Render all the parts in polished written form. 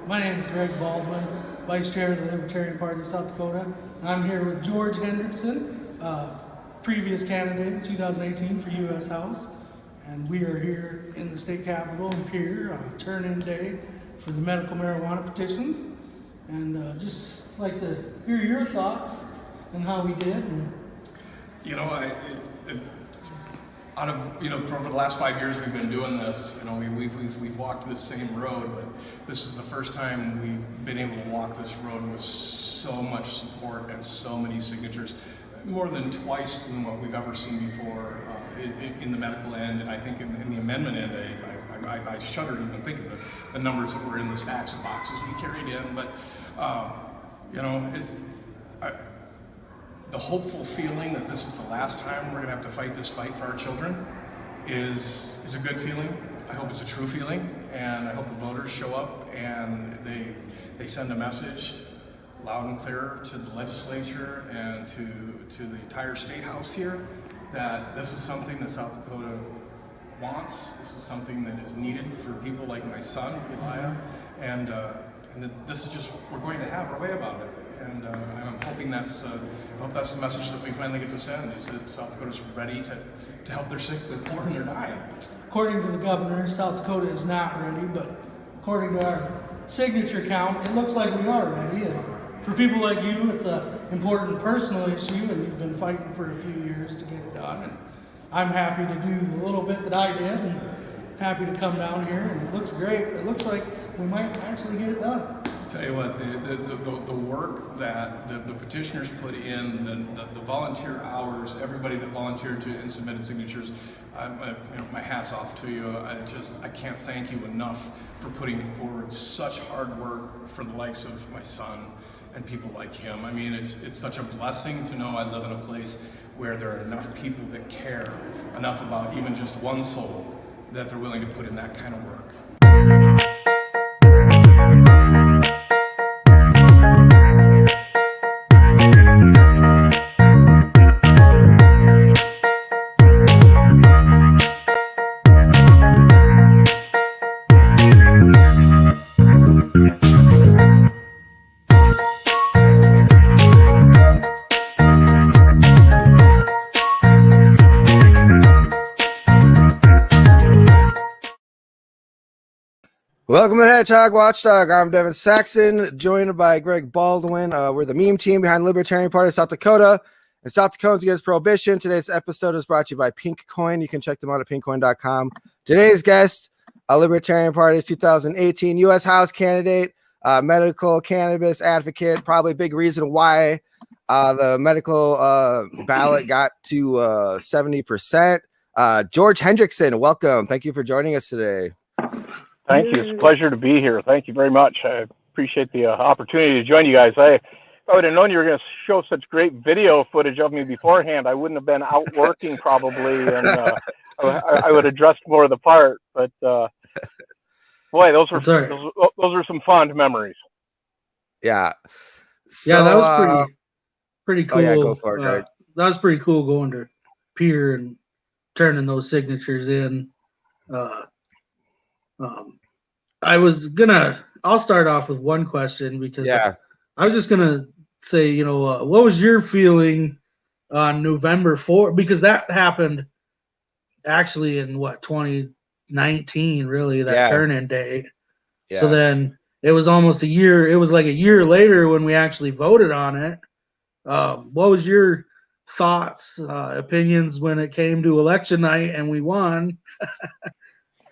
My name is Greg Baldwin, Vice Chair of the Libertarian Party of South Dakota. I'm here with George Hendrickson, previous candidate in 2018 for U.S. House. And we are here in the state capitol in Pierre on turn-in day for the medical marijuana petitions. And just like to hear your thoughts and how we did. For over the last 5 years we've been doing this, we've walked this same road, but this is the first time we've been able to walk this road with so much support and so many signatures, more than twice than what we've ever seen before in the medical end, and I think in the amendment end. I shudder to even think of the numbers that were in the stacks of boxes we carried in, but the hopeful feeling that this is the last time we're going to have to fight this fight for our children is a good feeling. I hope it's a true feeling, and I hope the voters show up and they send a message loud and clear to the legislature and to the entire state house here that this is something that South Dakota wants. This is something that is needed for people like my son, Elijah, and that this is just, we're going to have our way about it. And I'm hoping I hope that's the message that we finally get to send, is that South Dakota's ready to help their sick, their poor, and their dying. According to the governor, South Dakota is not ready, but according to our signature count, it looks like we are ready. And for people like you, it's an important personal issue, and you've been fighting for a few years to get it done. And I'm happy to do the little bit that I did, and happy to come down here, and it looks great. It looks like we might actually get it done. I'll tell you what, the work that the petitioners put in, the volunteer hours, everybody that volunteered and submitted signatures, my hat's off to you. I can't thank you enough for putting forward such hard work for the likes of my son and people like him. I mean, it's such a blessing to know I live in a place where there are enough people that care enough about even just one soul that they're willing to put in that kind of work. Welcome to Hedgehog Watchdog. I'm Devin Saxon, joined by Greg Baldwin. We're the meme team behind the Libertarian Party of South Dakota and South Dakotans Against Prohibition. Today's episode is brought to you by Pink Coin. You can check them out at pinkcoin.com. Today's guest, Libertarian Party's 2018 U.S. House candidate, medical cannabis advocate, probably a big reason why the medical ballot got to 70%. George Hendrickson, welcome. Thank you for joining us today. Thank you. It's a pleasure to be here. Thank you very much. I appreciate the opportunity to join you guys. If I would have known you were going to show such great video footage of me beforehand, I wouldn't have been out working probably, and I would have dressed more of the part. But boy, those are some fond memories. Yeah. So, yeah, that was pretty cool. Oh yeah, go for it, Greg. That was pretty cool going to Pierre and turning those signatures in. I'll start off with one question because I was just gonna say, what was your feeling on November 4th? Because that happened actually in 2019, really, that turn-in day. Yeah. So then it was almost a year. It was like a year later when we actually voted on it. What was your thoughts, opinions when it came to election night and we won?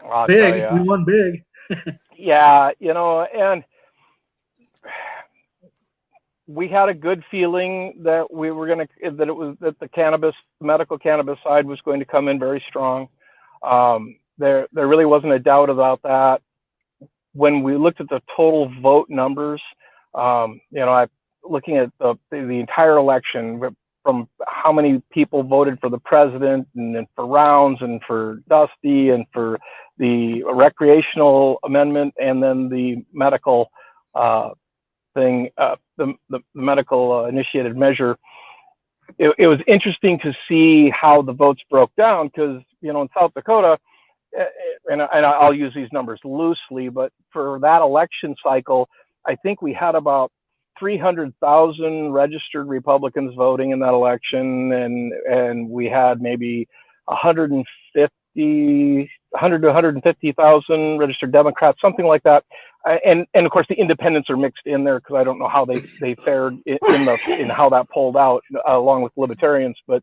We won big. Yeah, and we had a good feeling that the medical cannabis side was going to come in very strong. There really wasn't a doubt about that. When we looked at the total vote numbers, looking at the entire election, from how many people voted for the president and then for Rounds and for Dusty and for the recreational amendment and then the medical the medical initiated measure. It was interesting to see how the votes broke down because, in South Dakota, and I'll use these numbers loosely, but for that election cycle, I think we had about 300,000 registered Republicans voting in that election, and we had maybe 100 to 150,000 registered Democrats, something like that. And of course, the independents are mixed in there because I don't know how they fared in how that pulled out along with libertarians. But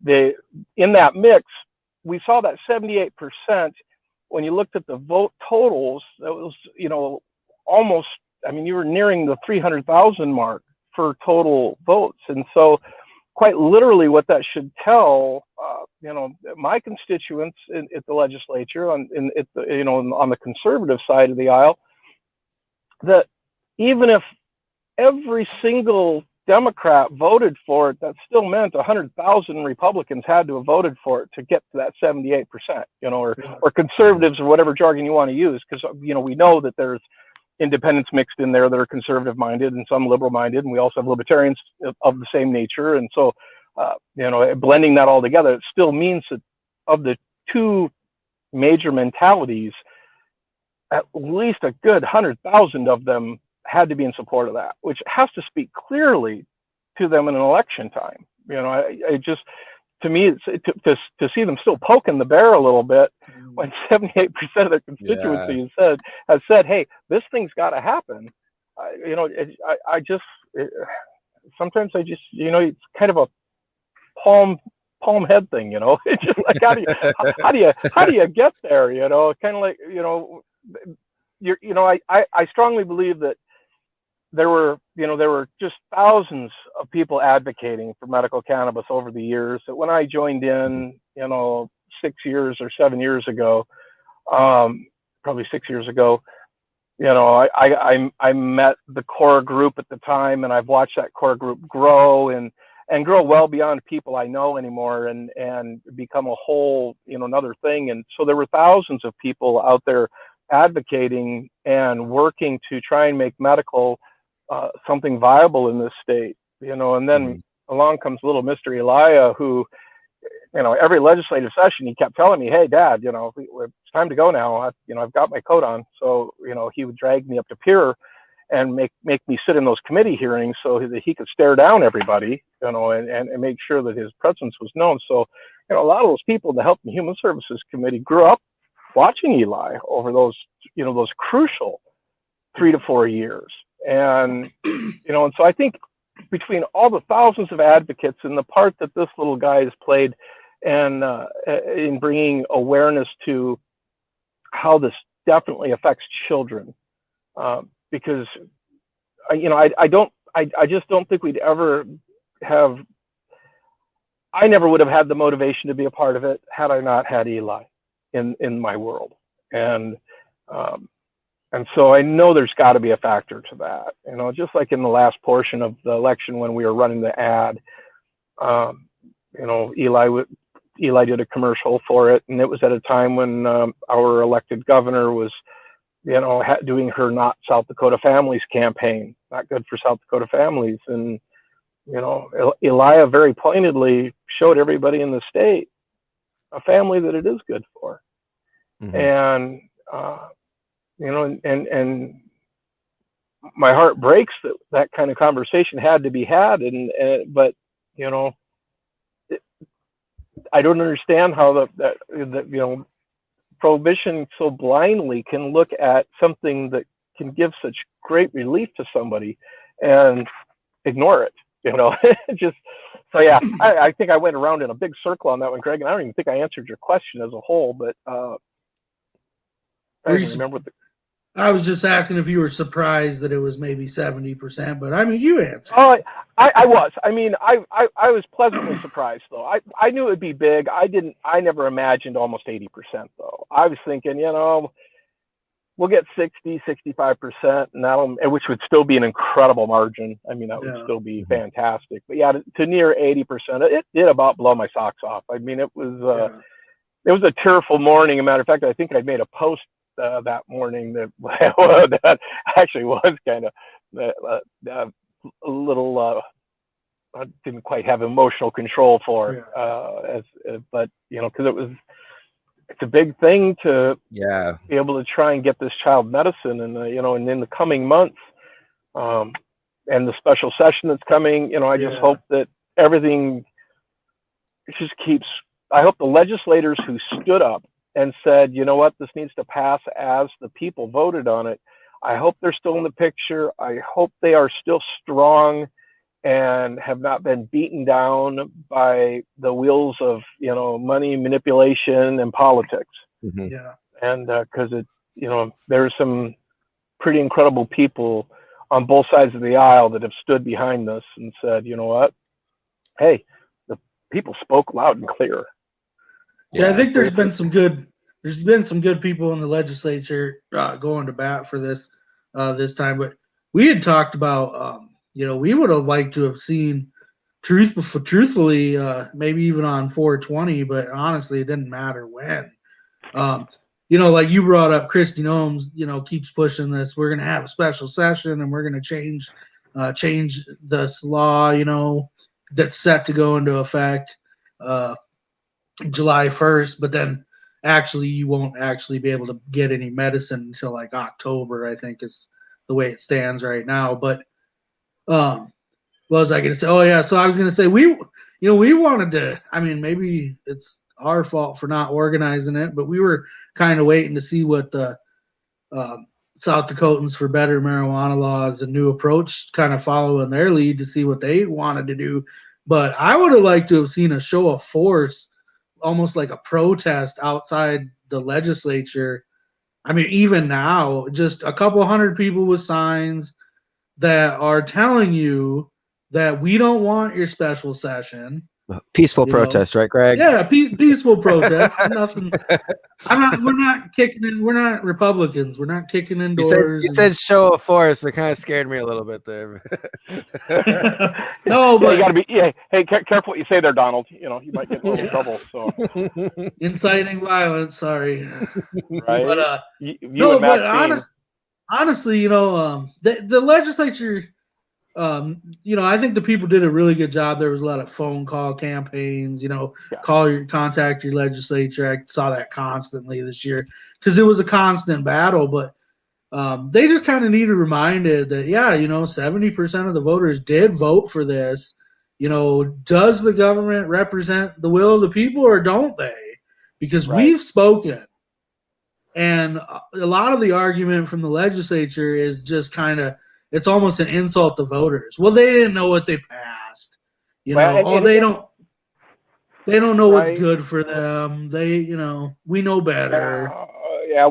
in that mix, we saw that 78%. When you looked at the vote totals, that was, almost, you were nearing the 300,000 mark for total votes. And so quite literally what that should tell, my constituents at the legislature on the conservative side of the aisle, that even if every single Democrat voted for it, that still meant 100,000 Republicans had to have voted for it to get to that 78%, or conservatives, or whatever jargon you want to use, because we know that there's independents mixed in there that are conservative minded and some liberal minded, and we also have libertarians of the same nature. And so blending that all together, it still means that of the two major mentalities, at least a good 100,000 of them had to be in support of that, which has to speak clearly to them in an election time. I just, to me, it's to see them still poking the bear a little bit when 78% of their constituency has said, "Hey, this thing's got to happen." Sometimes it's kind of a palm head thing. It's just like, how do you get there? Kind of like, I strongly believe that there were just thousands of people advocating for medical cannabis over the years. That when I joined in, 6 years or 7 years ago, probably 6 years ago, I met the core group at the time, and I've watched that core group grow and grow well beyond people I know anymore, and become a whole, another thing. And so there were thousands of people out there advocating and working to try and make medical something viable in this state, and then along comes little Mr. Elia, who, every legislative session he kept telling me, "Hey, Dad, it's time to go now. I've got my coat on." So, he would drag me up to Pier and make me sit in those committee hearings so that he could stare down everybody, and make sure that his presence was known. So, a lot of those people in the Health and Human Services Committee grew up watching Eli over those crucial 3 to 4 years. And, and so I think between all the thousands of advocates and the part that this little guy has played and in bringing awareness to how this definitely affects children, because, I just don't think we'd ever have, I never would have had the motivation to be a part of it had I not had Eli in my world. And so I know there's got to be a factor to that, just like in the last portion of the election when we were running the ad, Eli did a commercial for it, and it was at a time when our elected governor was, doing her Not South Dakota Families campaign, not good for South Dakota families. And, Elia very pointedly showed everybody in the state a family that it is good for. And, and my heart breaks that kind of conversation had to be had. But, I don't understand how that prohibition so blindly can look at something that can give such great relief to somebody and ignore it, just, so yeah, I think I went around in a big circle on that one, Greg, and I don't even think I answered your question as a whole, but, I don't remember what I was just asking if you were surprised that it was maybe 70%, but you answered. Oh, I was. I was pleasantly surprised though. I knew it would be big. I never imagined almost 80% though. I was thinking, we'll get 60, 65%, and which would still be an incredible margin. That would still be fantastic. But yeah, to near 80%, it did about blow my socks off. It was a tearful morning. As a matter of fact, I think I made a post that morning that actually was kind of a little I didn't quite have emotional control for, but because it's a big thing to be able to try and get this child medicine, and and in the coming months, and the special session that's coming, I just hope that everything just keeps. I hope the legislators who stood up and said, you know what, this needs to pass as the people voted on it, I hope they're still in the picture. I hope they are still strong and have not been beaten down by the wheels of, money, manipulation, and politics. Mm-hmm. Yeah. And because there's some pretty incredible people on both sides of the aisle that have stood behind this and said, you know what, hey, the people spoke loud and clear. Yeah, I think there's been some good people in the legislature going to bat for this time. But we had talked about, we would have liked to have seen truthfully, maybe even on 420, but honestly, it didn't matter when. Like you brought up, Kristi Noem, keeps pushing this. We're going to have a special session and we're going to change this law, that's set to go into effect July 1st, but then actually you won't actually be able to get any medicine until like October, I think is the way it stands right now. But what was I going to say? Oh yeah, so I was going to say we wanted to. I mean, maybe it's our fault for not organizing it, but we were kind of waiting to see what the South Dakotans for Better Marijuana Laws, a new approach, kind of following their lead to see what they wanted to do. But I would have liked to have seen a show of force, almost like a protest outside the legislature. I mean, even now, just a couple hundred people with signs that are telling you that we don't want your special session. Peaceful protest, right, Greg? Yeah, peaceful protest. Nothing. We're not kicking in. We're not Republicans. We're not kicking in doors. You said show of force. It kind of scared me a little bit there. No, but you got to be. Yeah, hey, careful what you say there, Donald. You might get in a little trouble. So inciting violence. Sorry. Right. But but honestly, the legislature. I think the people did a really good job. There was a lot of phone call campaigns, contact your legislature. I saw that constantly this year because it was a constant battle, but they just kind of need reminded that, 70% of the voters did vote for this. Does the government represent the will of the people or don't they? Because we've spoken. And a lot of the argument from the legislature is just kind of, it's almost an insult to voters. Well, they didn't know what they passed. They don't know what's good for them. We know better.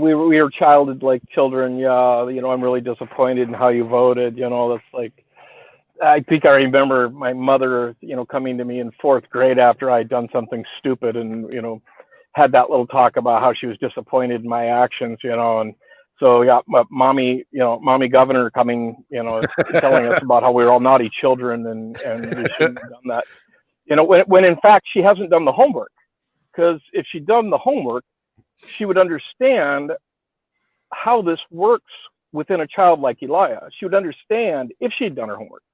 We were childed like children. I'm really disappointed in how you voted. That's like, I think I remember my mother, coming to me in 4th grade after I'd done something stupid and, had that little talk about how she was disappointed in my actions, and so mommy governor coming, telling us about how we were all naughty children and we shouldn't have done that. When in fact she hasn't done the homework, because if she'd done the homework, she would understand how this works within a child like Elijah. She would understand, if she'd done her homework,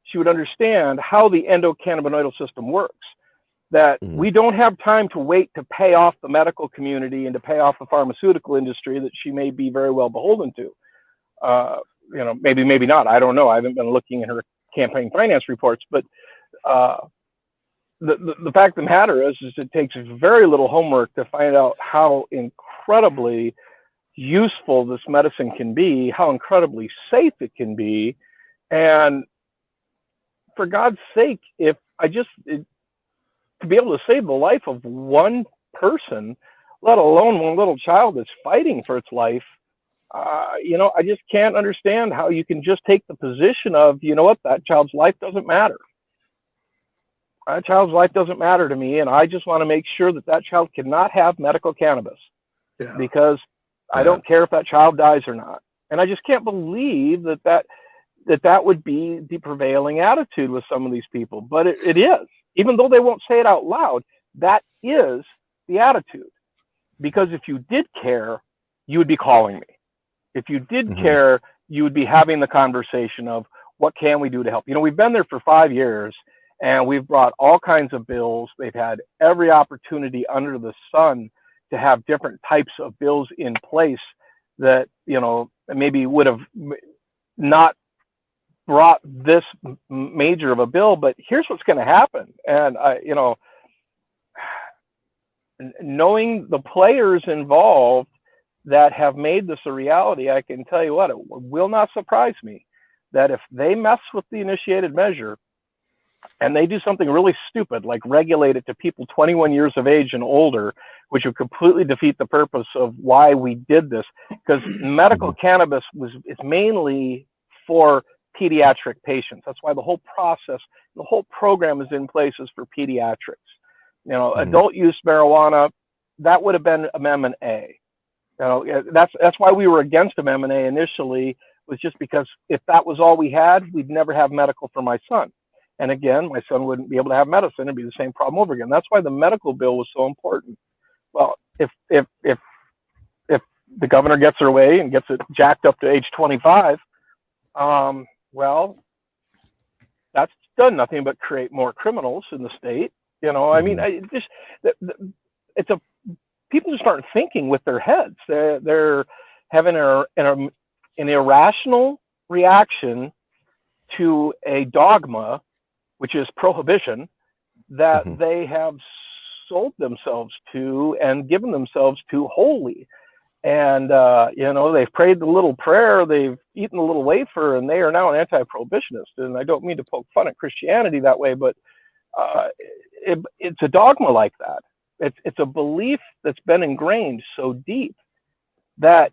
she would understand how the endocannabinoidal system works. That we don't have time to wait to pay off the medical community and to pay off the pharmaceutical industry that she may be very well beholden to. Maybe not. I don't know. I haven't been looking at her campaign finance reports, but the fact of the matter is it takes very little homework to find out how incredibly useful this medicine can be, how incredibly safe it can be. And for God's sake, to be able to save the life of one person, let alone one little child that's fighting for its life, I just can't understand how you can just take the position of, that child's life doesn't matter. That child's life doesn't matter to me, and I just want to make sure that child cannot have medical cannabis, because I don't care if that child dies or not. And I just can't believe that would be the prevailing attitude with some of these people, but it is. Even though they won't say it out loud, that is the attitude. Because if you did care, you would be calling me. If you did care, you would be having the conversation of, what can we do to help? We've been there for 5 years, and we've brought all kinds of bills. They've had every opportunity under the sun to have different types of bills in place that, maybe would have not brought this major of a bill, but here's what's going to happen. And knowing the players involved that have made this a reality, I can tell you what, it will not surprise me that if they mess with the initiated measure and they do something really stupid, like regulate it to people 21 years of age and older, which would completely defeat the purpose of why we did this, because medical cannabis is mainly for pediatric patients. That's why the whole process, the whole program is in place is for pediatrics. Adult use marijuana, that would have been Amendment A. That's why we were against Amendment A initially, was just because if that was all we had, we'd never have medical for my son. And again, my son wouldn't be able to have medicine. It'd be the same problem over again. That's why the medical bill was so important. Well, if the governor gets her way and gets it jacked up to age 25, well, that's done nothing but create more criminals in the state. I mean, people just aren't thinking with their heads. They're having an irrational reaction to a dogma, which is prohibition, that they have sold themselves to and given themselves to wholly. And, they've prayed the little prayer, they've eaten the little wafer, and they are now an anti-prohibitionist. And I don't mean to poke fun at Christianity that way, but it's a dogma like that. It's a belief that's been ingrained so deep that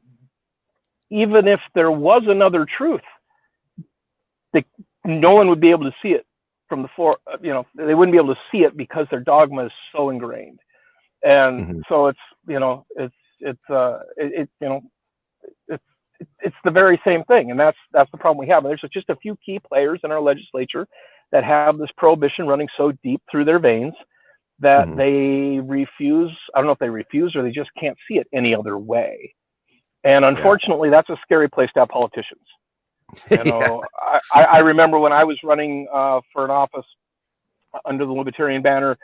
even if there was another truth, no one would be able to see it from the floor. They wouldn't be able to see it because their dogma is so ingrained. And so it's the very same thing. And that's the problem we have. And there's just a few key players in our legislature that have this prohibition running so deep through their veins that they refuse. I don't know if they refuse or they just can't see it any other way. And unfortunately, that's a scary place to have politicians. I remember when I was running for an office under the Libertarian banner,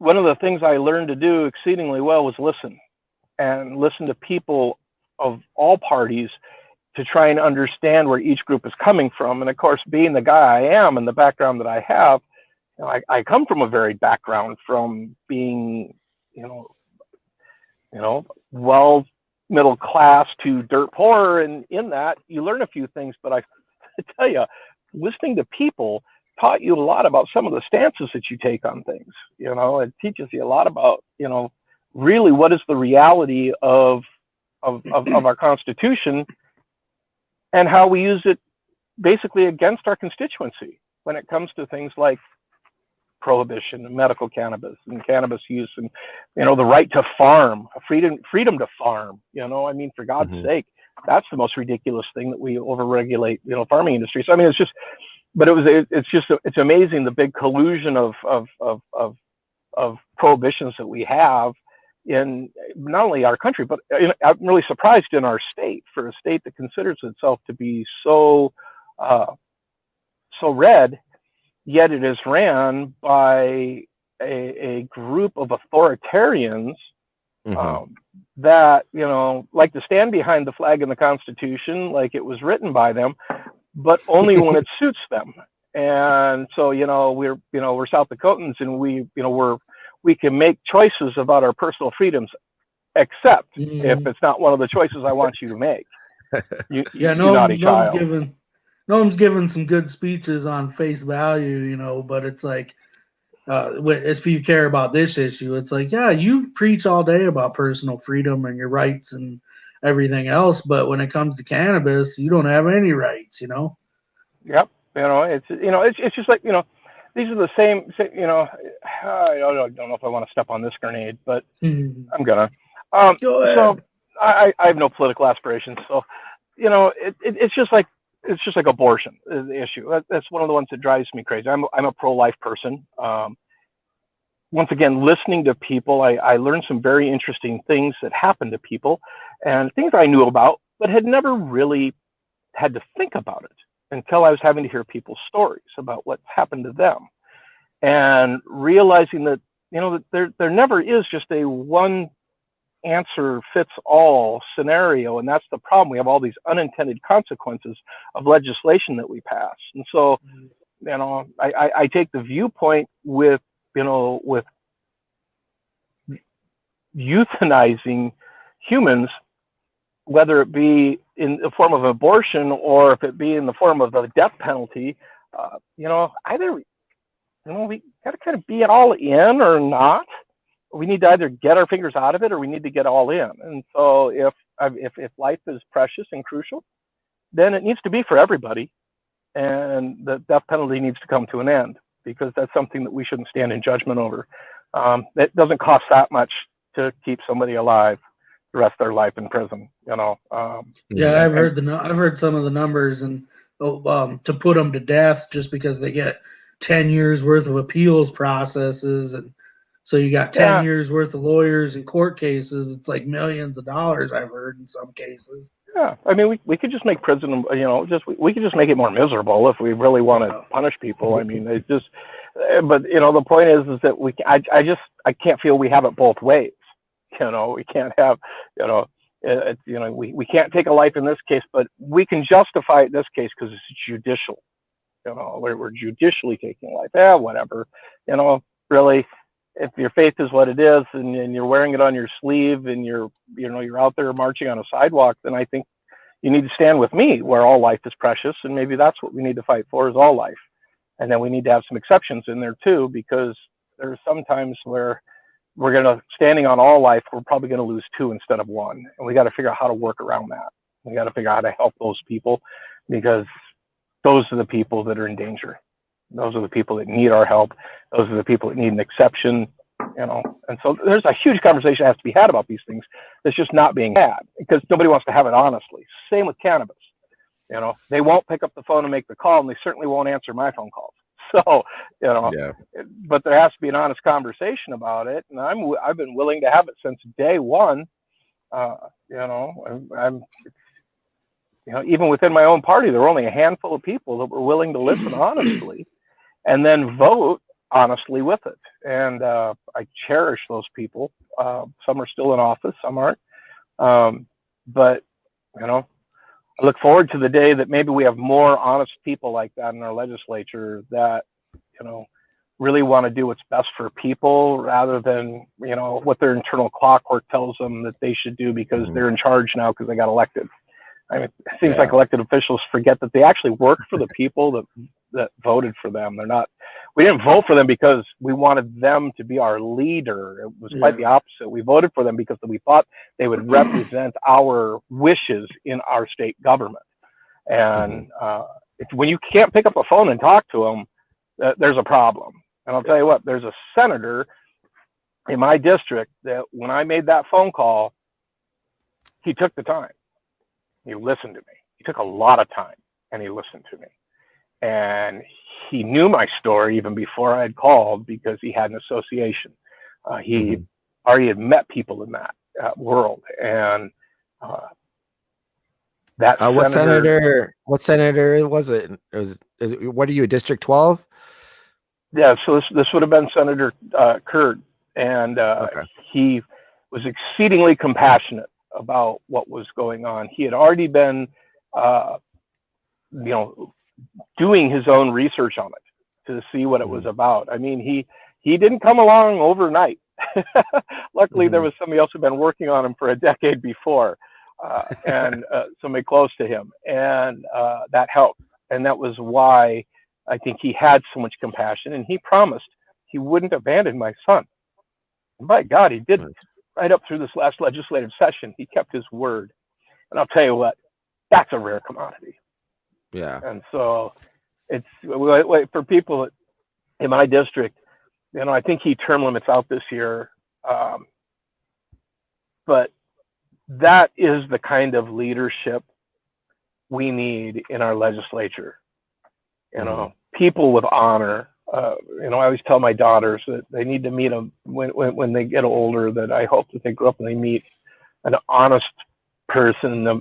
one of the things I learned to do exceedingly well was listen to people of all parties to try and understand where each group is coming from. And of course, being the guy I am and the background that I have, I come from a varied background, from being, well, middle class to dirt poor. And in that, you learn a few things. But I tell you, listening to people taught you a lot about some of the stances that you take on things. It teaches you a lot about, really what is the reality of our Constitution and how we use it basically against our constituency when it comes to things like prohibition and medical cannabis and cannabis use and, the right to farm, freedom to farm, for God's sake, that's the most ridiculous thing that we overregulate, farming industry. So, it's just, but it's amazing the big collusion of prohibitions that we have in not only our country, but I'm really surprised in our state, for a state that considers itself to be so red, yet it is ran by a group of authoritarians that, like to stand behind the flag in the Constitution like it was written by them, but only when it suits them. And so, we're South Dakotans, and we can make choices about our personal freedoms, except if it's not one of the choices I want you to make. No one's given some good speeches on face value, but it's like, if you care about this issue, it's like, yeah, you preach all day about personal freedom and your rights and everything else, but when it comes to cannabis, you don't have any rights, Yep. It's just like, these are the same, I don't know if I want to step on this grenade, but I'm gonna. Go ahead. So I have no political aspirations. So, it's just like abortion is the issue. That's one of the ones that drives me crazy. I'm a pro-life person. Once again, listening to people, I learned some very interesting things that happen to people and things I knew about, but had never really had to think about it until I was having to hear people's stories about what happened to them, and realizing that there never is just a one answer fits all scenario, and that's the problem. We have all these unintended consequences of legislation that we pass, and so I take the viewpoint with euthanizing humans, whether it be in the form of abortion or if it be in the form of the death penalty. Either we got to kind of be it all in or not. We need to either get our fingers out of it or we need to get all in. And so if life is precious and crucial, then it needs to be for everybody, and the death penalty needs to come to an end, because that's something that we shouldn't stand in judgment over. It doesn't cost that much to keep somebody alive the rest of their life in prison. Yeah, I've heard some of the numbers, and to put them to death just because they get 10 years worth of appeals processes, and so you got 10 years worth of lawyers and court cases. It's like millions of dollars, I've heard, in some cases. Yeah, I mean, we could just make prison, we could just make it more miserable if we really want to punish people. I mean, but the point is that I can't feel we have it both ways. We can't have, we can't take a life in this case, but we can justify it in this case because it's judicial. We're judicially taking life. Yeah, whatever. Really, if your faith is what it is, and you're wearing it on your sleeve, and you're out there marching on a sidewalk, then I think you need to stand with me, where all life is precious, and maybe that's what we need to fight for, is all life. And then we need to have some exceptions in there too, because there's some times where standing on all life, we're probably going to lose 2 instead of 1, and we got to figure out how to work around that. We got to figure out how to help those people, because those are the people that are in danger. Those are the people that need our help. Those are the people that need an exception, And so there's a huge conversation that has to be had about these things that's just not being had, because nobody wants to have it honestly. Same with cannabis. They won't pick up the phone and make the call, and they certainly won't answer my phone calls. So, but there has to be an honest conversation about it. And I've been willing to have it since day one. I'm even within my own party, there were only a handful of people that were willing to listen honestly and then vote honestly with it. And I cherish those people. Some are still in office, some aren't. But I look forward to the day that maybe we have more honest people like that in our legislature that, really want to do what's best for people rather than, what their internal clockwork tells them that they should do because they're in charge now because they got elected. I mean, it seems like elected officials forget that they actually work for the people that voted for them. We didn't vote for them because we wanted them to be our leader. It was quite the opposite. We voted for them because we thought they would represent our wishes in our state government. And when you can't pick up a phone and talk to them, there's a problem. And I'll tell you what, there's a senator in my district that when I made that phone call, he took the time. He listened to me. He took a lot of time and he listened to me. And he knew my story even before I had called because he had an association. He already had met people in that world. And that what senator was it? What are you, District 12? Yeah, so this would have been Senator Curd. And he was exceedingly compassionate about what was going on. He had already been, doing his own research on it to see what it was about. I mean, he didn't come along overnight. Luckily, there was somebody else who'd been working on him for a decade before, and somebody close to him, and that helped. And that was why I think he had so much compassion, and he promised he wouldn't abandon my son. And by God, he didn't. Right up through this last legislative session, he kept his word. And I'll tell you what, that's a rare commodity. Yeah. And so it's for people in my district, I think he term limits out this year. But that is the kind of leadership we need in our legislature. People with honor. I always tell my daughters that they need to meet them when they get older, that I hope that they grow up and they meet an honest person, a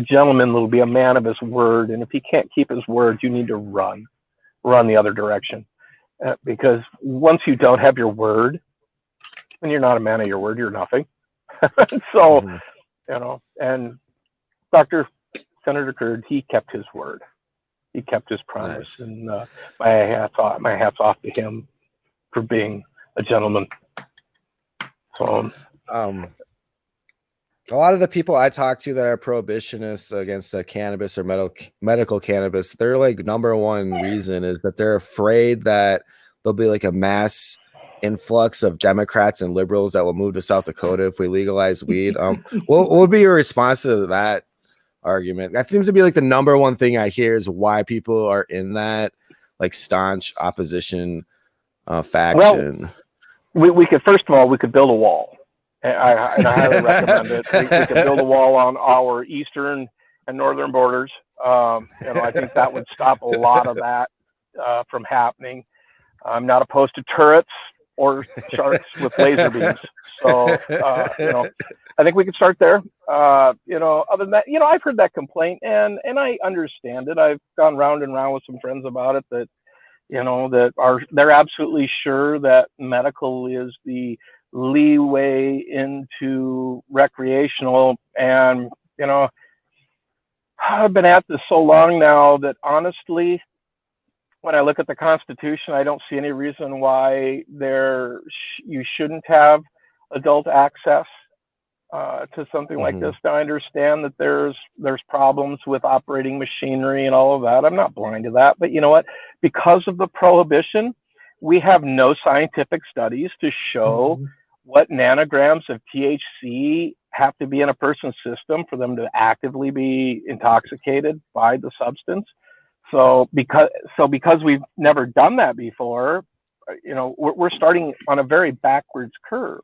gentleman that'll be a man of his word. And if he can't keep his word, you need to run the other direction. because once you don't have your word, when you're not a man of your word, you're nothing. So, and Senator Curd, he kept his word. He kept his promise. Nice. And my hat's off to him for being a gentleman. So, a lot of the people I talk to that are prohibitionists against cannabis or medical cannabis, their like number one reason is that they're afraid that there'll be like a mass influx of Democrats and liberals that will move to South Dakota if we legalize weed. What would be your response to that argument? That seems to be like the number one thing I hear is why people are in that like staunch opposition faction. Well, we could, first of all, we could build a wall. I highly recommend it. We could build a wall on our eastern and northern borders. I think that would stop a lot of that from happening. I'm not opposed to turrets or sharks with laser beams. So, I think we could start there. Other than that, I've heard that complaint and I understand it. I've gone round and round with some friends about it that, they're absolutely sure that medical is the leeway into recreational. And, I've been at this so long now that honestly, when I look at the Constitution, I don't see any reason why you shouldn't have adult access to something like this. Now, I understand that there's problems with operating machinery and all of that. I'm not blind to that, but you know what? Because of the prohibition, we have no scientific studies to show what nanograms of THC have to be in a person's system for them to actively be intoxicated by the substance. So because we've never done that before, we're starting on a very backwards curve.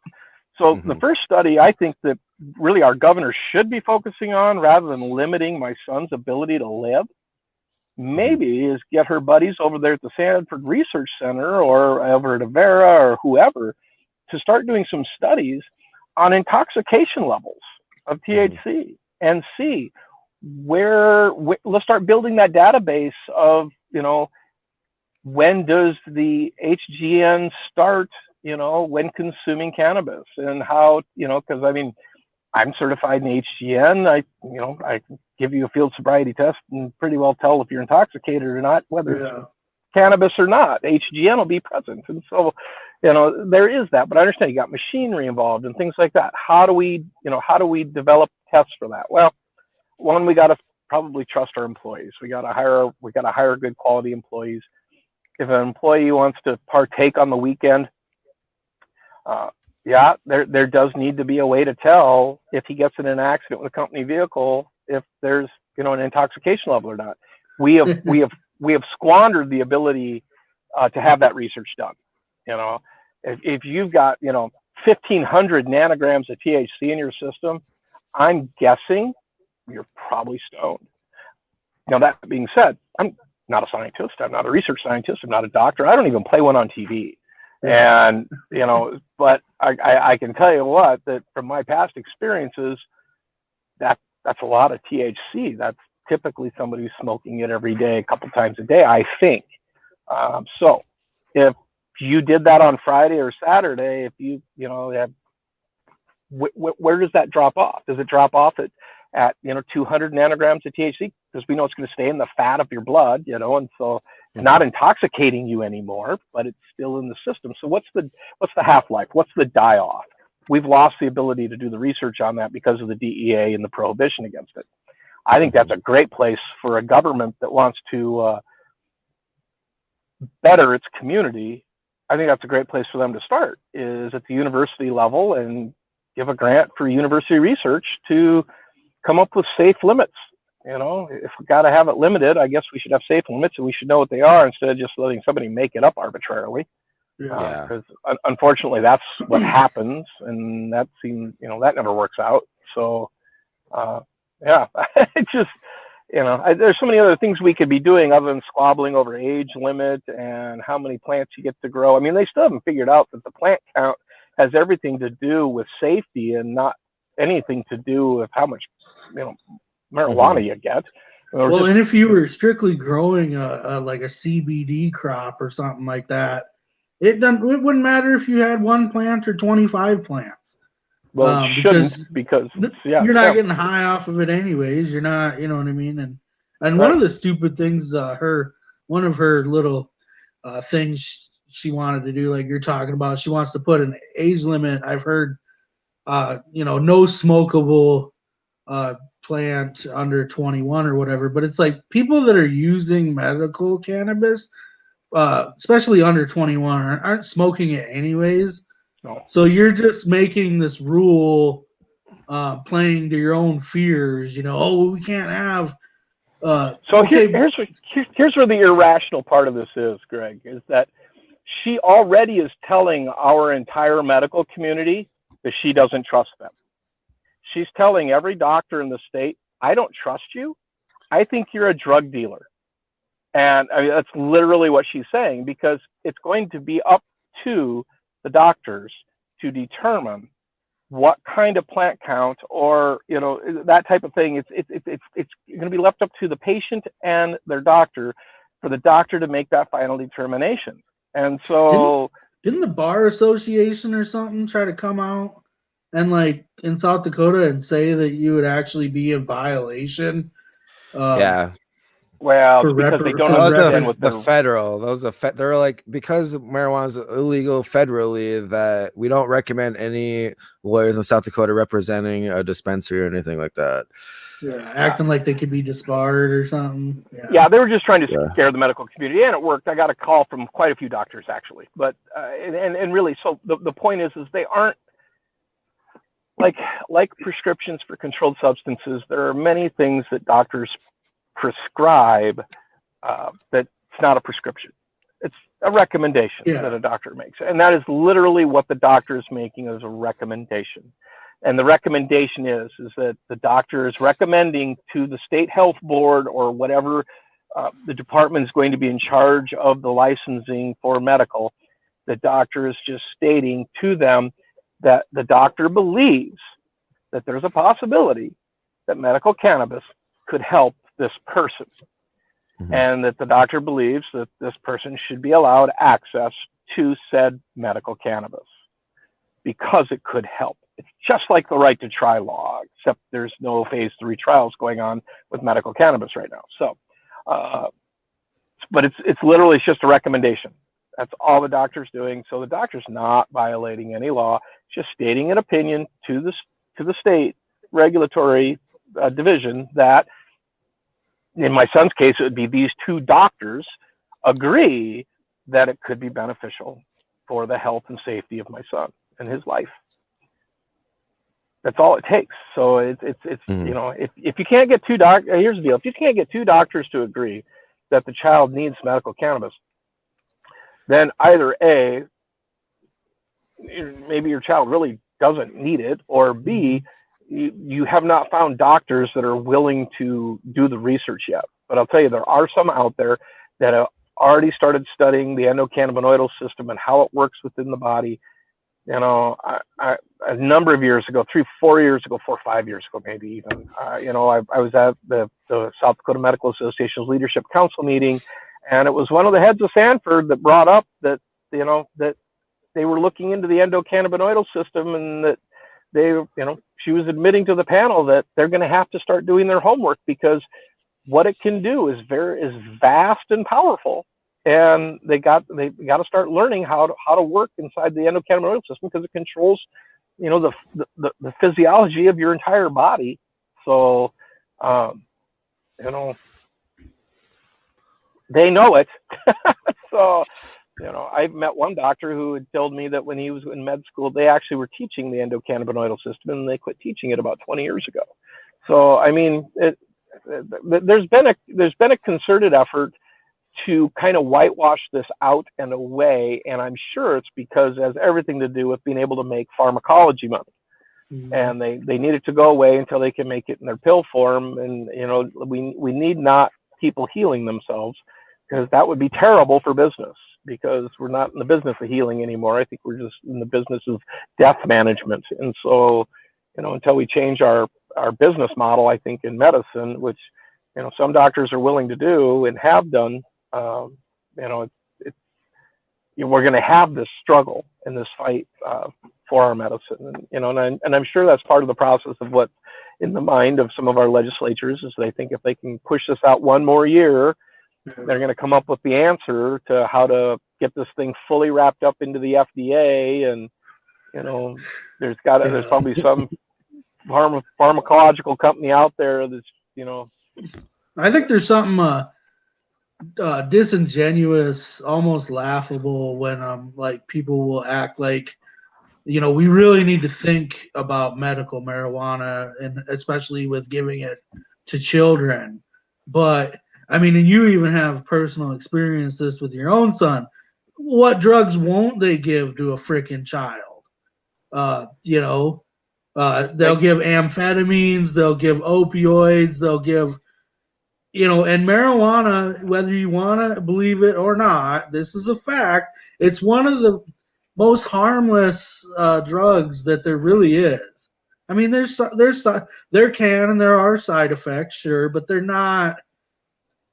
So the first study I think that really our governor should be focusing on, rather than limiting my son's ability to live, maybe is get her buddies over there at the Sanford Research Center or over at Avera or whoever to start doing some studies on intoxication levels of THC and see let's start building that database of, when does the HGN start, when consuming cannabis, and how, because I'm certified in HGN. I give you a field sobriety test and pretty well tell if you're intoxicated or not, whether it's cannabis or not. HGN will be present. And so, there is that, but I understand you got machinery involved and things like that. How do we develop tests for that? Well, one, we got to probably trust our employees. We got to hire good quality employees. If an employee wants to partake on the weekend, there does need to be a way to tell if he gets in an accident with a company vehicle, if there's, an intoxication level or not. We have squandered the ability to have that research done. If you've got, 1,500 nanograms of THC in your system, I'm guessing you're probably stoned. Now, that being said, I'm not a scientist. I'm not a research scientist. I'm not a doctor. I don't even play one on TV. And, but I can tell you what, that from my past experiences, that's a lot of THC. That's typically somebody who's smoking it every day, a couple times a day, I think. So if you did that on Friday or Saturday, if you have, where does that drop off? Does it drop off at 200 nanograms of THC? Because we know it's going to stay in the fat of your blood, and so it's not intoxicating you anymore, but it's still in the system. So what's the half-life? What's the die-off? We've lost the ability to do the research on that because of the DEA and the prohibition against it. I think that's a great place for a government that wants to better its community. I think that's a great place for them to start, is at the university level, and give a grant for university research to come up with safe limits. If we got to have it limited, I guess we should have safe limits, and we should know what they are instead of just letting somebody make it up arbitrarily. Because unfortunately, that's what happens, and that seems, that never works out. So, it just, there's so many other things we could be doing other than squabbling over age limit and how many plants you get to grow. They still haven't figured out that the plant count has everything to do with safety and not anything to do with how much, marijuana you get. Well, and if you were strictly growing like a CBD crop or something like that, it wouldn't matter if you had 1 plant or 25 plants. Well, it shouldn't, because you're not getting high off of it anyways. You're not, you know what I mean? And right. One of the stupid things, one of her little things she wanted to do, like you're talking about, she wants to put an age limit. I've heard, no smokable plant under 21 or whatever. But it's like people that are using medical cannabis, especially under 21, aren't smoking it anyways. No. So you're just making this rule, playing to your own fears. We can't have. Here's where the irrational part of this is, Greg, is that she already is telling our entire medical community that she doesn't trust them. She's telling every doctor in the state, I don't trust you. I think you're a drug dealer. And I mean, that's literally what she's saying, because it's going to be up to the doctors to determine what kind of plant count, or that type of thing. It's going to be left up to the patient and their doctor, for the doctor to make that final determination. And so didn't the Bar Association or something try to come out and, like, in South Dakota, and say that you would actually be in violation? Yeah. Well, because they don't understand what the federal. They're like, because marijuana is illegal federally, that we don't recommend any lawyers in South Dakota representing a dispensary or anything like that. Yeah, acting like they could be disbarred or something. Yeah, they were just trying to scare the medical community, and it worked. I got a call from quite a few doctors, actually. But and really, so the point is they aren't like prescriptions for controlled substances. There are many things that doctors prescribe that's not a prescription. It's a recommendation that a doctor makes, and that is literally what the doctor is making as a recommendation. And the recommendation is that the doctor is recommending to the state health board, or whatever the department is going to be in charge of the licensing for medical. The doctor is just stating to them that the doctor believes that there's a possibility that medical cannabis could help this person, and that the doctor believes that this person should be allowed access to said medical cannabis because it could help. It's just like the right to try law, except there's no phase 3 trials going on with medical cannabis right now. So, but it's literally just a recommendation. That's all the doctor's doing. So the doctor's not violating any law, just stating an opinion to the state regulatory division that, in my son's case, it would be these 2 doctors agree that it could be beneficial for the health and safety of my son and his life. That's all it takes. So it's if you can't get 2 doctors, here's the deal: if you can't get 2 doctors to agree that the child needs medical cannabis, then either A, maybe your child really doesn't need it, or B, you have not found doctors that are willing to do the research yet. But I'll tell you, there are some out there that have already started studying the endocannabinoidal system and how it works within the body. I a number of years ago, 3, 4 years ago, 4 or 5 years ago, maybe even, I was at the South Dakota Medical Association's Leadership Council meeting, and it was one of the heads of Sanford that brought up that, that they were looking into the endocannabinoidal system, and that she was admitting to the panel that they're going to have to start doing their homework, because what it can do is vast and powerful. And they got to start learning how to work inside the endocannabinoidal system, because it controls, the physiology of your entire body. So, they know it. So, I've met one doctor who had told me that when he was in med school, they actually were teaching the endocannabinoidal system, and they quit teaching it about 20 years ago. So, I mean, there's been a concerted effort to kind of whitewash this out and away, and I'm sure it's because it has everything to do with being able to make pharmacology money. And they need it to go away until they can make it in their pill form. And we need not people healing themselves, because that would be terrible for business, because we're not in the business of healing anymore. I think we're just in the business of death management. And so, until we change our business model, I think, in medicine, which some doctors are willing to do and have done. We're going to have this struggle and this fight for our medicine, and I'm sure that's part of the process of what in the mind of some of our legislatures is they think if they can push this out one more year, they're going to come up with the answer to how to get this thing fully wrapped up into the FDA. And there's probably some pharmacological company out there that's I think there's something disingenuous, almost laughable when like people will act like we really need to think about medical marijuana, and especially with giving it to children. But I mean, and you even have personal experience this with your own son. What drugs won't they give to a freaking child? They'll give amphetamines, they'll give opioids, they'll give, and marijuana, whether you want to believe it or not, this is a fact. It's one of the most harmless drugs that there really is. I mean, there are side effects, sure, but they're not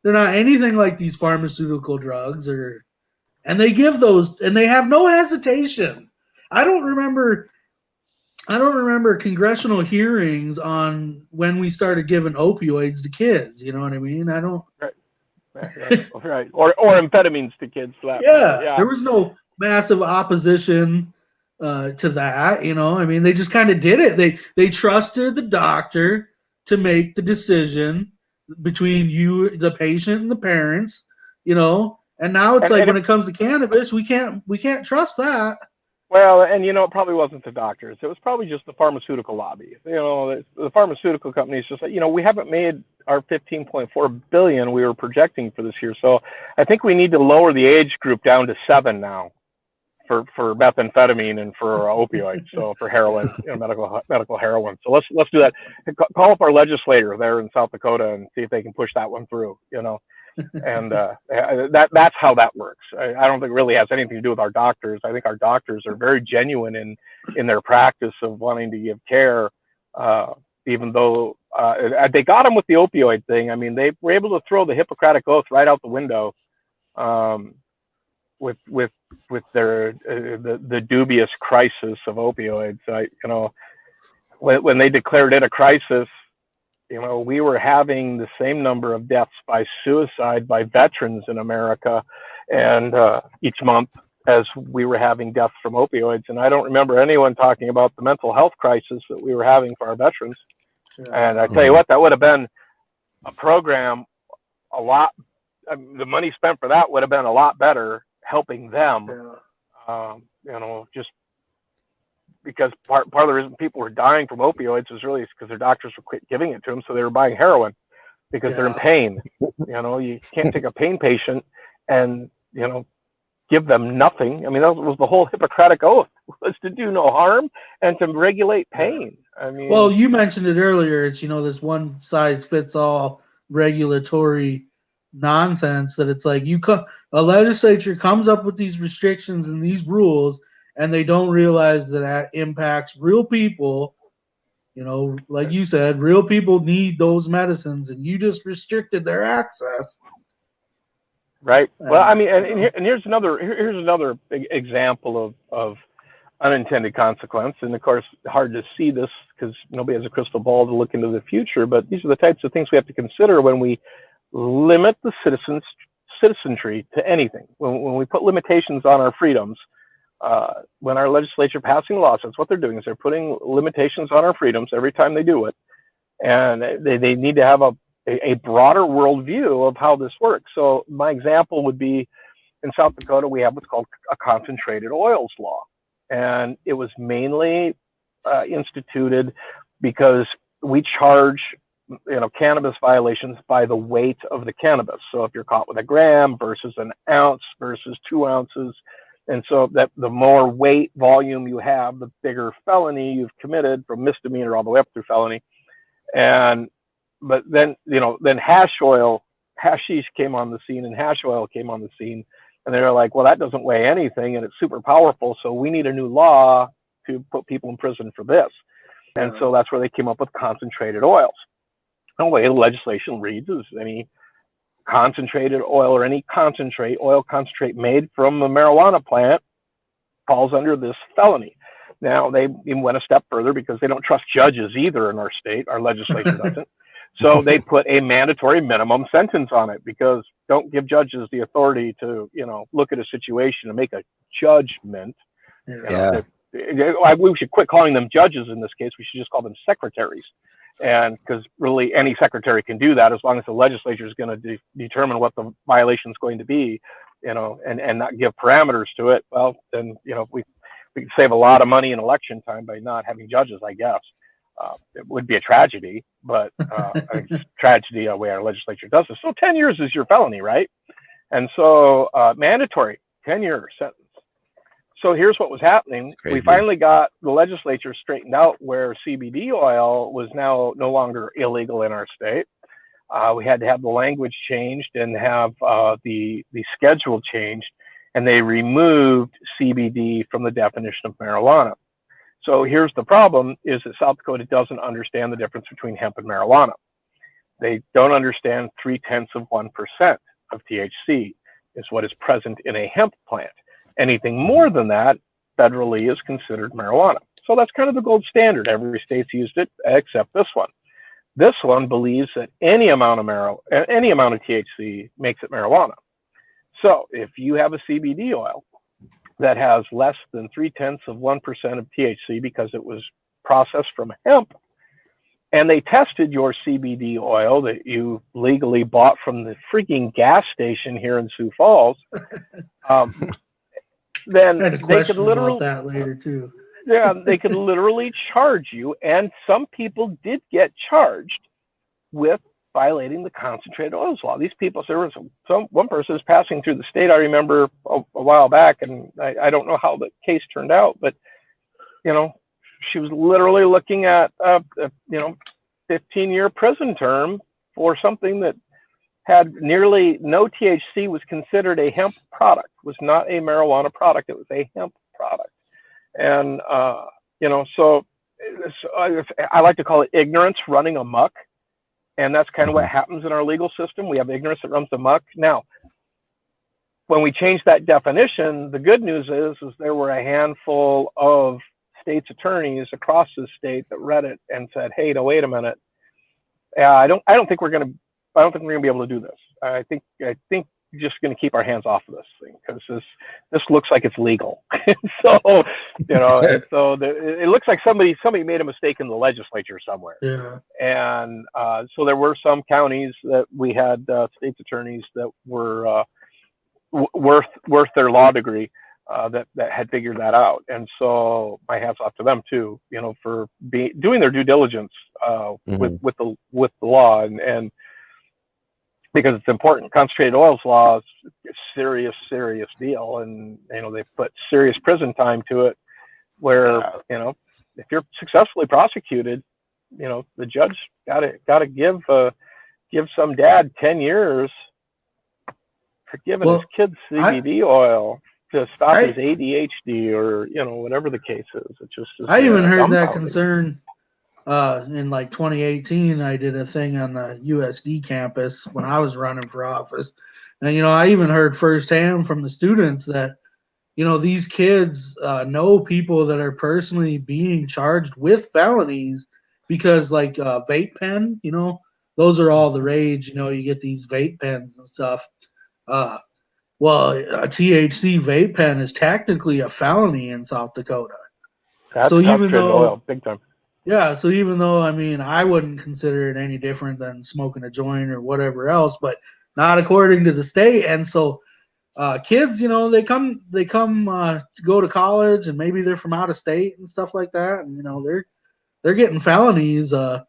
anything like these pharmaceutical drugs, and they give those, and they have no hesitation. I don't remember congressional hearings on when we started giving opioids to kids. You know what I mean? I don't. Right. Or amphetamines to kids. Yeah, there was no massive opposition to that. I mean, they just kind of did it. They trusted the doctor to make the decision between you, the patient, and the parents. And now it's when it comes to cannabis, we can't trust that. Well, and it probably wasn't the doctors. It was probably just the pharmaceutical lobby. The pharmaceutical companies just said, we haven't made our 15.4 billion we were projecting for this year. So I think we need to lower the age group down to 7 now for methamphetamine and for opioids. So for heroin, medical heroin. So let's do that. Call up our legislator there in South Dakota and see if they can push that one through. And that's how that works. I don't think it really has anything to do with our doctors. I think our doctors are very genuine in their practice of wanting to give care, even though they got them with the opioid thing. I mean, they were able to throw the Hippocratic Oath right out the window with their the dubious crisis of opioids. When they declared it a crisis, we were having the same number of deaths by suicide by veterans in America, and each month as we were having deaths from opioids. And I don't remember anyone talking about the mental health crisis that we were having for our veterans. Yeah. And I tell you what, that would have been a program the money spent for that would have been a lot better helping them. Yeah. Just because part of the reason people were dying from opioids was really because their doctors were quit giving it to them, so they were buying heroin because they're in pain. You can't take a pain patient and give them nothing. I mean, that was the whole Hippocratic Oath, was to do no harm and to regulate pain. I mean, well, you mentioned it earlier. It's this one size fits all regulatory nonsense that it's like a legislature comes up with these restrictions and these rules, and they don't realize that impacts real people. Like you said, real people need those medicines, and you just restricted their access. Right. Well, I mean, and here's another example of unintended consequence. And of course, hard to see this because nobody has a crystal ball to look into the future. But these are the types of things we have to consider when we limit the citizenry to anything. When we put limitations on our freedoms, when our legislature passing laws, that's what they're doing, is they're putting limitations on our freedoms every time they do it. And they need to have a broader worldview of how this works. So my example would be in South Dakota, we have what's called a concentrated oils law. And it was mainly instituted because we charge cannabis violations by the weight of the cannabis. So if you're caught with a gram versus an ounce versus 2 ounces, and so that the more weight volume you have, the bigger felony you've committed, from misdemeanor all the way up through felony. But then hashish came on the scene, and hash oil came on the scene, and they were like, well, that doesn't weigh anything, and it's super powerful, so we need a new law to put people in prison for this. And so that's where they came up with concentrated oils. the way the legislation reads is any concentrated oil or any oil concentrate made from a marijuana plant falls under this felony. Now, they even went a step further because they don't trust judges either in our state. Our legislature doesn't. So they put a mandatory minimum sentence on it, because don't give judges the authority to, look at a situation and make a judgment. Yeah. We should quit calling them judges in this case. We should just call them secretaries. And because really any secretary can do that, as long as the legislature is going to determine what the violation is going to be, and not give parameters to it. Well, then, we can save a lot of money in election time by not having judges, I guess. It would be a tragedy, but it's a tragedy the way our legislature does this. So 10 years is your felony, right? And so mandatory 10-year sentence. So here's what was happening. We finally got the legislature straightened out where CBD oil was now no longer illegal in our state. We had to have the language changed and have the schedule changed, and they removed CBD from the definition of marijuana. So here's the problem, is that South Dakota doesn't understand the difference between hemp and marijuana. They don't understand 0.3% of THC is what is present in a hemp plant. Anything more than that, federally, is considered marijuana. So that's kind of the gold standard. Every state's used it except this one. This one believes that any amount of THC makes it marijuana. So if you have a CBD oil that has less than 0.3% of THC because it was processed from hemp, and they tested your CBD oil that you legally bought from the freaking gas station here in Sioux Falls, then I had a they question could literally about that later too. Yeah, they could literally charge you, and some people did get charged with violating the concentrated oils law. These people, there was one person was passing through the state, I remember a while back, and I don't know how the case turned out, but she was literally looking at 15-year prison term for something that had nearly no THC, was considered a hemp product, was not a marijuana product, it was a hemp product. And so I like to call it ignorance running amok. And that's kind of what happens in our legal system. We have ignorance that runs amok. Now, when we changed that definition, the good news is there were a handful of state's attorneys across the state that read it and said, "Hey, no, wait a minute. I don't think we're going to be able to do this. I think we're just going to keep our hands off of this thing, because this looks like it's legal." So it looks like somebody made a mistake in the legislature somewhere. Yeah. And so there were some counties that we had state's attorneys that were worth their law degree that had figured that out. And so my hats off to them too, for doing their due diligence with the law, and because it's important. Concentrated oils law is a serious deal, and they put serious prison time to it, where if you're successfully prosecuted, the judge gotta give some dad 10 years for giving his kid CBD oil to stop his ADHD or whatever the case is. It just I even heard that concern in like 2018. I did a thing on the USD campus when I was running for office, and I even heard firsthand from the students that these kids know people that are personally being charged with felonies because like vape pen, those are all the rage. You get these vape pens and stuff. Well, a THC vape pen is technically a felony in South Dakota. That's even though oil, big time. Yeah, so even though I wouldn't consider it any different than smoking a joint or whatever else, but not according to the state. And so kids, they come go to college, and maybe they're from out of state and stuff like that, and they're getting felonies, for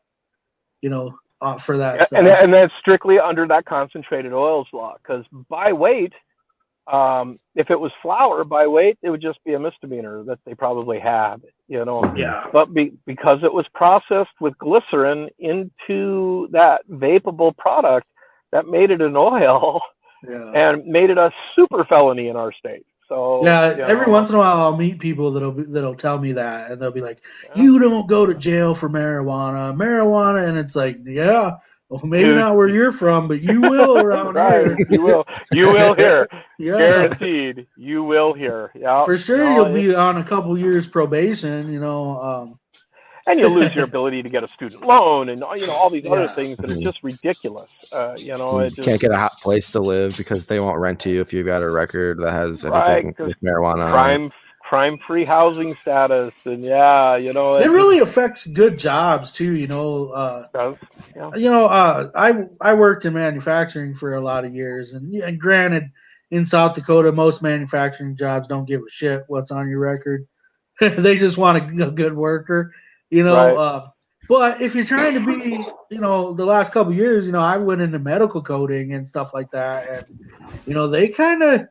that stuff. And that's strictly under that concentrated oils law, because by weight, if it was flour by weight, it would just be a misdemeanor that they probably had, Yeah. But because it was processed with glycerin into that vapable product, that made it an oil, and made it a super felony in our state. So every once in a while I'll meet people that'll tell me that, and they'll be like, "You don't go to jail for marijuana," and it's like, yeah, Well, maybe not where you're from, but you will around here. You will hear. Yeah. Guaranteed, you will hear. Yeah, for sure. no, You'll be on a couple years probation. and you'll lose your ability to get a student loan, and all these other things that are just ridiculous. You can't get a hot place to live because they won't rent to you if you've got a record that has anything with marijuana on it. Crime-free housing status, and it really affects good jobs too. Does. I worked in manufacturing for a lot of years, and granted, in South Dakota, most manufacturing jobs don't give a shit what's on your record. They just want a good worker, Right. But if you're trying to be, the last couple of years, I went into medical coding and stuff like that, and they kind of,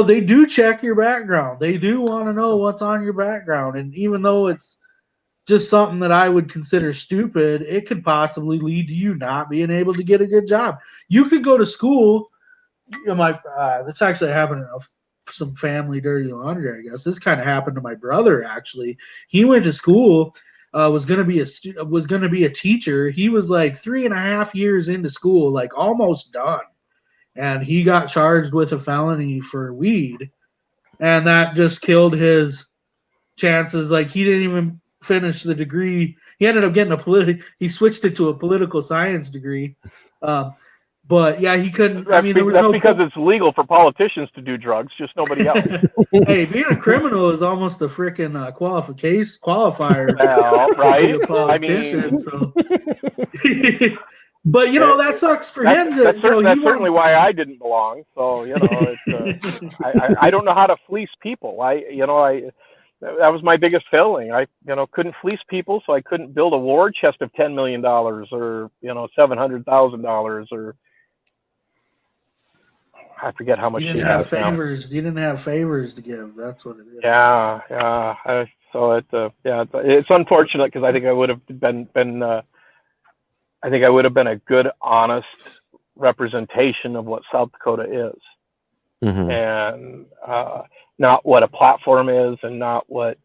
they do check your background. They do want to know what's on your background, and even though it's just something that I would consider stupid, it could possibly lead to you not being able to get a good job. You could go to school. This actually happened in some family dirty laundry, I guess. This kind of happened to my brother. Actually, he went to school, was going to be a teacher. He was like 3.5 years into school, like almost done, and he got charged with a felony for weed, and that just killed his chances. Like, he didn't even finish the degree. He ended up getting he switched it to a political science degree. But yeah, he couldn't. That's because it's legal for politicians to do drugs, just nobody else. Hey, being a criminal is almost a freaking qualifier. Well, right? To be a politician, so. But that sucks for him. That's certainly why I didn't belong. So it's, I don't know how to fleece people. That was my biggest failing. I couldn't fleece people, so I couldn't build a war chest of $10 million or $700,000 or I forget how much. You didn't have favors. You didn't have favors to give. That's what it is. Yeah. It's unfortunate because I think I would have been a good, honest representation of what South Dakota is, and not what a platform is, and not what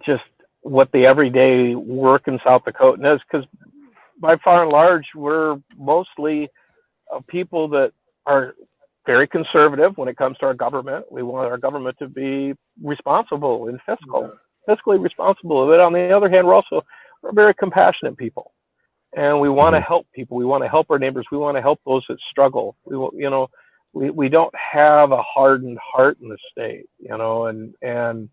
just what the everyday work in South Dakota is. Because by far and large, we're mostly people that are very conservative when it comes to our government. We want our government to be responsible and fiscally responsible. But on the other hand, we're very compassionate people, and we want to help people. We want to help our neighbors. We want to help those that struggle. We don't have a hardened heart in the state, and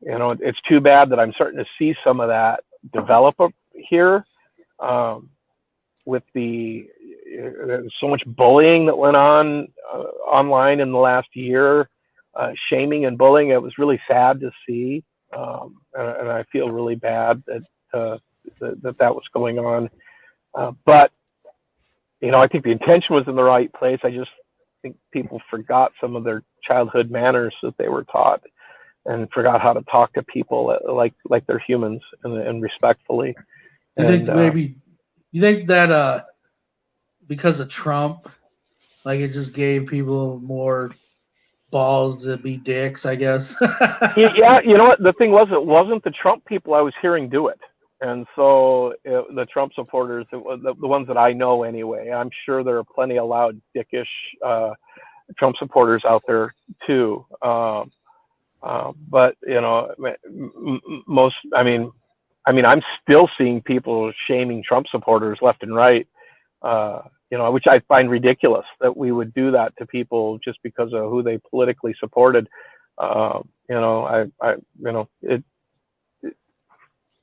it's too bad that I'm starting to see some of that develop up here, with so much bullying that went on online in the last year, shaming and bullying. It was really sad to see, and I feel really bad that was going on. But I think the intention was in the right place. I just think people forgot some of their childhood manners that they were taught, and forgot how to talk to people like they're humans and respectfully. You think that because of Trump, like, it just gave people more balls to be dicks, I guess? Yeah, you know what? The thing was, it wasn't the Trump people I was hearing do it. And so the Trump supporters, the ones that I know anyway, I'm sure there are plenty of loud, dickish Trump supporters out there too. But most, I'm still seeing people shaming Trump supporters left and right, which I find ridiculous that we would do that to people just because of who they politically supported.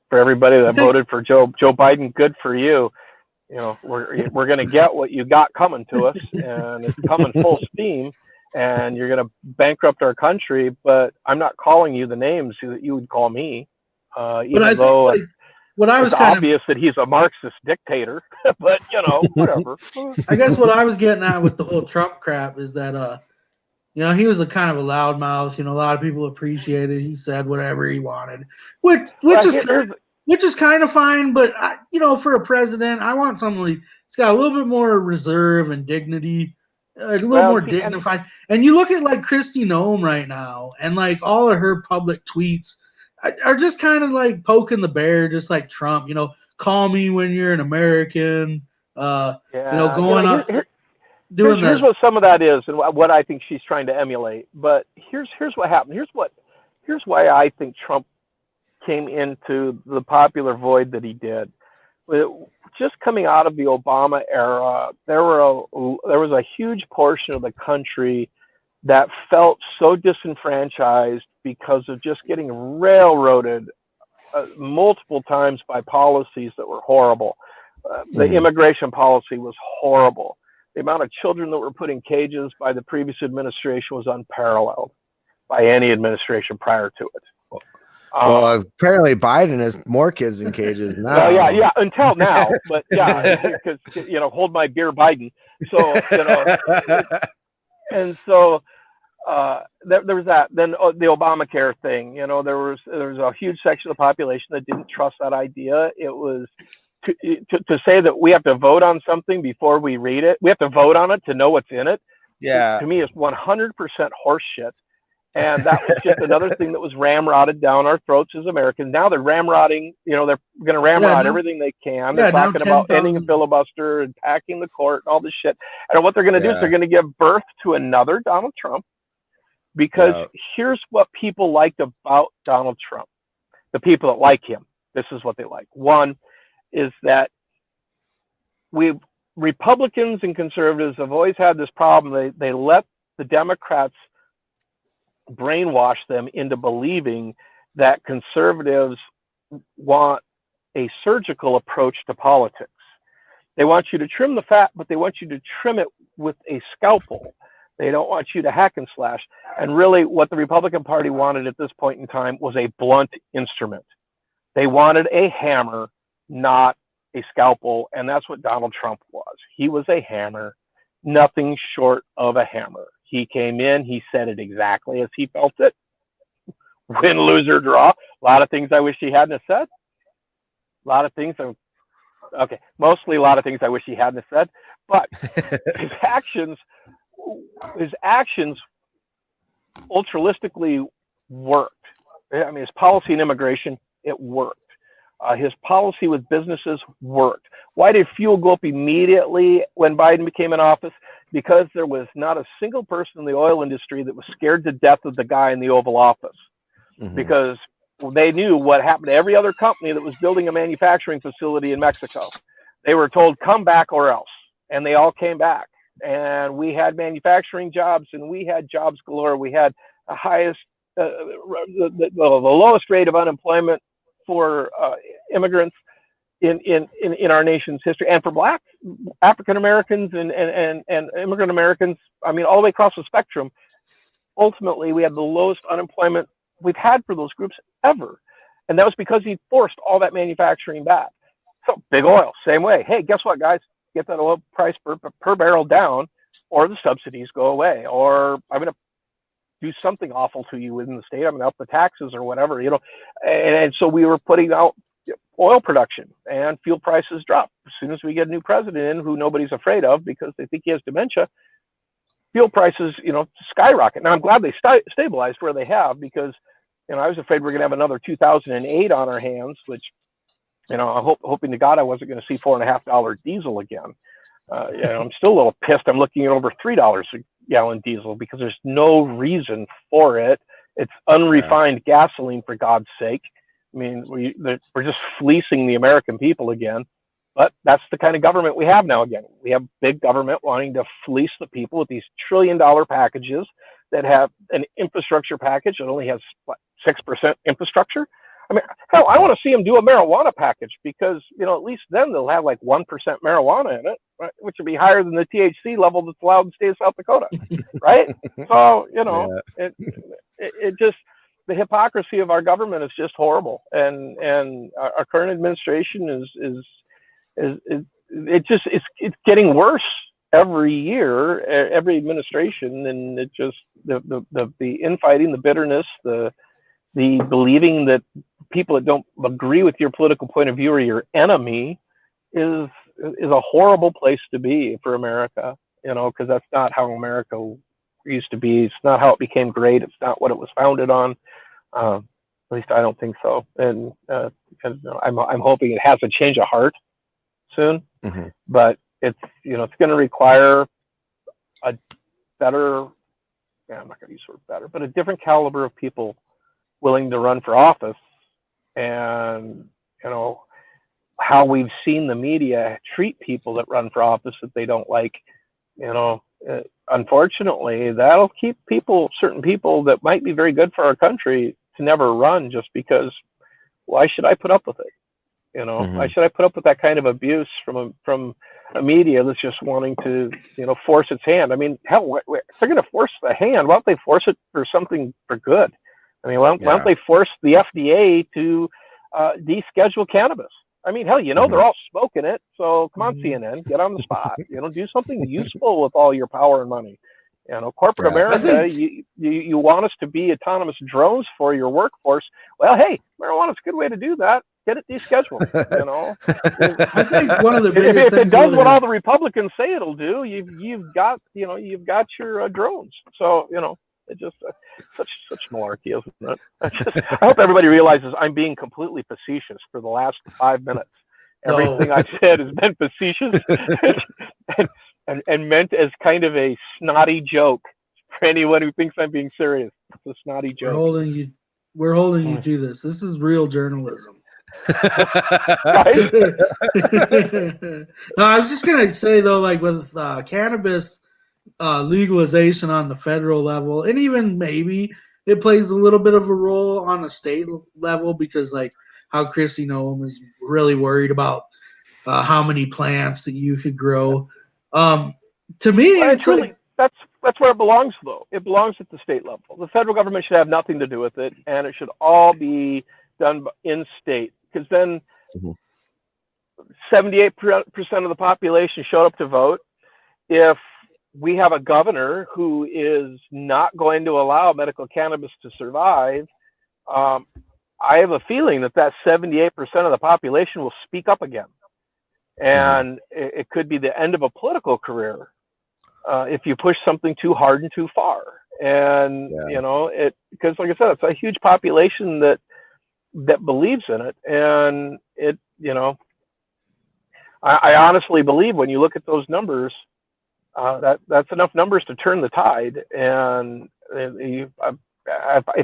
For everybody that voted for Joe Biden, good for you. We're going to get what you got coming to us, and it's coming full steam, and you're going to bankrupt our country. But I'm not calling you the names that you would call me, even though it's obvious that he's a Marxist dictator. But whatever. I guess what I was getting at with the whole Trump crap is that he was a kind of a loudmouth. A lot of people appreciated. He said whatever he wanted, which is kind of fine. But for a president, I want somebody that's got a little bit more reserve and dignity, a little more dignified. And you look at like Kristi Noem right now, and like all of her public tweets, are just kind of like poking the bear, just like Trump. Call me when you're an American. Going on doing here's what some of that is, and what I think she's trying to emulate. But here's what happened. Here's why I think Trump came into the popular void that he did. Just coming out of the Obama era, there was a huge portion of the country that felt so disenfranchised because of just getting railroaded multiple times by policies that were horrible. The immigration policy was horrible. The amount of children that were put in cages by the previous administration was unparalleled by any administration prior to it. Well, apparently Biden has more kids in cages now. Well, yeah, until now, but yeah, because hold my beer, Biden. So and so there was that. Then the Obamacare thing. There was a huge section of the population that didn't trust that idea. It was to say that we have to vote on something before we read it. We have to vote on it to know what's in it. Yeah, to me, is 100% horse shit. And that was just another thing that was ramrodded down our throats as Americans. Now they're ramrodding, they're going to ramrod everything they can. They're talking about ending a filibuster and packing the court and all this shit. And what they're going to do is they're going to give birth to another Donald Trump, because here's what people liked about Donald Trump. The people that like him, this is what they like. One is that Republicans and conservatives have always had this problem. They let the Democrats brainwash them into believing that conservatives want a surgical approach to politics. They want you to trim the fat, but they want you to trim it with a scalpel. They don't want you to hack and slash. And really what the Republican Party wanted at this point in time was a blunt instrument. They wanted a hammer, not a scalpel. And that's what Donald Trump was. He was a hammer, nothing short of a hammer. He came in, he said it exactly as he felt it. Win, lose, or draw. A lot of things I wish he hadn't have said. A lot of things, mostly a lot of things I wish he hadn't have said. But his actions ultralistically worked. I mean, his policy in immigration, it worked. His policy with businesses worked. Why did fuel go up immediately when Biden became in office? Because there was not a single person in the oil industry that was scared to death of the guy in the Oval Office. Because they knew what happened to every other company that was building a manufacturing facility in Mexico. They were told, come back or else. And they all came back. And we had manufacturing jobs, and we had jobs galore. We had the highest, the lowest rate of unemployment for immigrants in our nation's history, and for Black African Americans and immigrant Americans. I mean, all the way across the spectrum. Ultimately, we had the lowest unemployment we've had for those groups ever, and that was because he forced all that manufacturing back. So big oil, same way. Hey, guess what, guys? Get that oil price per barrel down, or the subsidies go away, or I'm going to do something awful to you within the state. I'm going to up the taxes or whatever, And so we were putting out oil production, and fuel prices drop. As soon as we get a new president in, who nobody's afraid of because they think he has dementia, fuel prices, skyrocket. Now I'm glad they stabilized where they have, because, I was afraid we're going to have another 2008 on our hands, which, I'm hoping to God I wasn't going to see $4.50 diesel again. I'm still a little pissed. I'm looking at over $3 a gallon diesel because there's no reason for it. It's unrefined gasoline, for God's sake. I mean, we're just fleecing the American people again. But that's the kind of government we have now again. We have big government wanting to fleece the people with these $1 trillion packages that have an infrastructure package that only has 6% infrastructure. I mean, hell, I want to see them do a marijuana package, because, at least then they'll have like 1% marijuana in it, right? Which would be higher than the THC level that's allowed in the state of South Dakota, right? So, it just, the hypocrisy of our government is just horrible. And our current administration it's getting worse every year, every administration. And it just, the infighting, the bitterness, the believing that people that don't agree with your political point of view are your enemy is a horrible place to be for America, because that's not how America used to be. It's not how it became great. It's not what it was founded on. least I don't think so. And I'm hoping it has a change of heart soon. Mm-hmm. But it's going to require a better, I'm not going to use the word better, but a different caliber of people willing to run for office. And how we've seen the media treat people that run for office that they don't like, unfortunately, that'll keep certain people that might be very good for our country to never run, just because why should I put up with it? Mm-hmm. Why should I put up with that kind of abuse from a media that's just wanting to, force its hand? I mean, hell, if they're going to force the hand, why don't they force it for something for good? I mean, why don't they force the FDA to deschedule cannabis? I mean, hell, they're all smoking it. So come on, CNN, get on the spot. Do something useful with all your power and money. Corporate America, you want us to be autonomous drones for your workforce. Well, hey, marijuana's a good way to do that. Get it descheduled. I think one of the biggest if it does what all the Republicans say it'll do, you've got your drones. So it just such malarkey, isn't it? I hope everybody realizes I'm being completely facetious for the last 5 minutes. Everything I've said has been facetious and meant as kind of a snotty joke for anyone who thinks I'm being serious. It's a snotty joke. We're holding you to this. This is real journalism. Right? No, I was just gonna say though, like with cannabis legalization on the federal level, and even maybe it plays a little bit of a role on the state level, because like how Chrissy Noem is really worried about how many plants that you could grow. To me, well, it's really that's where it belongs, though. It belongs at the state level. The federal government should have nothing to do with it, and it should all be done in state. Because then 78% of the population showed up to vote. If we have a governor who is not going to allow medical cannabis to survive, I have a feeling that 78% of the population will speak up again. And it could be the end of a political career if you push something too hard and too far. And, because like I said, it's a huge population that believes in it. And it, I honestly believe when you look at those numbers, that's enough numbers to turn the tide. And if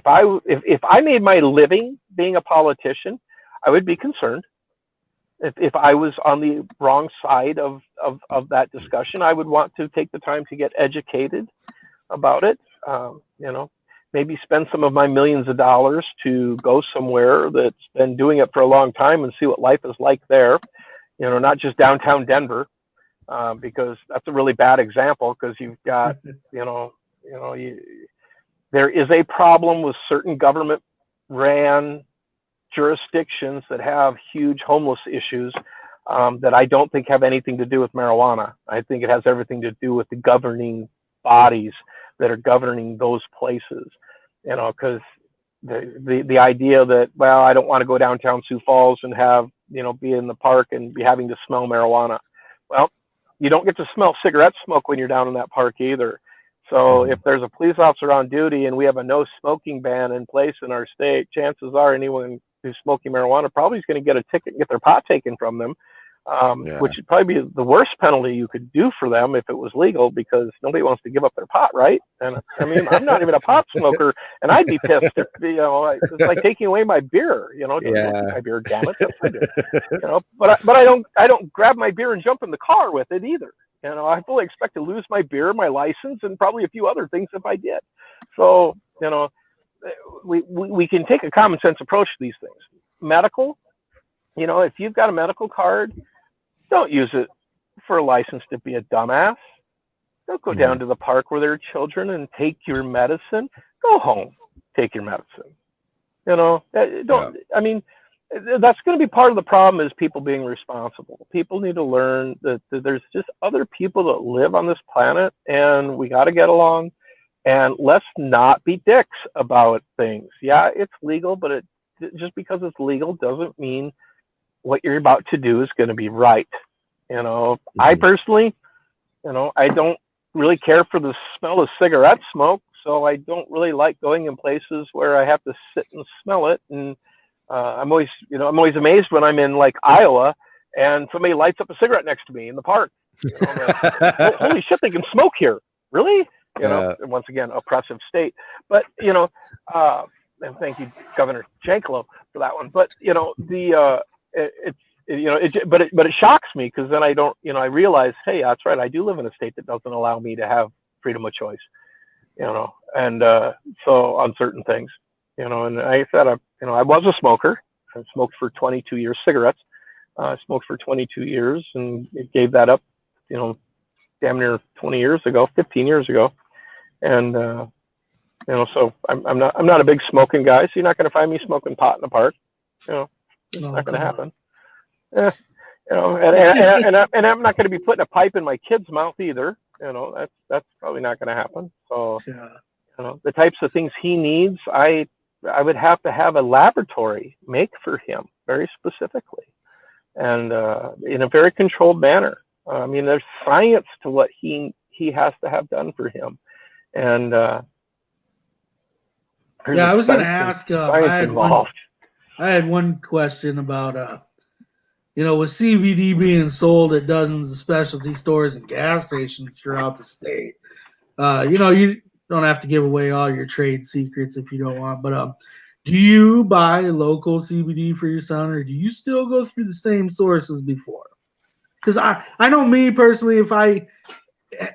I made my living being a politician, I would be concerned. If I was on the wrong side of that discussion, I would want to take the time to get educated about it. Maybe spend some of my millions of dollars to go somewhere that's been doing it for a long time and see what life is like there. Not just downtown Denver, because that's a really bad example. Because you've got, there is a problem with certain government-ran jurisdictions that have huge homeless issues that I don't think have anything to do with marijuana. I think it has everything to do with the governing bodies that are governing those places. Because the idea that, well, I don't want to go downtown Sioux Falls and have, be in the park and be having to smell marijuana. Well, you don't get to smell cigarette smoke when you're down in that park either. So if there's a police officer on duty and we have a no smoking ban in place in our state, chances are anyone who's smoking marijuana probably is going to get a ticket and get their pot taken from them, which would probably be the worst penalty you could do for them if it was legal, because nobody wants to give up their pot, right? And I mean, I'm not even a pot smoker, and I'd be pissed if, it's like taking away my beer, don't take my beer, damn it. Yes, I do. But I don't grab my beer and jump in the car with it either. I fully expect to lose my beer, my license, and probably a few other things if I did. So, we can take a common sense approach to these things. Medical, if you've got a medical card, don't use it for a license to be a dumbass. Don't go down to the park where there are children and take your medicine. Go home, take your medicine. I mean, that's going to be part of the problem, is people being responsible. People need to learn that there's just other people that live on this planet, and we got to get along. And let's not be dicks about things. Yeah, it's legal, but just because it's legal doesn't mean what you're about to do is going to be right. I personally, I don't really care for the smell of cigarette smoke. so I don't really like going in places where I have to sit and smell it. And I'm always amazed when I'm in like Iowa and somebody lights up a cigarette next to me in the park. Like, holy shit, they can smoke here. Really? And once again, oppressive state. But, and thank you, Governor Janklow, for that one. But, but it shocks me, because then I don't, I realize, hey, that's right, I do live in a state that doesn't allow me to have freedom of choice, and so on certain things, and I said, I was a smoker. I smoked for 22 years, cigarettes. I smoked for 22 years and gave that up, damn near 20 years ago, 15 years ago. And, so I'm not a big smoking guy. So you're not going to find me smoking pot in the park. It's not going to happen. And I'm not going to be putting a pipe in my kid's mouth either. That's probably not going to happen. So, the types of things he needs, I would have to have a laboratory make for him very specifically, and in a very controlled manner. I mean, there's science to what he has to have done for him, and I was going to ask. I had one question about with CBD being sold at dozens of specialty stores and gas stations throughout the state. You don't have to give away all your trade secrets if you don't want, but do you buy local CBD for your son, or do you still go through the same sources before? Because I know me personally, if I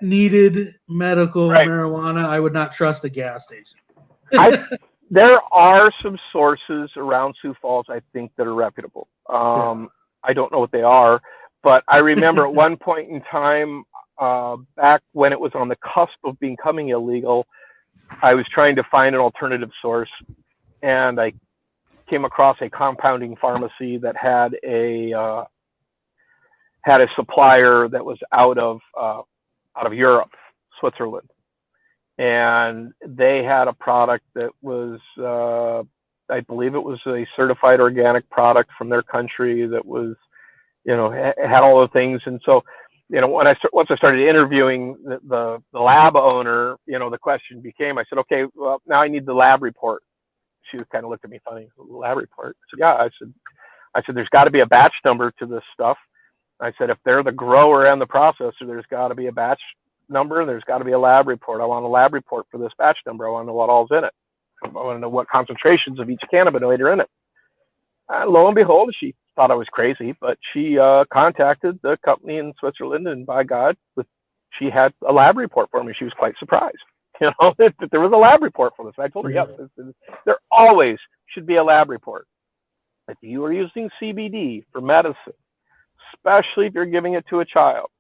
needed medical marijuana, I would not trust a gas station. There are some sources around Sioux Falls, I think, that are reputable. I don't know what they are, but I remember at one point in time, back when it was on the cusp of becoming illegal, I was trying to find an alternative source, and I came across a compounding pharmacy that had a supplier that was out of Europe, Switzerland, and they had a product that was, I believe it was a certified organic product from their country that was, had all the things. And so, once I started interviewing the lab owner, the question became, I said, okay, well, now I need the lab report. She kind of looked at me funny. Lab report? I said, yeah. I said, there's got to be a batch number to this stuff. I said, if they're the grower and the processor, there's got to be a batch number, and there's got to be a lab report. I want a lab report for this batch number. I want to know what all's in it. I want to know what concentrations of each cannabinoid are in it. Lo and behold, she thought I was crazy, but she contacted the company in Switzerland, and by God, she had a lab report for me. She was quite surprised, that there was a lab report for this. And I told her, yes, there always should be a lab report. If you are using CBD for medicine, especially if you're giving it to a child,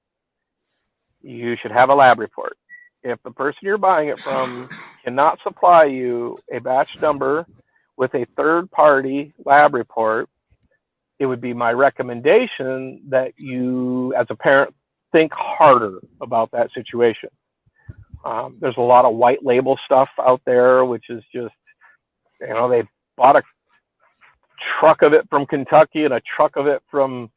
you should have a lab report. If the person you're buying it from cannot supply you a batch number with a third-party lab report, it would be my recommendation that you, as a parent, think harder about that situation. There's a lot of white label stuff out there, which is just, they bought a truck of it from Kentucky and a truck of it from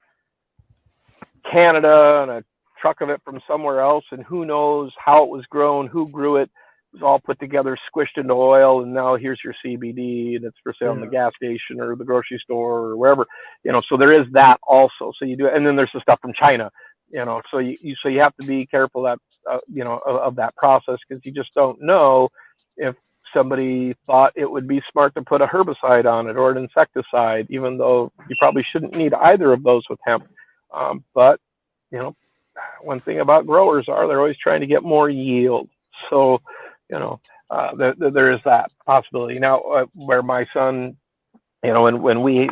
Canada and a truck of it from somewhere else, and who knows how it was grown, who grew it. It was all put together, squished into oil, and now here's your CBD, and it's for sale in the gas station or the grocery store or wherever. So there is that also. So you do, and then there's the stuff from China. So you have to be careful that of that process, because you just don't know if somebody thought it would be smart to put a herbicide on it or an insecticide, even though you probably shouldn't need either of those with hemp. But one thing about growers they're always trying to get more yield. So, there is that possibility. Now, where my son, when we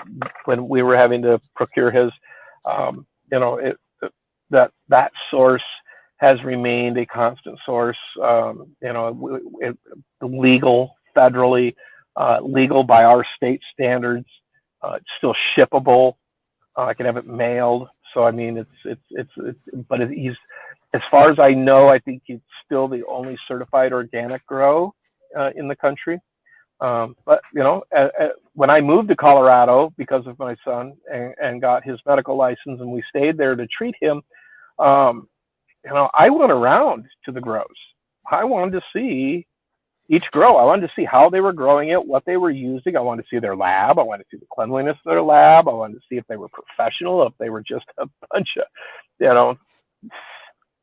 were having to procure his, that source has remained a constant source. Legal federally, legal by our state standards. It's still shippable. I can have it mailed. So I mean, he's, as far as I know, I think he's still the only certified organic grow in the country. But when I moved to Colorado because of my son and got his medical license, and we stayed there to treat him, I went around to the grows. I wanted to see each grow. I wanted to see how they were growing it, what they were using. I wanted to see their lab. I wanted to see the cleanliness of their lab. I wanted to see if they were professional, if they were just a bunch of,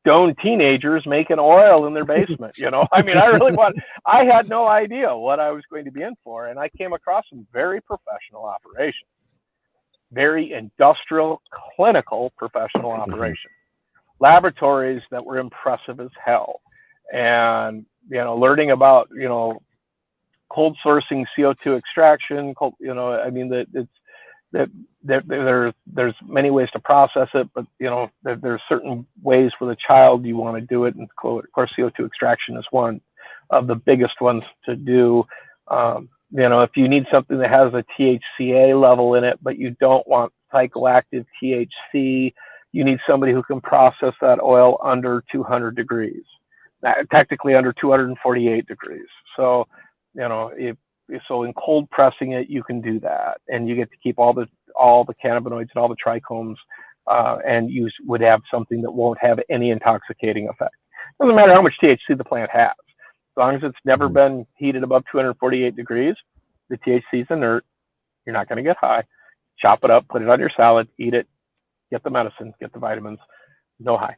stoned teenagers making oil in their basement. I mean, I had no idea what I was going to be in for. And I came across some very professional operations, very industrial, clinical professional operations, laboratories that were impressive as hell. And, learning about, cold sourcing CO2 extraction, there's many ways to process it, but there's certain ways for the child you want to do it, and of course CO2 extraction is one of the biggest ones to do. If you need something that has a THCA level in it, but you don't want psychoactive THC, you need somebody who can process that oil under 200 degrees, technically under 248 degrees. So so in cold pressing it, you can do that, and you get to keep all the cannabinoids and all the trichomes, and you would have something that won't have any intoxicating effect. Doesn't matter how much THC the plant has, as long as it's never been heated above 248 degrees. The THC is inert. You're not going to get high. Chop it up, put it on your salad, eat it, get the medicine, get the vitamins, no high.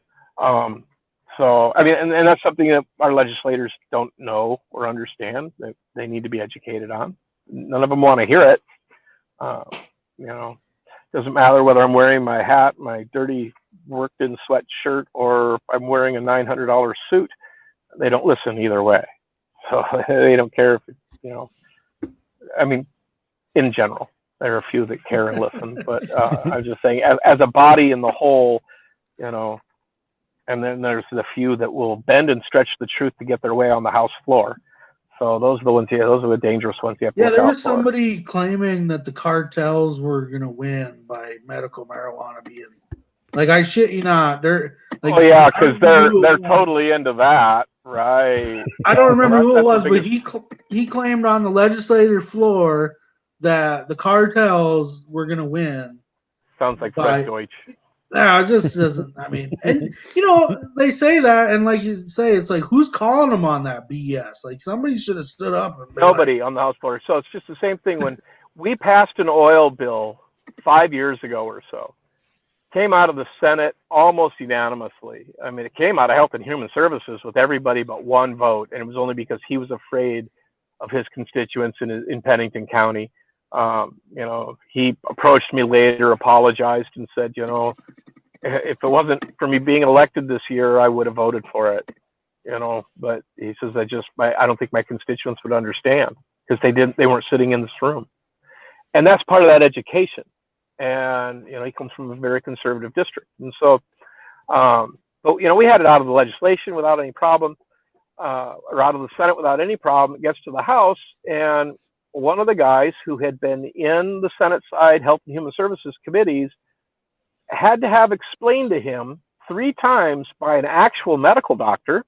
So, I mean, and that's something that our legislators don't know or understand, that they need to be educated on. None of them want to hear it. Doesn't matter whether I'm wearing my hat, my dirty worked in sweat shirt, or I'm wearing a $900 suit. They don't listen either way. So they don't care if, in general, there are a few that care and listen, but I'm just saying as a body in the whole, and then there's the few that will bend and stretch the truth to get their way on the House floor. So those are the ones. Those are the dangerous ones. You have to there was somebody claiming that the cartels were going to win by medical marijuana being, like, I shit you not. They're like, because they're totally into that, right? I don't remember who it was, but he claimed on the legislative floor that the cartels were going to win. Sounds like Fred Deutsch. Yeah, it just doesn't. I mean, and they say that, and like you say, it's like, who's calling them on that BS? Like, somebody should have stood up. And nobody on the House floor. So it's just the same thing when we passed an oil bill 5 years ago or so. Came out of the Senate almost unanimously. I mean, it came out of Health and Human Services with everybody but one vote, and it was only because he was afraid of his constituents in Pennington County. He approached me later, apologized, and said, if it wasn't for me being elected this year, I would have voted for it. But he says, I don't think my constituents would understand, because they weren't sitting in this room. And that's part of that education. And, he comes from a very conservative district. And so, but we had it out of the legislation without any problem, or out of the Senate without any problem. It gets to the House, and one of the guys who had been in the Senate side Health and Human Services committees had to have explained to him 3 times by an actual medical doctor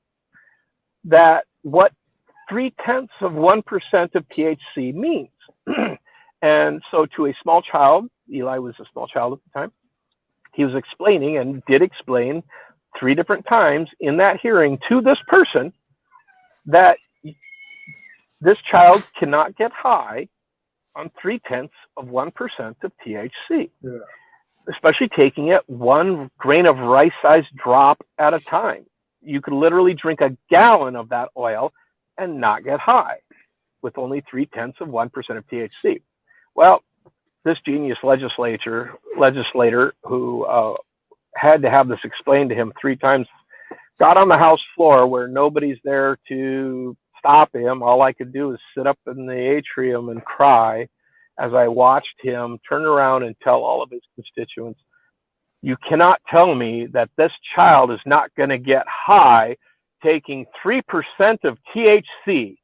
that what 0.3% of THC means. And so to a small child, Eli was a small child at the time, he was explaining, and did explain 3 different times in that hearing to this person, that this child cannot get high on 0.3% of THC, especially taking it 1 grain of rice-sized drop at a time. You could literally drink a gallon of that oil and not get high with only 0.3% of THC. Well, this genius legislator who had to have this explained to him 3 times, got on the House floor where nobody's there to stop him. All I could do is sit up in the atrium and cry as I watched him turn around and tell all of his constituents, you cannot tell me that this child is not going to get high taking 3% of THC.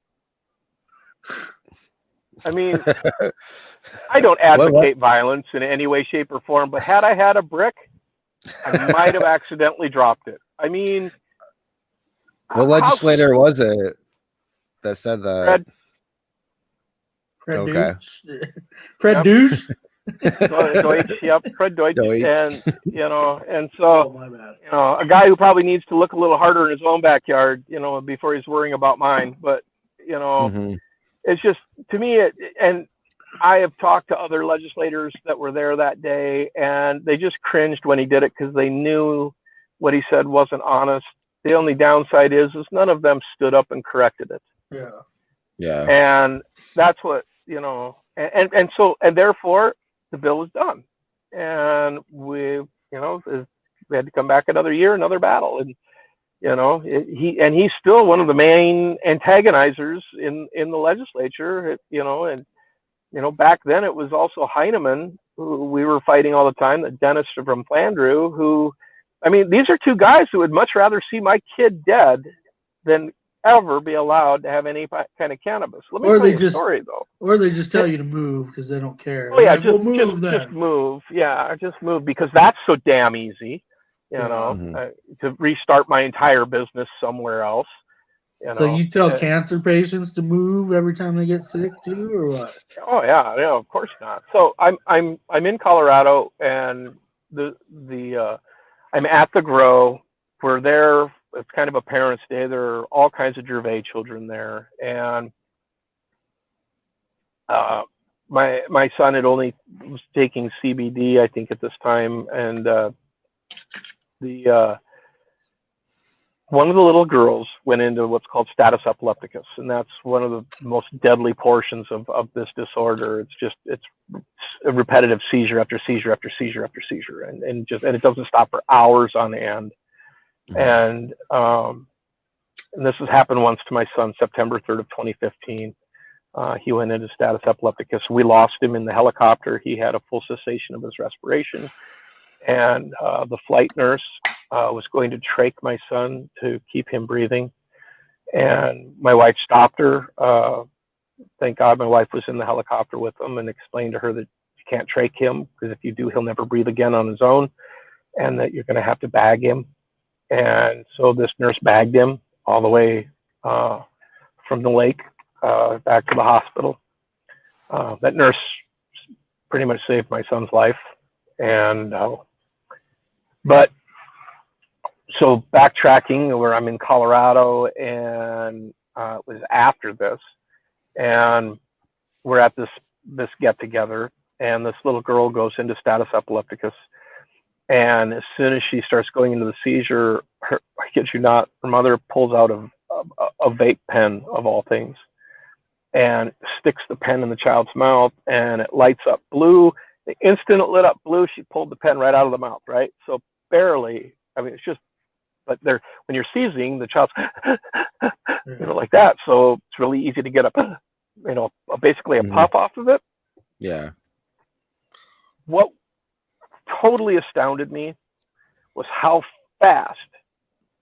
I mean, I don't advocate violence in any way, shape, or form, but had I had a brick, I might have accidentally dropped it. I mean, what legislator was it that said that? Fred okay. Fred Douche. Deutsch, yep, Fred Deutsch. And so, a guy who probably needs to look a little harder in his own backyard, before he's worrying about mine. But You know, it's just, to me, and I have talked to other legislators that were there that day, and they just cringed when he did it because they knew what he said wasn't honest. The only downside is none of them stood up and corrected it. Yeah. And that's what, you know, and therefore the bill was done. And we had to come back another year, another battle. And, you know, he's still one of the main antagonizers in the legislature, you know, and, you know, back then it was also Heineman, who we were fighting all the time, the dentist from Flandreau, who, I mean, these are two guys who would much rather see my kid dead than ever be allowed to have any kind of cannabis. Let me tell you a story, though. Or they just tell you to move because they don't care. Oh, yeah, like, just move. Yeah, just move, because that's so damn easy, you know, to restart my entire business somewhere else. You know? So you tell cancer patients to move every time they get sick too, or what? Oh yeah, of course not. So I'm in Colorado, and I'm at the grow. We're there. It's kind of a parents' day. There are all kinds of Gervais children there, and my son had only was taking CBD, I think, at this time, and one of the little girls went into what's called status epilepticus, and that's one of the most deadly portions of this disorder. It's a repetitive seizure after seizure after seizure after seizure, and it doesn't stop for hours on end. And this has happened once to my son, September 3rd of 2015. He went into status epilepticus. We lost him in the helicopter. He had a full cessation of his respiration, and the flight nurse was going to trach my son to keep him breathing, and my wife stopped her. Thank God my wife was in the helicopter with him, and explained to her that you can't trach him, because if you do, he'll never breathe again on his own, and that you're going to have to bag him. And so this nurse bagged him all the way from the lake back to the hospital. That nurse pretty much saved my son's life. And but so backtracking, where I'm in Colorado, and it was after this, and we're at this get together, and this little girl goes into status epilepticus, and as soon as she starts going into the seizure, I kid you not, her mother pulls out a vape pen, of all things, and sticks the pen in the child's mouth, and it lights up blue. The instant it lit up blue, she pulled the pen right out of the mouth, right? So barely, I mean, it's just, but when you're seizing, the child's, like that. So it's really easy to get basically a puff off of it. Yeah. What totally astounded me was how fast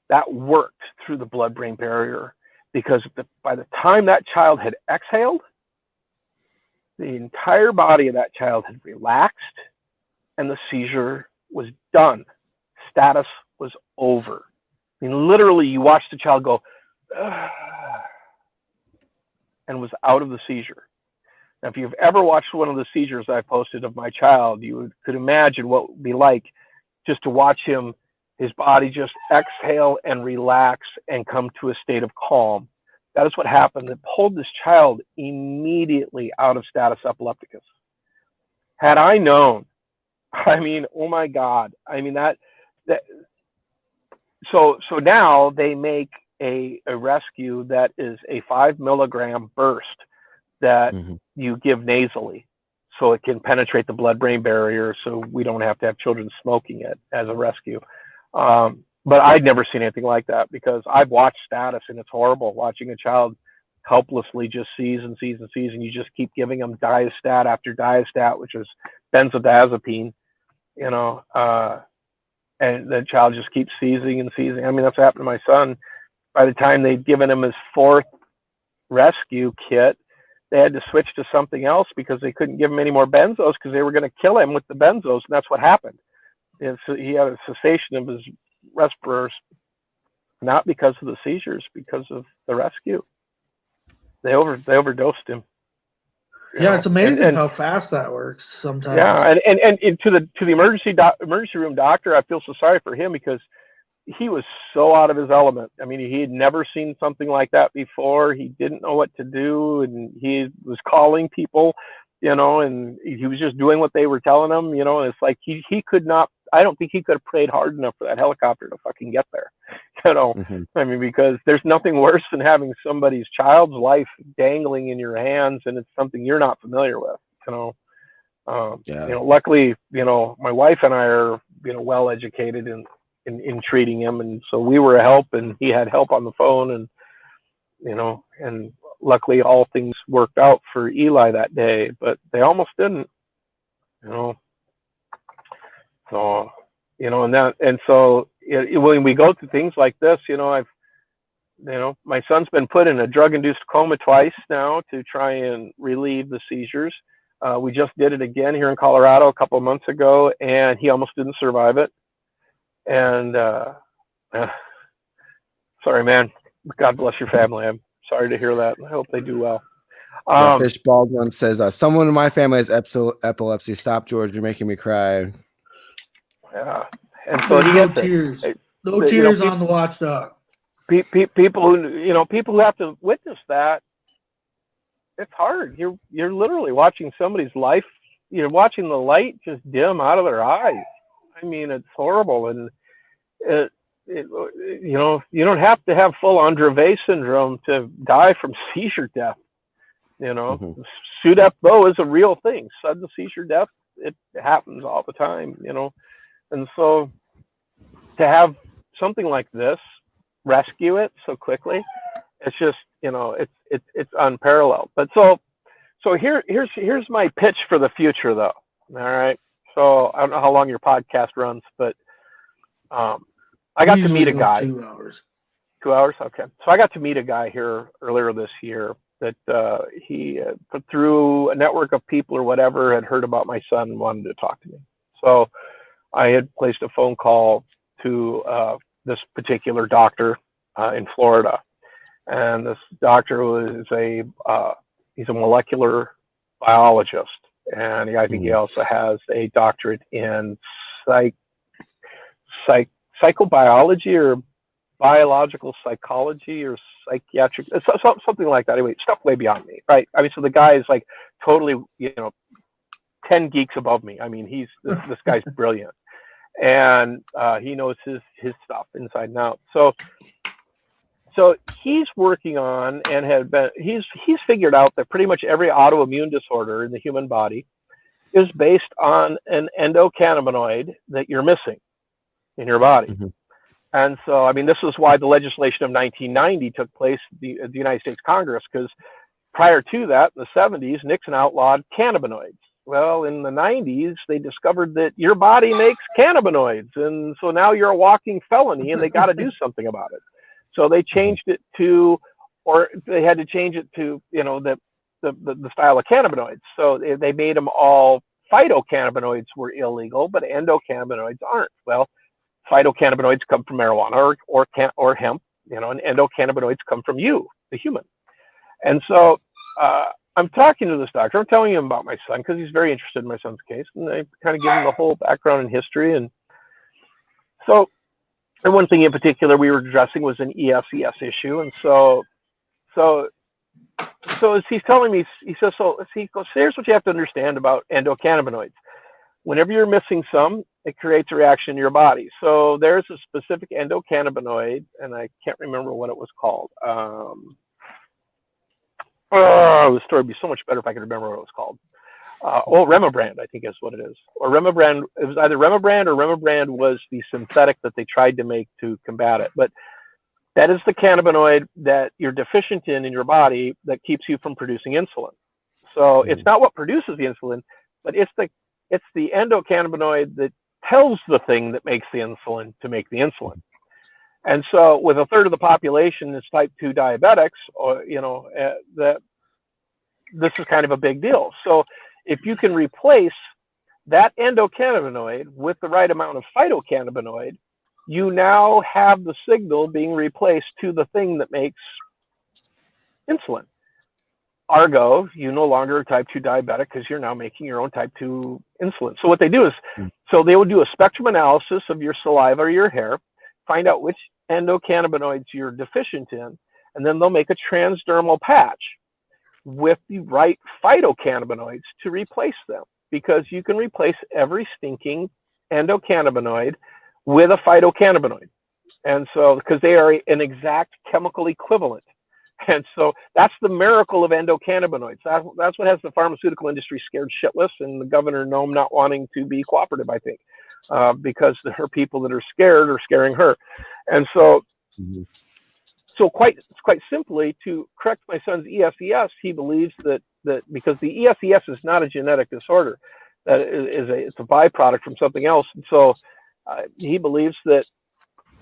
that worked through the blood-brain barrier, because by the time that child had exhaled, the entire body of that child had relaxed, and the seizure was done. Status was over. I mean, literally, you watched the child go, and was out of the seizure. Now, if you've ever watched one of the seizures I posted of my child, you could imagine what it would be like just to watch his body just exhale and relax and come to a state of calm. That is what happened. It pulled this child immediately out of status epilepticus. Had I known, I mean, oh my God. I mean, so now they make a rescue that is a 5 milligram burst that you give nasally, so it can penetrate the blood-brain barrier, so we don't have to have children smoking it as a rescue. But I'd never seen anything like that, because I've watched status, and it's horrible watching a child helplessly just seize and seize and seize, and you just keep giving them diastat after diastat, which is benzodiazepine, and the child just keeps seizing and seizing. I mean, that's happened to my son. By the time they'd given him his 4th rescue kit, they had to switch to something else because they couldn't give him any more benzos, because they were going to kill him with the benzos, and that's what happened. And so he had a cessation of his respirators, not because of the seizures, because of the rescue. They overdosed him. Yeah, it's amazing how fast that works sometimes. Yeah, and to the emergency room doctor, I feel so sorry for him, because he was so out of his element. I mean, he had never seen something like that before. He didn't know what to do, and he was calling people, and he was just doing what they were telling him, and it's like he could not, I don't think he could have prayed hard enough for that helicopter to fucking get there, I mean, because there's nothing worse than having somebody's child's life dangling in your hands, and it's something you're not familiar with, luckily, my wife and I are, well educated in treating him, and so we were a help, and he had help on the phone, and and luckily all things worked out for Eli that day, but they almost didn't, so when we go through things like this, my son's been put in a drug-induced coma twice now to try and relieve the seizures. We just did it again here in Colorado a couple of months ago, and he almost didn't survive it. And sorry, man. God bless your family. I'm sorry to hear that. I hope they do well. Fish Baldwin says, someone in my family has epilepsy. Stop, George. You're making me cry. Yeah. And so no tears. No tears on the Watchdog. People who have to witness that, it's hard. You're literally watching somebody's life. You're watching the light just dim out of their eyes. I mean, it's horrible, and you don't have to have full-on Dravet syndrome to die from seizure death. SUDEP though is a real thing. Sudden seizure death, it happens all the time. And so to have something like this rescue it so quickly, it's just it's unparalleled. But so here's my pitch for the future, though. All right. So I don't know how long your podcast runs, but I got to meet a guy. 2 hours. 2 hours? Okay. So I got to meet a guy here earlier this year that he through a network of people or whatever had heard about my son and wanted to talk to me. So I had placed a phone call to this particular doctor in Florida, and this doctor was he's a molecular biologist, and I think he also has a doctorate in psychobiology or biological psychology or psychiatric, something like that. Anyway, stuff way beyond me, right? I mean, so the guy is like totally, 10 geeks above me. I mean, this guy's brilliant, and he knows his stuff inside and out. So he's working on and he's figured out that pretty much every autoimmune disorder in the human body is based on an endocannabinoid that you're missing in your body. Mm-hmm. And so, I mean, this is why the legislation of 1990 took place at the United States Congress, because prior to that, in the 70s, Nixon outlawed cannabinoids. Well, in the 90s, they discovered that your body makes cannabinoids. And so now you're a walking felony, and they got to do something about it. So they changed it to, or they had to change it to, the style of cannabinoids. So they made them all, phytocannabinoids were illegal, but endocannabinoids aren't. Well, phytocannabinoids come from marijuana or hemp, and endocannabinoids come from you, the human. And so I'm talking to this doctor. I'm telling him about my son because he's very interested in my son's case, and I kind of give him the whole background and history. And so, and one thing in particular we were addressing was an ESES issue. And so as he's telling me, he says, he goes, here's what you have to understand about endocannabinoids. Whenever you're missing some, it creates a reaction in your body. So there's a specific endocannabinoid, and I can't remember what it was called. The story would be so much better if I could remember what it was called. Remabrand, I think is what it is. Or Remabrand, it was either Remabrand or Remabrand was the synthetic that they tried to make to combat it. But that is the cannabinoid that you're deficient in your body that keeps you from producing insulin. So it's not what produces the insulin, but it's the endocannabinoid that tells the thing that makes the insulin to make the insulin. And so with a third of the population is type 2 diabetics, or, that this is kind of a big deal. So if you can replace that endocannabinoid with the right amount of phytocannabinoid, you now have the signal being replaced to the thing that makes insulin. Ergo, you no longer are type 2 diabetic because you're now making your own type 2 insulin. So what they do is, so they will do a spectrum analysis of your saliva or your hair. find out which endocannabinoids you're deficient in, and then they'll make a transdermal patch with the right phytocannabinoids to replace them, because you can replace every stinking endocannabinoid with a phytocannabinoid. And so, because they are an exact chemical equivalent. And so that's the miracle of endocannabinoids. That's what has the pharmaceutical industry scared shitless, and the Governor Nome not wanting to be cooperative, I think, because there are people that are scared or scaring her. And so, so quite simply, to correct my son's ESES, he believes that because the ESES is not a genetic disorder, that it's a byproduct from something else. And so he believes that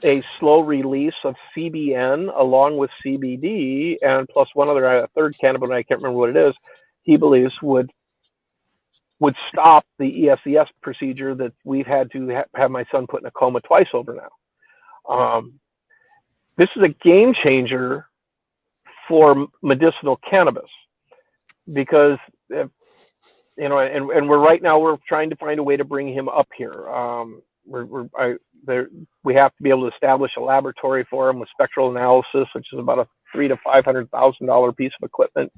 a slow release of CBN along with CBD and plus one other, a third cannabinoid, I can't remember what it is, he believes would stop the ESES procedure that we've had to have my son put in a coma twice over now. This is a game changer for medicinal cannabis, because and we're right now we're trying to find a way to bring him up here. We have to be able to establish a laboratory for him with spectral analysis, which is about a $300,000 to $500,000 piece of equipment.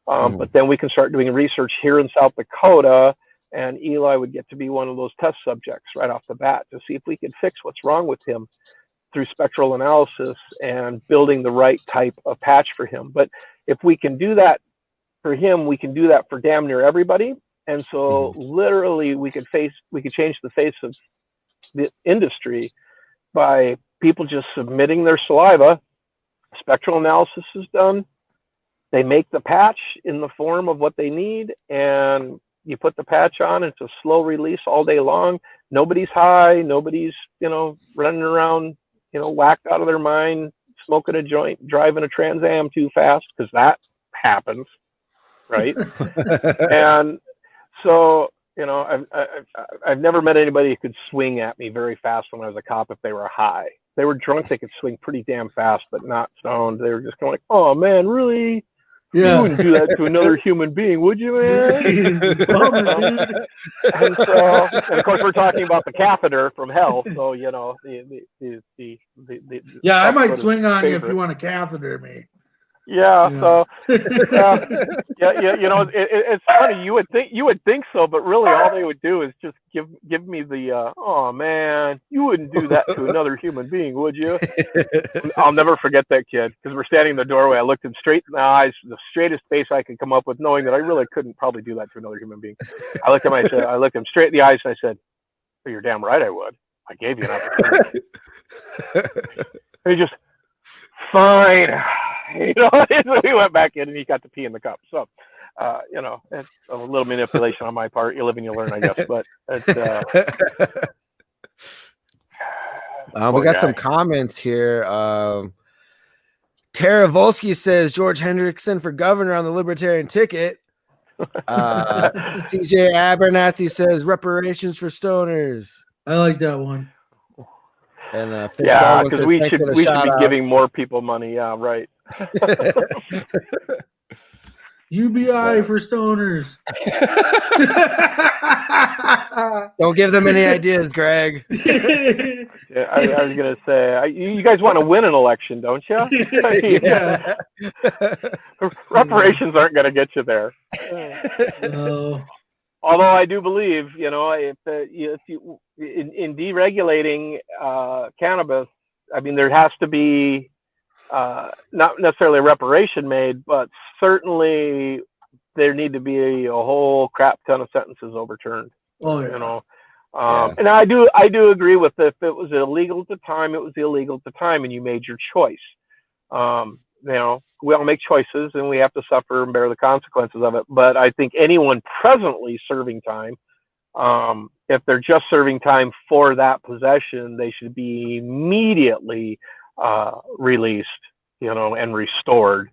But then we can start doing research here in South Dakota, and Eli would get to be one of those test subjects right off the bat to see if we could fix what's wrong with him through spectral analysis and building the right type of patch for him. But if we can do that for him, we can do that for damn near everybody. And so literally we could change the face of the industry by people just submitting their saliva. Spectral analysis is done. They make the patch in the form of what they need, and you put the patch on. It's a slow release all day long. Nobody's high. Nobody's, running around, whacked out of their mind, smoking a joint, driving a Trans Am too fast, because that happens, right? And so, I've never met anybody who could swing at me very fast when I was a cop if they were high. If they were drunk, they could swing pretty damn fast, but not stoned. They were just going like, "Oh man, really? Yeah. You wouldn't do that to another human being, would you, man?" And of course, we're talking about the catheter from hell. So I might swing on you if you want a catheter, me. Yeah. So it's funny. You would think so, but really, all they would do is just give me the "oh man, you wouldn't do that to another human being, would you?" I'll never forget that kid, because we're standing in the doorway. I looked him straight in the eyes, the straightest face I could come up with, knowing that I really couldn't probably do that to another human being. I looked him straight in the eyes, and I said, "Well, you're damn right I would. I gave you an opportunity." And he just, "Fine." We went back in, and he got to pee in the cup. So, it's a little manipulation on my part. You live and you learn, I guess. But it's, we got some comments here. Tara Volsky says George Hendrickson for governor on the Libertarian ticket. CJ Abernathy says reparations for stoners. I like that one. And because we should be giving more people money. Yeah, right. UBI for stoners. Don't give them any ideas, Greg. I was gonna say, you guys want to win an election, don't you? Yeah. Reparations aren't gonna get you there. No. Although I do believe, if you in deregulating cannabis, I mean, there has to be not necessarily a reparation made, but certainly there need to be a whole crap ton of sentences overturned. Oh yeah. And I do agree with if it was illegal at the time, it was illegal at the time, and you made your choice. We all make choices, and we have to suffer and bear the consequences of it. But I think anyone presently serving time, if they're just serving time for that possession, they should be immediately released, and restored.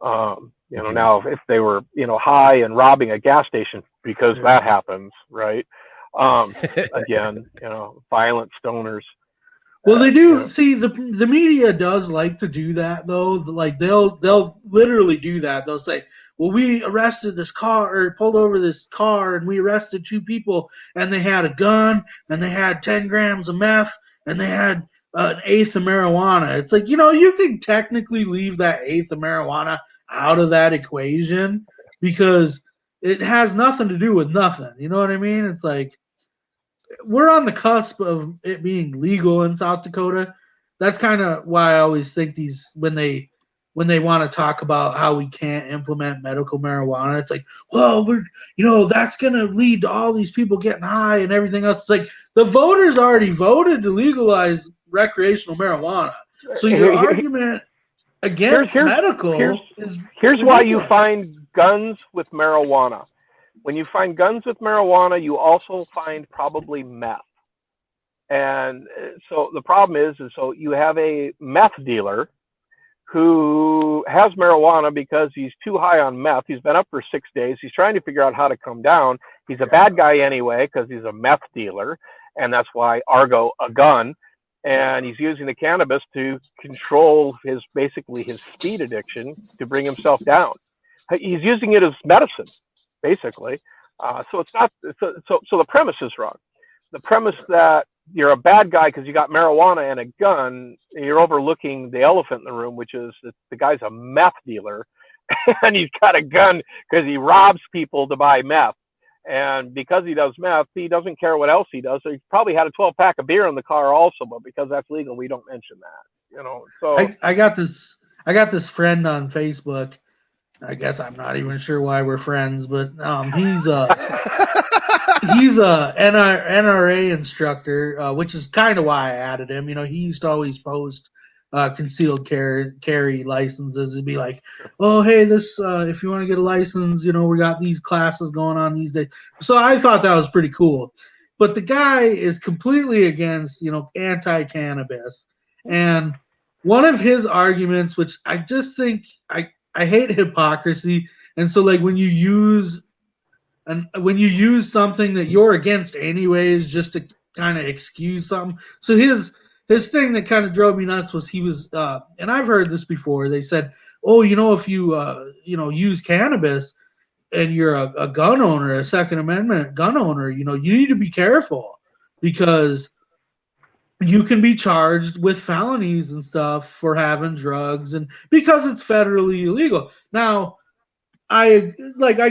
Now if they were, high and robbing a gas station, because that happens, right? Again, violent stoners. Well, they do see the media does like to do that though. Like they'll literally do that. They'll say, "Well, we arrested this car or pulled over this car, and we arrested 2 people, and they had a gun, and they had 10 grams of meth, and they had an eighth of marijuana. It's like, you can technically leave that eighth of marijuana out of that equation because it has nothing to do with nothing. You know what I mean? It's like we're on the cusp of it being legal in South Dakota. That's kind of why I always think these when they want to talk about how we can't implement medical marijuana, it's like, well, that's going to lead to all these people getting high and everything else. It's like the voters already voted to legalize recreational marijuana. So your argument against medical is here's why you find guns with marijuana. When you find guns with marijuana, you also find probably meth. And so the problem is so you have a meth dealer who has marijuana because he's too high on meth. He's been up for 6 days. He's trying to figure out how to come down. He's a bad guy anyway because he's a meth dealer, and that's why Argo a gun. And he's using the cannabis to control basically his speed addiction to bring himself down. He's using it as medicine, basically. So it's not. So the premise is wrong. The premise that you're a bad guy because you got marijuana and a gun, you're overlooking the elephant in the room, which is that the guy's a meth dealer and he's got a gun because he robs people to buy meth. And because he does meth, he doesn't care what else he does. So he probably had a 12-pack of beer in the car also, but because that's legal, we don't mention that. So I got this friend on Facebook. I guess I'm not even sure why we're friends, but he's a NRA instructor, which is kind of why I added him. He used to always post concealed carry licenses and be like, oh, hey, this if you want to get a license, we got these classes going on these days. So I thought that was pretty cool. But the guy is completely against, anti-cannabis. And one of his arguments, which I just think I hate hypocrisy. And so like when you use something that you're against anyways, just to kind of excuse something. So his thing that kind of drove me nuts was he was, and I've heard this before. They said, oh, if you, use cannabis and you're a gun owner, a Second Amendment gun owner, you need to be careful because you can be charged with felonies and stuff for having drugs and because it's federally illegal. Now, I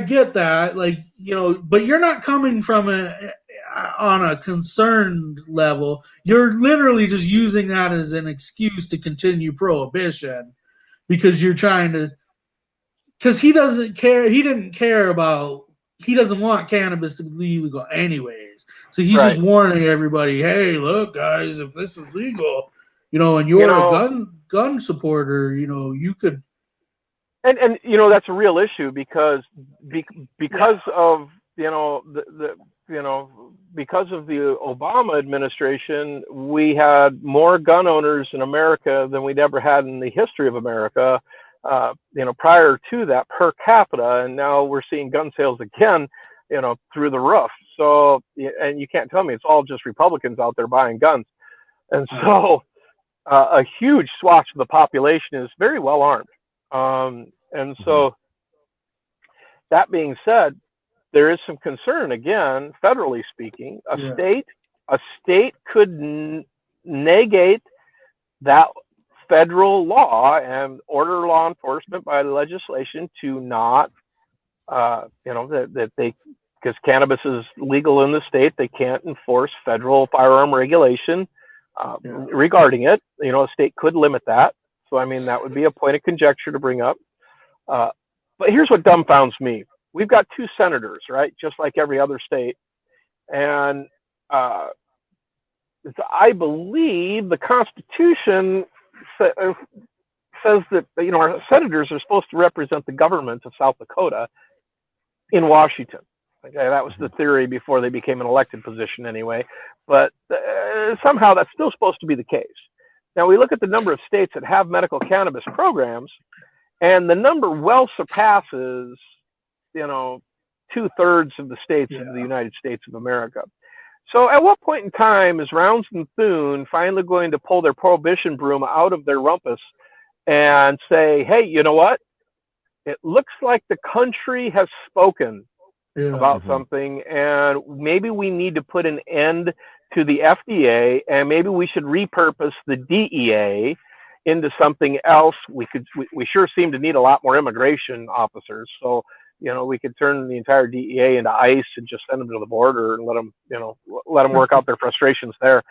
get that, but you're not coming from on a concerned level. You're literally just using that as an excuse to continue prohibition because you're trying to, because he doesn't care. He doesn't want cannabis to be legal anyways. So he's just warning everybody, hey, look, guys, if this is legal, and you're a gun supporter, you could. And that's a real issue because of because of the Obama administration, we had more gun owners in America than we'd ever had in the history of America. Prior to that per capita, and now we're seeing gun sales again, through the roof. So, and you can't tell me it's all just Republicans out there buying guns. And so a huge swath of the population is very well armed. And so that being said, there is some concern, again, federally speaking, a state could negate that federal law and order law enforcement by legislation to not, that they, because cannabis is legal in the state, they can't enforce federal firearm regulation regarding it. A state could limit that. So, that would be a point of conjecture to bring up. But here's what dumbfounds me. We've got 2 senators, right? Just like every other state. And I believe the Constitution says that, our senators are supposed to represent the government of South Dakota in Washington. Okay, that was the theory before they became an elected position anyway. But somehow that's still supposed to be the case. Now we look at the number of states that have medical cannabis programs, and the number well surpasses, 2/3 of the states of the United States of America. So at what point in time is Rounds and Thune finally going to pull their prohibition broom out of their rumpus and say, hey, you know what? It looks like the country has spoken. about something, and maybe we need to put an end to the FDA, and maybe we should repurpose the DEA into something else. We sure seem to need a lot more immigration officers, so we could turn the entire DEA into ICE and just send them to the border and let them work out their frustrations there.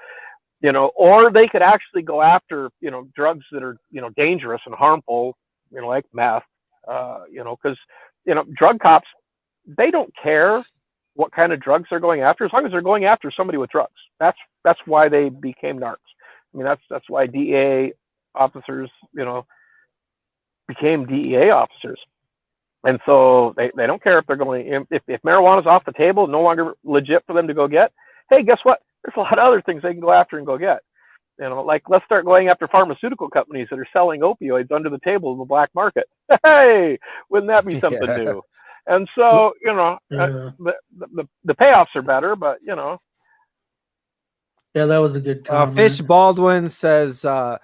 Or they could actually go after drugs that are dangerous and harmful, like meth, because drug cops, they don't care what kind of drugs they're going after, as long as they're going after somebody with drugs. That's why they became narcs. I mean, that's why DEA officers, became DEA officers. And so they don't care if they're going, if marijuana's off the table, no longer legit for them to go get, hey, guess what? There's a lot of other things they can go after and go get. Like let's start going after pharmaceutical companies that are selling opioids under the table in the black market. Hey, wouldn't that be something new? And so, the payoffs are better, but Yeah, that was a good comment. Fish Baldwin says there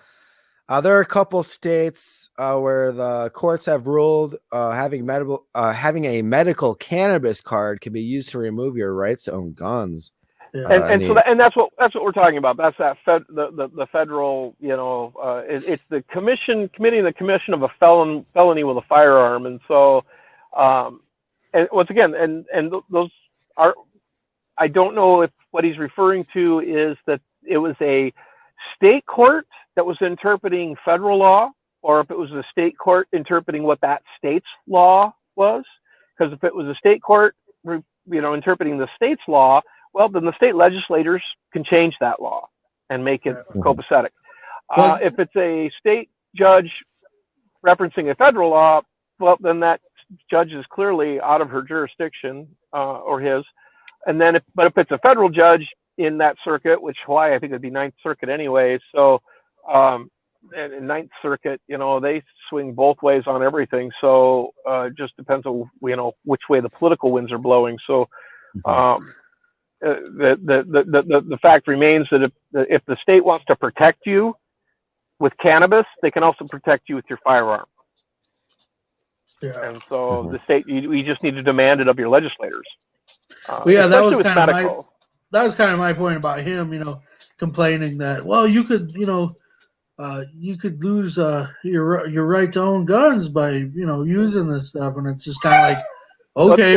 are a couple states where the courts have ruled having a medical cannabis card can be used to remove your rights to own guns. Yeah. And that's what we're talking about. That's the federal, it's the committee of the commission of a felony with a firearm. And so, and once again, and those are, I don't know if what he's referring to is that it was a state court that was interpreting federal law, or if it was a state court interpreting what that state's law was. Because if it was a state court, interpreting the state's law, well, then the state legislators can change that law and make it copacetic. If it's a state judge referencing a federal law, well, then that judge is clearly out of her jurisdiction or his. And then, if it's a federal judge in that circuit, which Hawaii, I think it'd be Ninth Circuit anyway. So, in Ninth Circuit, they swing both ways on everything. So, it just depends on which way the political winds are blowing. So, the fact remains that if the state wants to protect you with cannabis, they can also protect you with your firearm. Yeah. And so the state, you just need to demand it of your legislators. That was kind of my point about him, complaining that, well, you could, you could lose your right to own guns by, using this stuff, and it's just kind of like, okay,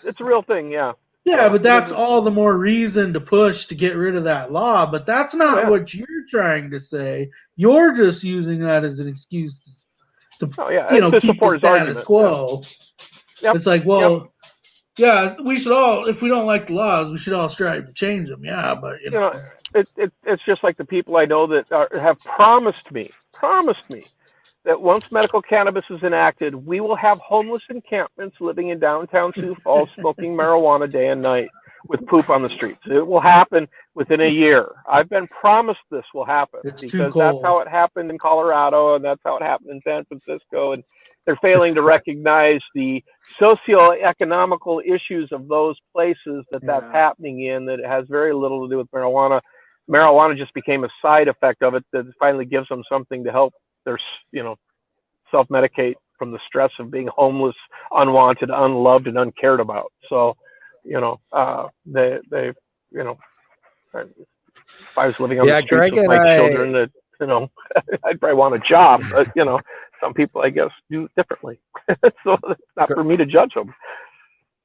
it's a real thing, yeah. Yeah, but that's all the more reason to push to get rid of that law. But that's not what you're trying to say. You're just using that as an excuse to keep the status quo. Yep. It's like, well, yeah, we should all, if we don't like the laws, we should all strive to change them. Yeah, but it's just like the people I know that have promised me that once medical cannabis is enacted, we will have homeless encampments living in downtown Sioux Falls smoking marijuana day and night with poop on the streets. It will happen within a year. I've been promised this will happen because that's how it happened in Colorado, and that's how it happened in San Francisco. And they're failing to recognize the socioeconomical issues of those places that's happening in, that it has very little to do with marijuana. Marijuana just became a side effect of it that finally gives them something to help their, self-medicate from the stress of being homeless, unwanted, unloved, and uncared about. So, if I was living on the streets with my children, that, I'd probably want a job, but, some people, I guess, do differently. So it's not for me to judge them.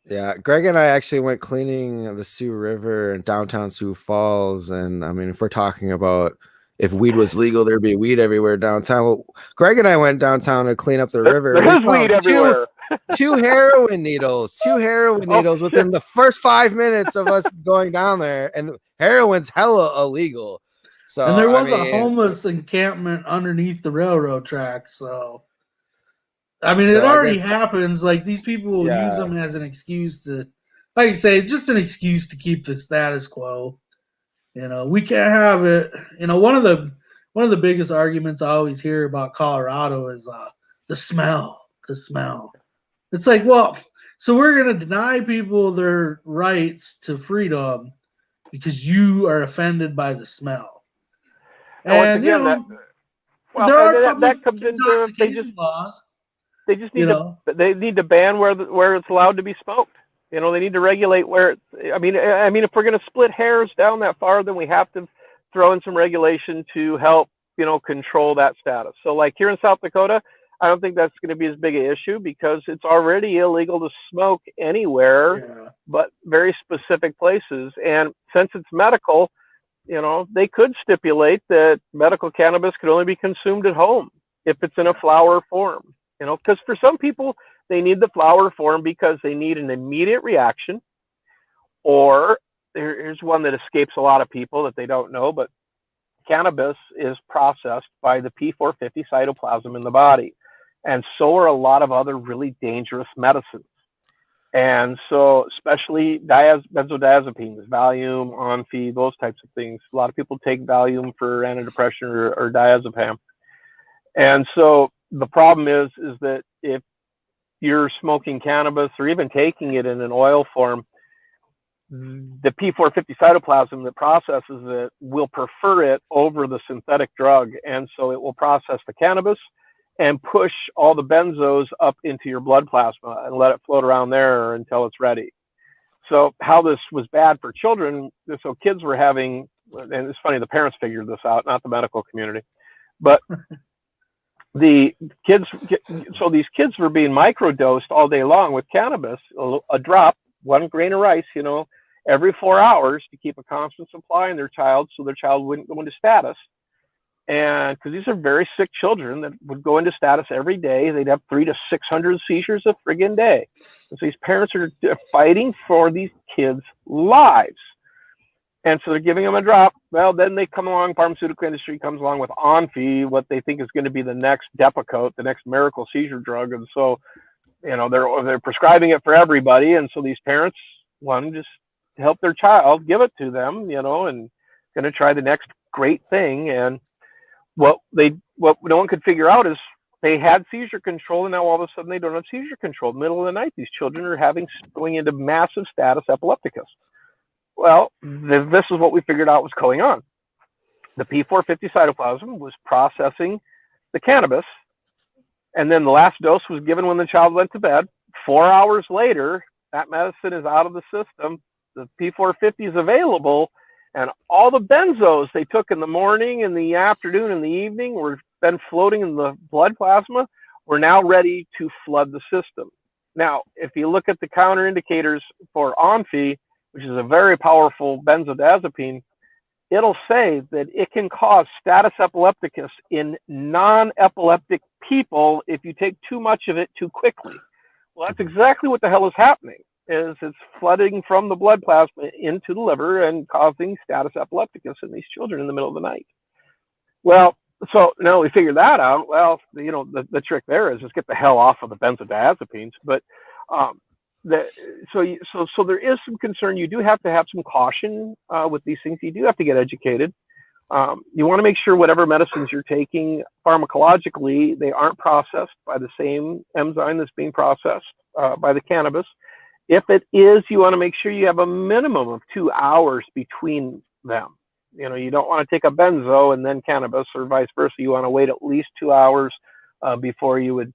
Yeah, Greg and I actually went cleaning the Sioux River in downtown Sioux Falls. And I mean, if we're talking about if weed was legal, there'd be weed everywhere downtown. Well, Greg and I went downtown to clean up the river. There's weed everywhere. Two heroin needles within the first 5 minutes of us going down there. And heroin's hella illegal. So, and there was a homeless encampment underneath the railroad tracks. So, I mean, it already happens. Like, these people will use them as an excuse to, like you say, just an excuse to keep the status quo. We can't have it. One of the biggest arguments I always hear about Colorado is the smell. It's like, well, so we're going to deny people their rights to freedom because you are offended by the smell. And again, there are that comes into laws. They just need to ban where it's allowed to be smoked. You know, they need to regulate where it's, I mean, if we're going to split hairs down that far, then we have to throw in some regulation to help, you know, control that status. So like here in South Dakota, I don't think that's going to be as big an issue because it's already illegal to smoke anywhere but very specific places. And since it's medical, you know, they could stipulate that medical cannabis could only be consumed at home if it's in a flower form, you know, because for some people, they need the flower form because they need an immediate reaction. Or here's one that escapes a lot of people that they don't know, but cannabis is processed by the P450 cytoplasm in the body. And so are a lot of other really dangerous medicines. And so especially benzodiazepines, Valium, Onfi, those types of things. A lot of people take Valium for antidepressant or diazepam. And so the problem is that if you're smoking cannabis or even taking it in an oil form, the P450 cytoplasm that processes it will prefer it over the synthetic drug. And so it will process the cannabis and push all the benzos up into your blood plasma and let it float around there until it's ready. So how this was bad for children, so kids were having, and it's funny, the parents figured this out, not the medical community, but the kids, so these kids were being microdosed all day long with cannabis, a drop, 1 grain of rice, you know, every 4 hours to keep a constant supply in their child so their child wouldn't go into status. And because these are very sick children that would go into status every day, they'd have 300 to 600 seizures a friggin' day. And so these parents are fighting for these kids' lives. And so they're giving them a drop. Well, then they come along, pharmaceutical industry comes along with Onfi, what they think is going to be the next Depakote, the next miracle seizure drug. And so, you know, they're prescribing it for everybody. And so these parents want to just help their child, give it to them, you know, and going to try the next great thing. And what no one could figure out is they had seizure control, and now all of a sudden they don't have seizure control. Middle of the night, these children are going into massive status epilepticus. Well, this is what we figured out was going on. The P450 cytoplasm was processing the cannabis, and then the last dose was given when the child went to bed. 4 hours later, that medicine is out of the system. The P450 is available, and all the benzos they took in the morning, in the afternoon, in the evening were then floating in the blood plasma, were now ready to flood the system. Now, if you look at the counterindicators for Onfi, which is a very powerful benzodiazepine, it'll say that it can cause status epilepticus in non-epileptic people if you take too much of it too quickly. Well, that's exactly what the hell is happening. Is it's flooding from the blood plasma into the liver and causing status epilepticus in these children in the middle of the night. Well, so now we figured that out. Well, you know, the trick there is just get the hell off of the benzodiazepines. But so there is some concern. You do have to have some caution with these things. You do have to get educated. You want to make sure whatever medicines you're taking pharmacologically, they aren't processed by the same enzyme that's being processed by the cannabis. If it is, you want to make sure you have a minimum of 2 hours between them. You know, you don't want to take a benzo and then cannabis, or vice versa. You want to wait at least 2 hours before you would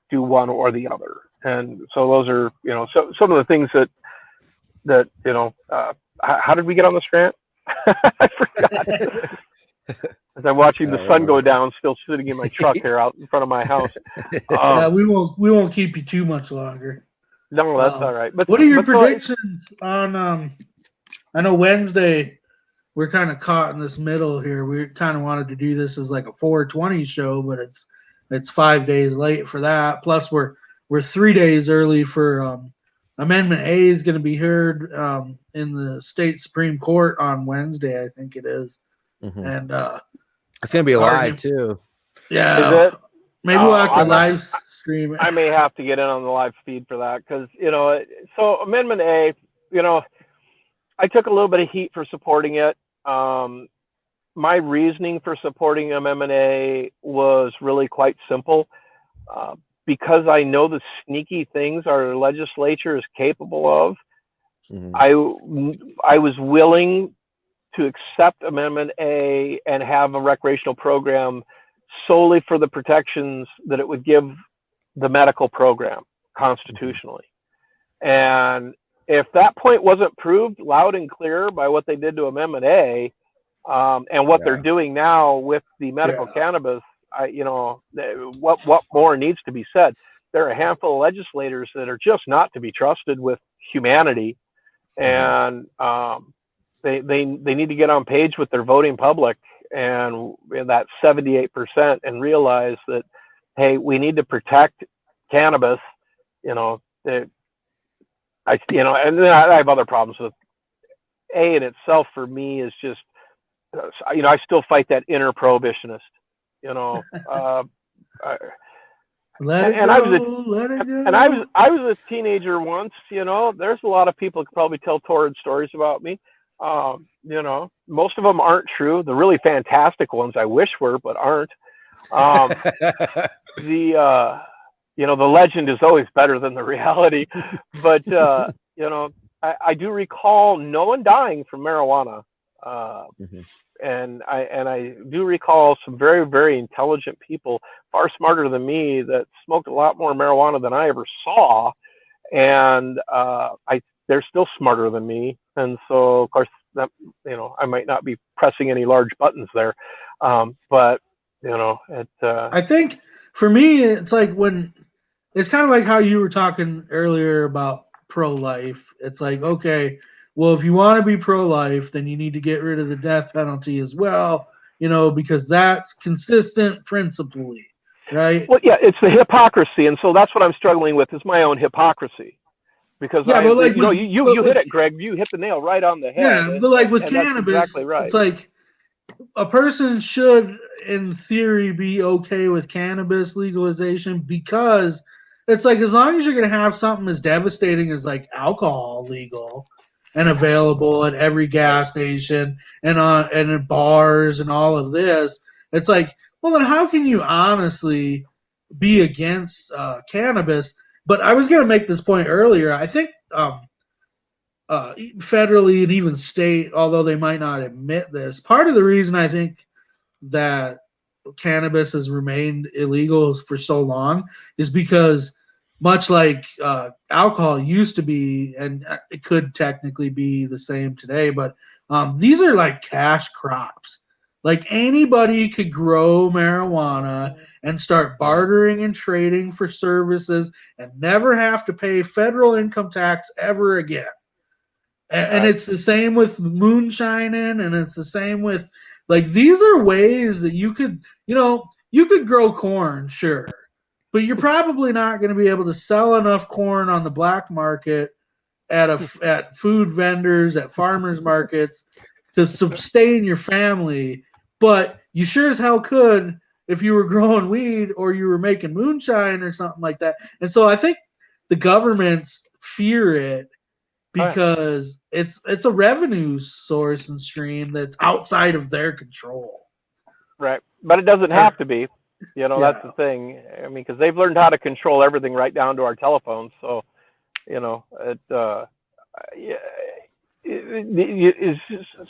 do one or the other. And so those are, you know, so some of the things that you know. How did we get on this rant? I forgot. As I'm watching the sun go down, still sitting in my truck here out in front of my house. We won't keep you too much longer. No, that's all right. But what are your predictions on? I know Wednesday we're kind of caught in this middle here. We kind of wanted to do this as like a 420 show, but it's 5 days late for that. Plus we're 3 days early for Amendment A is going to be heard in the state Supreme Court on Wednesday, I think it is. Mm-hmm. And it's going to be live too. Yeah. Maybe we'll have to live stream it. I may have to get in on the live feed for that because, you know, so Amendment A, you know, I took a little bit of heat for supporting it. My reasoning for supporting Amendment A was really quite simple. Because I know the sneaky things our legislature is capable of, mm-hmm. I was willing to accept Amendment A and have a recreational program solely for the protections that it would give the medical program constitutionally. And if that point wasn't proved loud and clear by what they did to Amendment A, and what they're doing now with the medical cannabis, what more needs to be said? There are a handful of legislators that are just not to be trusted with humanity, and they need to get on page with their voting public and that 78% and realize that, hey, we need to protect cannabis. And then I have other problems with A in itself. For me, is just, I still fight that inner prohibitionist. Let it go. I was a teenager once. There's a lot of people who could probably tell torrid stories about me. Most of them aren't true. The really fantastic ones I wish were, but aren't. The legend is always better than the reality. But I do recall no one dying from marijuana. And I do recall some very, very intelligent people, far smarter than me, that smoked a lot more marijuana than I ever saw, and they're still smarter than me. And so, of course, that I might not be pressing any large buttons there, but I think for me, it's like it's kind of like how you were talking earlier about pro-life. It's like, okay, well, if you want to be pro-life, then you need to get rid of the death penalty as well, because that's consistent principally, right? Well, yeah, it's the hypocrisy, and so that's what I'm struggling with, is my own hypocrisy. Because you hit it, Greg. You hit the nail right on the head. Yeah, but like with cannabis, exactly right. It's like a person should, in theory, be okay with cannabis legalization, because it's like, as long as you're going to have something as devastating as like alcohol legal and available at every gas station and in bars and all of this, it's like, well, then how can you honestly be against cannabis? But I was going to make this point earlier. I think federally and even state, although they might not admit this, part of the reason I think that cannabis has remained illegal for so long is because, much like alcohol used to be, and it could technically be the same today, but these are like cash crops. Like, anybody could grow marijuana and start bartering and trading for services and never have to pay federal income tax ever again. And it's the same with moonshining, and it's the same with, like, these are ways that you could grow corn, sure, but you're probably not going to be able to sell enough corn on the black market at food vendors, at farmers markets, to sustain your family. But you sure as hell could if you were growing weed or you were making moonshine or something like that. And so I think the governments fear it because it's a revenue source and stream that's outside of their control. Right. But it doesn't have to be. That's the thing. I mean, because they've learned how to control everything right down to our telephones. So, it's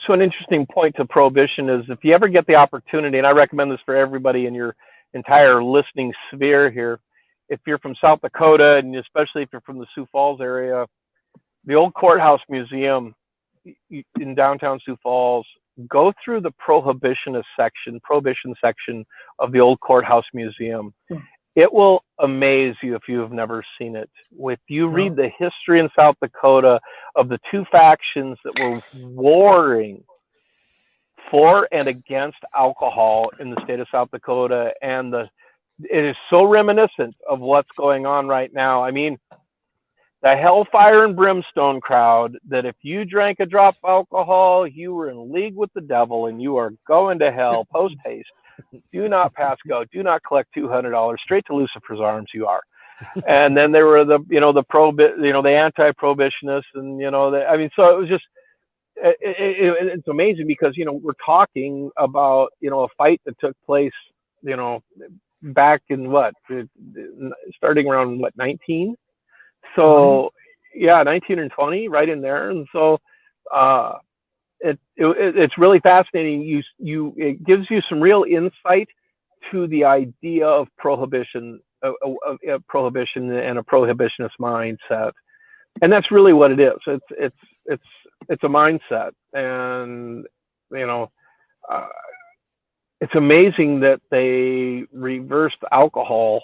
so an interesting point to prohibition is, if you ever get the opportunity, and I recommend this for everybody in your entire listening sphere here, if you're from South Dakota, and especially if you're from the Sioux Falls area, the old courthouse museum in downtown Sioux Falls, go through the prohibition section of the old courthouse museum. It will amaze you if you have never seen it. If you read the history in South Dakota of the two factions that were warring for and against alcohol in the state of South Dakota, and it is so reminiscent of what's going on right now. I mean, the hellfire and brimstone crowd, that if you drank a drop of alcohol, you were in league with the devil and you are going to hell post haste. Do not pass go. Do not collect $200 straight to Lucifer's arms. You are. And then there were the anti-prohibitionists, and so it was just, it's amazing because we're talking about a fight that took place back in starting around 19. So 19 and 20, right in there. And so it's really fascinating. It gives you some real insight to the idea of prohibition, prohibition and a prohibitionist mindset. and that's really what it is. It's a mindset, and it's amazing that they reversed alcohol.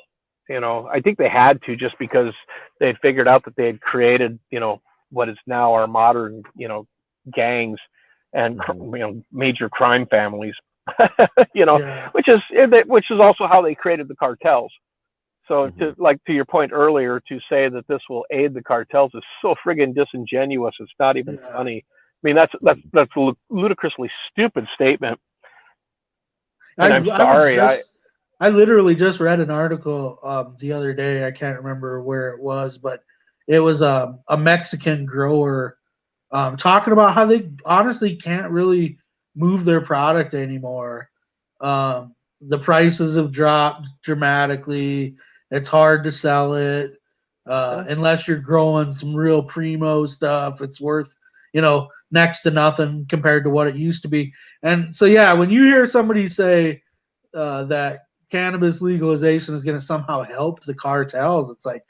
I think they had to, just because they had figured out that they had created, what is now our modern, gangs and major crime families, which is also how they created the cartels. So to your point earlier, to say that this will aid the cartels is so friggin' disingenuous. It's not even funny. I mean, that's a ludicrously stupid statement. And I'm sorry. I literally just read an article the other day. I can't remember where it was, but it was a Mexican grower talking about how they honestly can't really move their product anymore. The prices have dropped dramatically. It's hard to sell it unless you're growing some real primo stuff. It's worth, next to nothing compared to what it used to be. And so, yeah, when you hear somebody say that cannabis legalization is going to somehow help the cartels, it's like,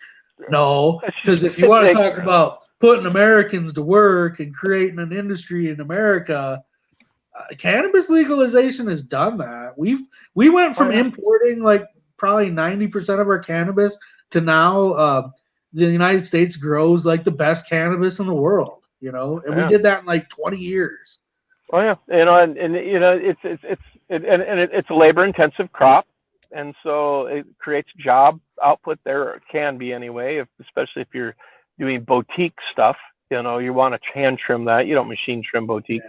no, because if you want to talk about putting Americans to work and creating an industry in America, cannabis legalization has done that. We went from importing like probably 90% of our cannabis to now the United States grows like the best cannabis in the world, and we did that in like 20 years. Oh yeah, it's a labor-intensive crop, and so it creates job output there. Or it can be anyway, especially if you're doing boutique stuff. You want to hand trim that. You don't machine trim boutique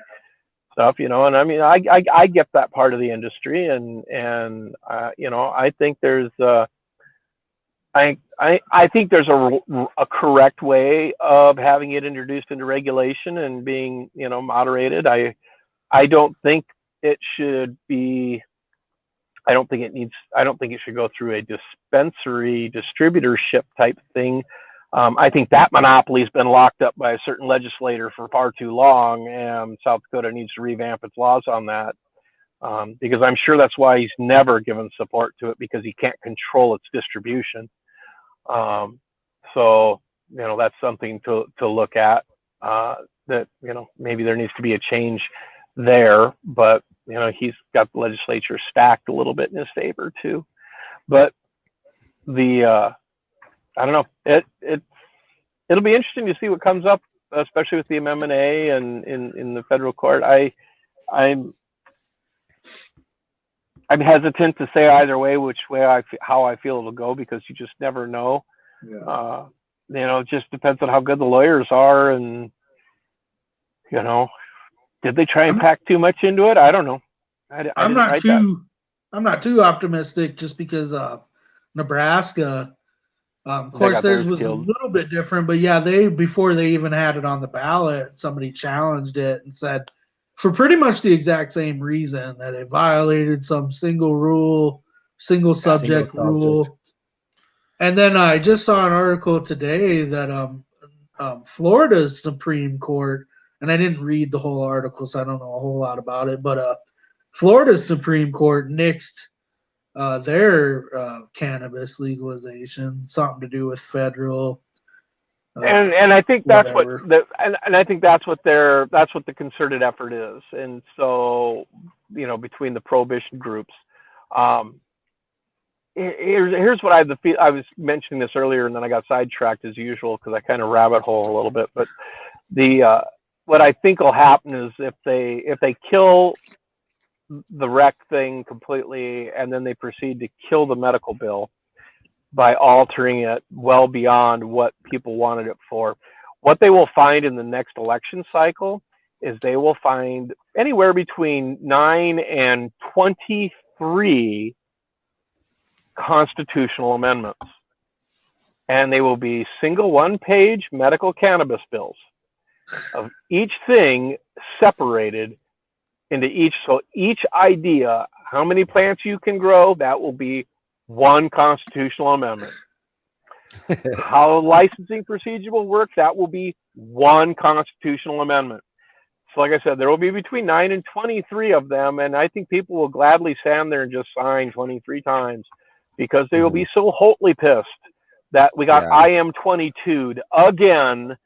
stuff. And I mean, I get that part of the industry, and I think there's I think there's a correct way of having it introduced into regulation and being moderated. I don't think it should be. I don't think it should go through a dispensary distributorship type thing. I think that monopoly has been locked up by a certain legislator for far too long, and South Dakota needs to revamp its laws on that, because I'm sure that's why he's never given support to it, because he can't control its distribution. So that's something to look at. That maybe there needs to be a change there, but he's got the legislature stacked a little bit in his favor too. But I don't know. It'll be interesting to see what comes up, especially with the Amendment A and in the federal court. I'm hesitant to say either way how I feel it'll go, because you just never know. Yeah. It just depends on how good the lawyers are, and did they try and pack too much into it? I don't know. I'm not too optimistic, just because Nebraska. Of course, theirs was a little bit different, but yeah, before they even had it on the ballot, somebody challenged it and said, for pretty much the exact same reason, that it violated some single subject rule. And then I just saw an article today that Florida's Supreme Court, and I didn't read the whole article, so I don't know a whole lot about it, but Florida's Supreme Court nixed their cannabis legalization, something to do with federal. And I think that's I think that's what the concerted effort is. And so, between the prohibition groups, here's what I was mentioning this earlier, and then I got sidetracked as usual, because I kind of rabbit hole a little bit. But what I think will happen is if they kill the rec thing completely, and then they proceed to kill the medical bill by altering it well beyond what people wanted it for, what they will find in the next election cycle is they will find anywhere between 9 and 23 constitutional amendments, and they will be single one-page medical cannabis bills, of each thing separated into each idea, how many plants you can grow, that will be one constitutional amendment. How licensing procedure will work, that will be one constitutional amendment. So like I said, there will be between 9 and 23 of them, and I think people will gladly stand there and just sign 23 times, because they will be so hotly pissed that we got I am 22'd again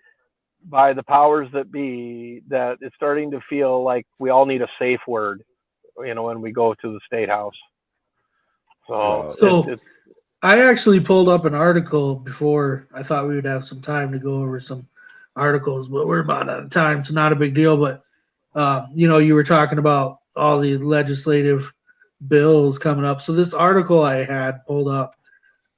by the powers that be, that it's starting to feel like we all need a safe word, when we go to the State House. So, I actually pulled up an article before. I thought we would have some time to go over some articles, but we're about out of time, so not a big deal. But you were talking about all the legislative bills coming up. So this article I had pulled up,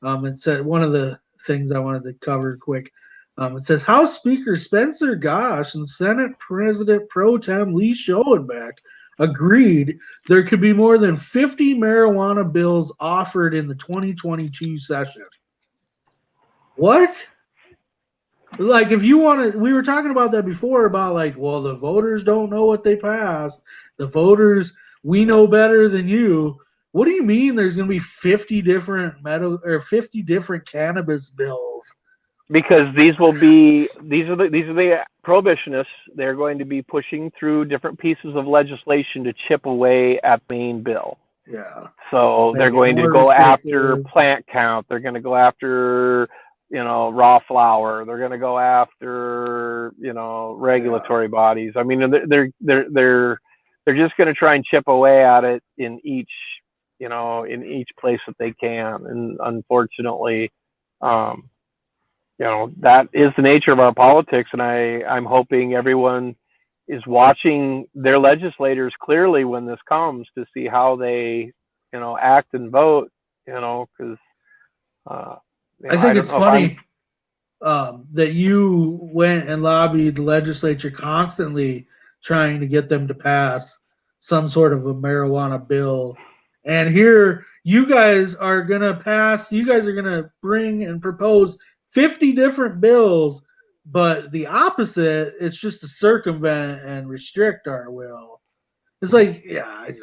it said one of the things I wanted to cover quick. It says House Speaker Spencer Gosh and Senate President Pro Tem Lee Schoenbeck agreed there could be more than 50 marijuana bills offered in the 2022 session. What? Like, if you want to, we were talking about that before about the voters don't know what they passed. The voters, we know better than you. What do you mean there's going to be 50 different 50 different cannabis bills? Because these are the prohibitionists. They're going to be pushing through different pieces of legislation to chip away at the main bill. Yeah. So they're going to go after plant count. They're going to go after raw flower. They're going to go after regulatory bodies. I mean, they're just going to try and chip away at it in each place that they can. And unfortunately, that is the nature of our politics. And I'm hoping everyone is watching their legislators clearly when this comes to see how they, act and vote, because I think it's funny that you went and lobbied the legislature constantly trying to get them to pass some sort of a marijuana bill. And here you guys are going to bring and propose 50 different bills, but the opposite, it's just to circumvent and restrict our will. It's like, it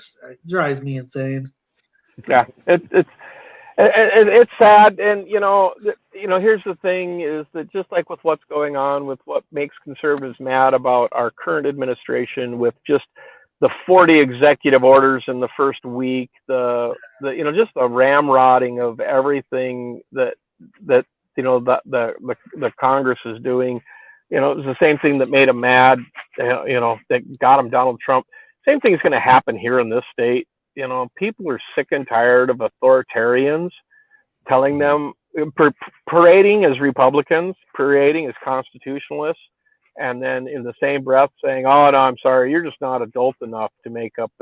drives me insane. Yeah, it's sad. And here's the thing, is that just like with what's going on with what makes conservatives mad about our current administration, with just the 40 executive orders in the first week, just the ramrodding of everything that the Congress is doing. It was the same thing that made them mad, that got them Donald Trump. Same thing is going to happen here in this state. People are sick and tired of authoritarians telling them, parading as Republicans, parading as constitutionalists, and then in the same breath saying, "Oh no, I'm sorry, you're just not adult enough to make up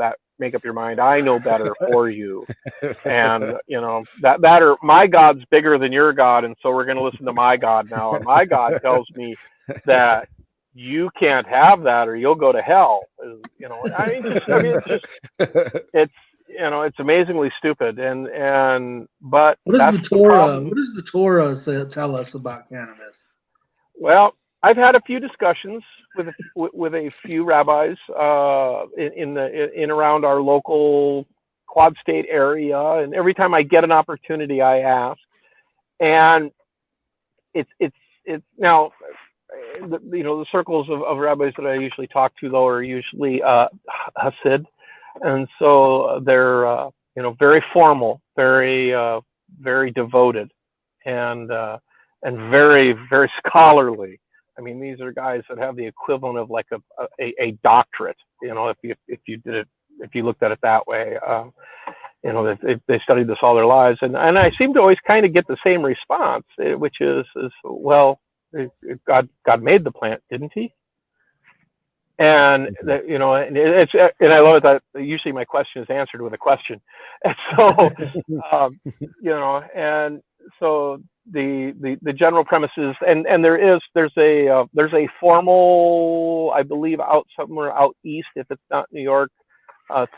your mind. I know better for you." And that or my God's bigger than your God, and so we're going to listen to my God now. And my God tells me that you can't have that, or you'll go to hell. It's amazingly stupid. But what does the Torah tell us about cannabis? Well, I've had a few discussions with a few rabbis in around our local Quad State area, and every time I get an opportunity, I ask. And it's now, the circles of rabbis that I usually talk to, though, are usually Hasid, and so they're very formal, very very devoted, and very very scholarly. I mean, these are guys that have the equivalent of like a doctorate, if you looked at it that way. They studied this all their lives, and I seem to always kind of get the same response, which is well, God made the plant, didn't he? And and I love that usually my question is answered with a question, and so and so the general premise is, and there's a formal, I believe, somewhere out east, if it's not New York,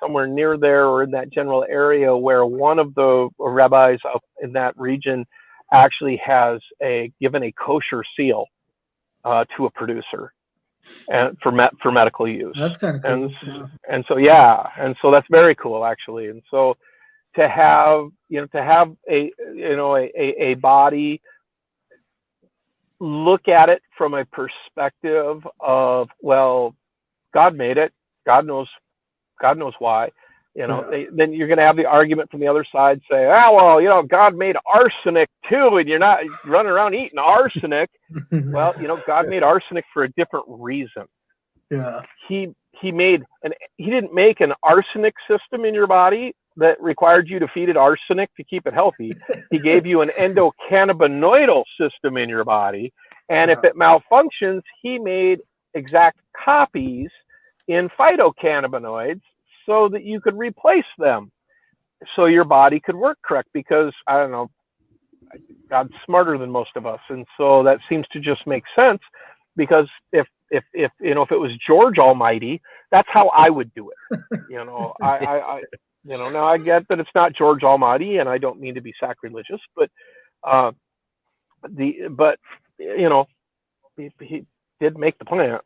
somewhere near there or in that general area, where one of the rabbis up in that region actually has given a kosher seal to a producer, and for medical use. That's kind of cool. And so that's very cool, actually. And so to have a body look at it from a perspective of, well, God made it, God knows why, Then you're going to have the argument from the other side say, well, God made arsenic too, and you're not running around eating arsenic. Well, God made arsenic for a different reason. Yeah. He didn't make an arsenic system in your body that required you to feed it arsenic to keep it healthy. He gave you an endocannabinoidal system in your body, and if it malfunctions, he made exact copies in phytocannabinoids so that you could replace them, so your body could work correct. Because I don't know, God's smarter than most of us, and so that seems to just make sense. Because if it was George Almighty, that's how I would do it. Now I get that it's not George Almighty, and I don't mean to be sacrilegious, but he did make the plant,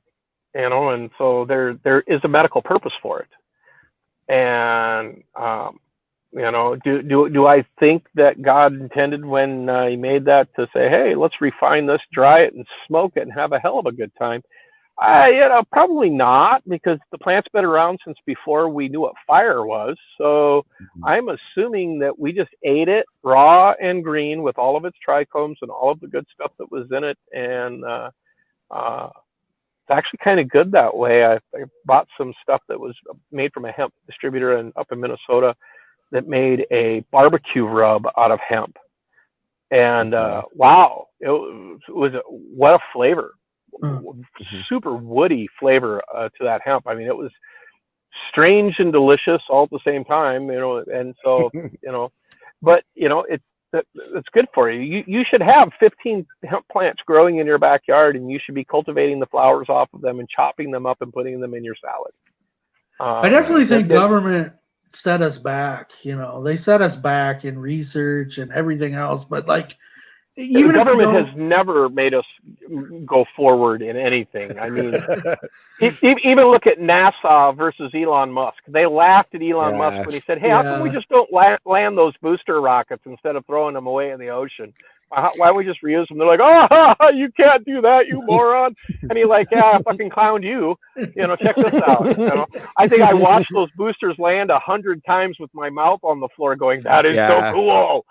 and so there is a medical purpose for it. And do I think that God intended when he made that to say, hey, let's refine this, dry it, and smoke it, and have a hell of a good time? Probably not, because the plant's been around since before we knew what fire was. So I'm assuming that we just ate it raw and green with all of its trichomes and all of the good stuff that was in it. And it's actually kind of good that way. I bought some stuff that was made from a hemp distributor up in Minnesota that made a barbecue rub out of hemp. And wow, it was what a flavor. Super woody flavor to that hemp. I mean, it was strange and delicious all at the same time, and so but it's good for you. You should have 15 hemp plants growing in your backyard, and you should be cultivating the flowers off of them and chopping them up and putting them in your salad. I definitely think government set us back. They set us back in research and everything else, but even the government has never made us go forward in anything. I mean, even look at NASA versus Elon Musk. They laughed at Elon Musk when he said, hey, how come we just don't land those booster rockets instead of throwing them away in the ocean? Why don't we just reuse them? They're like, oh, you can't do that, you moron. And he's like, yeah, I fucking clowned you. Check this out. I think I watched those boosters land 100 times with my mouth on the floor going, that is so cool.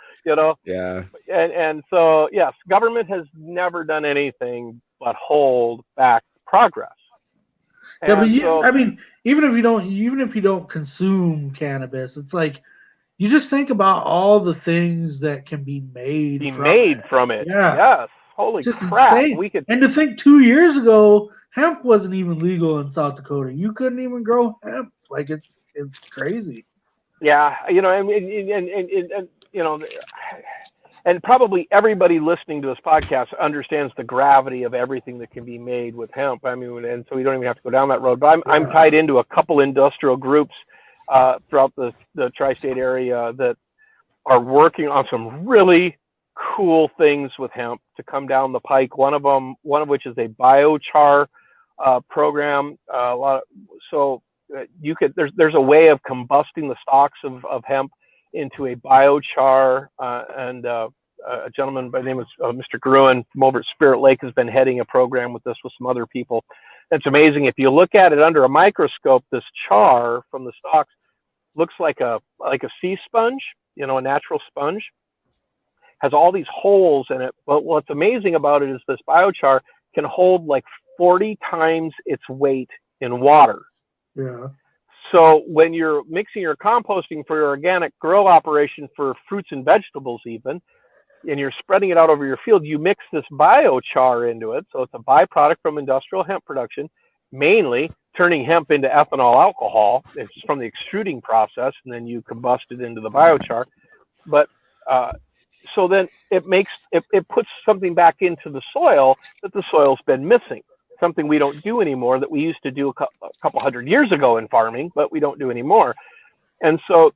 Yeah. And so, yes, government has never done anything but hold back progress. And but even if you don't consume cannabis, it's like, you just think about all the things that can be made from it. Yeah. Yes. Holy just crap. Insane. And to think 2 years ago, hemp wasn't even legal in South Dakota. You couldn't even grow hemp. It's crazy. Yeah. And probably everybody listening to this podcast understands the gravity of everything that can be made with hemp. I mean, and so we don't even have to go down that road. But I'm tied into a couple industrial groups throughout the tri-state area that are working on some really cool things with hemp to come down the pike. One of which is a biochar program. There's a way of combusting the stalks of hemp into a biochar, and a gentleman by the name of Mr. Gruen from over at Spirit Lake has been heading a program with this with some other people. It's amazing. If you look at it under a microscope, this char from the stalks looks like a sea sponge, a natural sponge. Has all these holes in it. But what's amazing about it is this biochar can hold 40 times its weight in water. Yeah. So when you're mixing your composting for your organic grow operation for fruits and vegetables even, and you're spreading it out over your field, you mix this biochar into it. So it's a byproduct from industrial hemp production, mainly turning hemp into ethanol alcohol. It's from the extruding process, and then you combust it into the biochar. But so then it puts something back into the soil that the soil's been missing. Something we don't do anymore that we used to do a couple hundred years ago in farming, but we don't do anymore. And so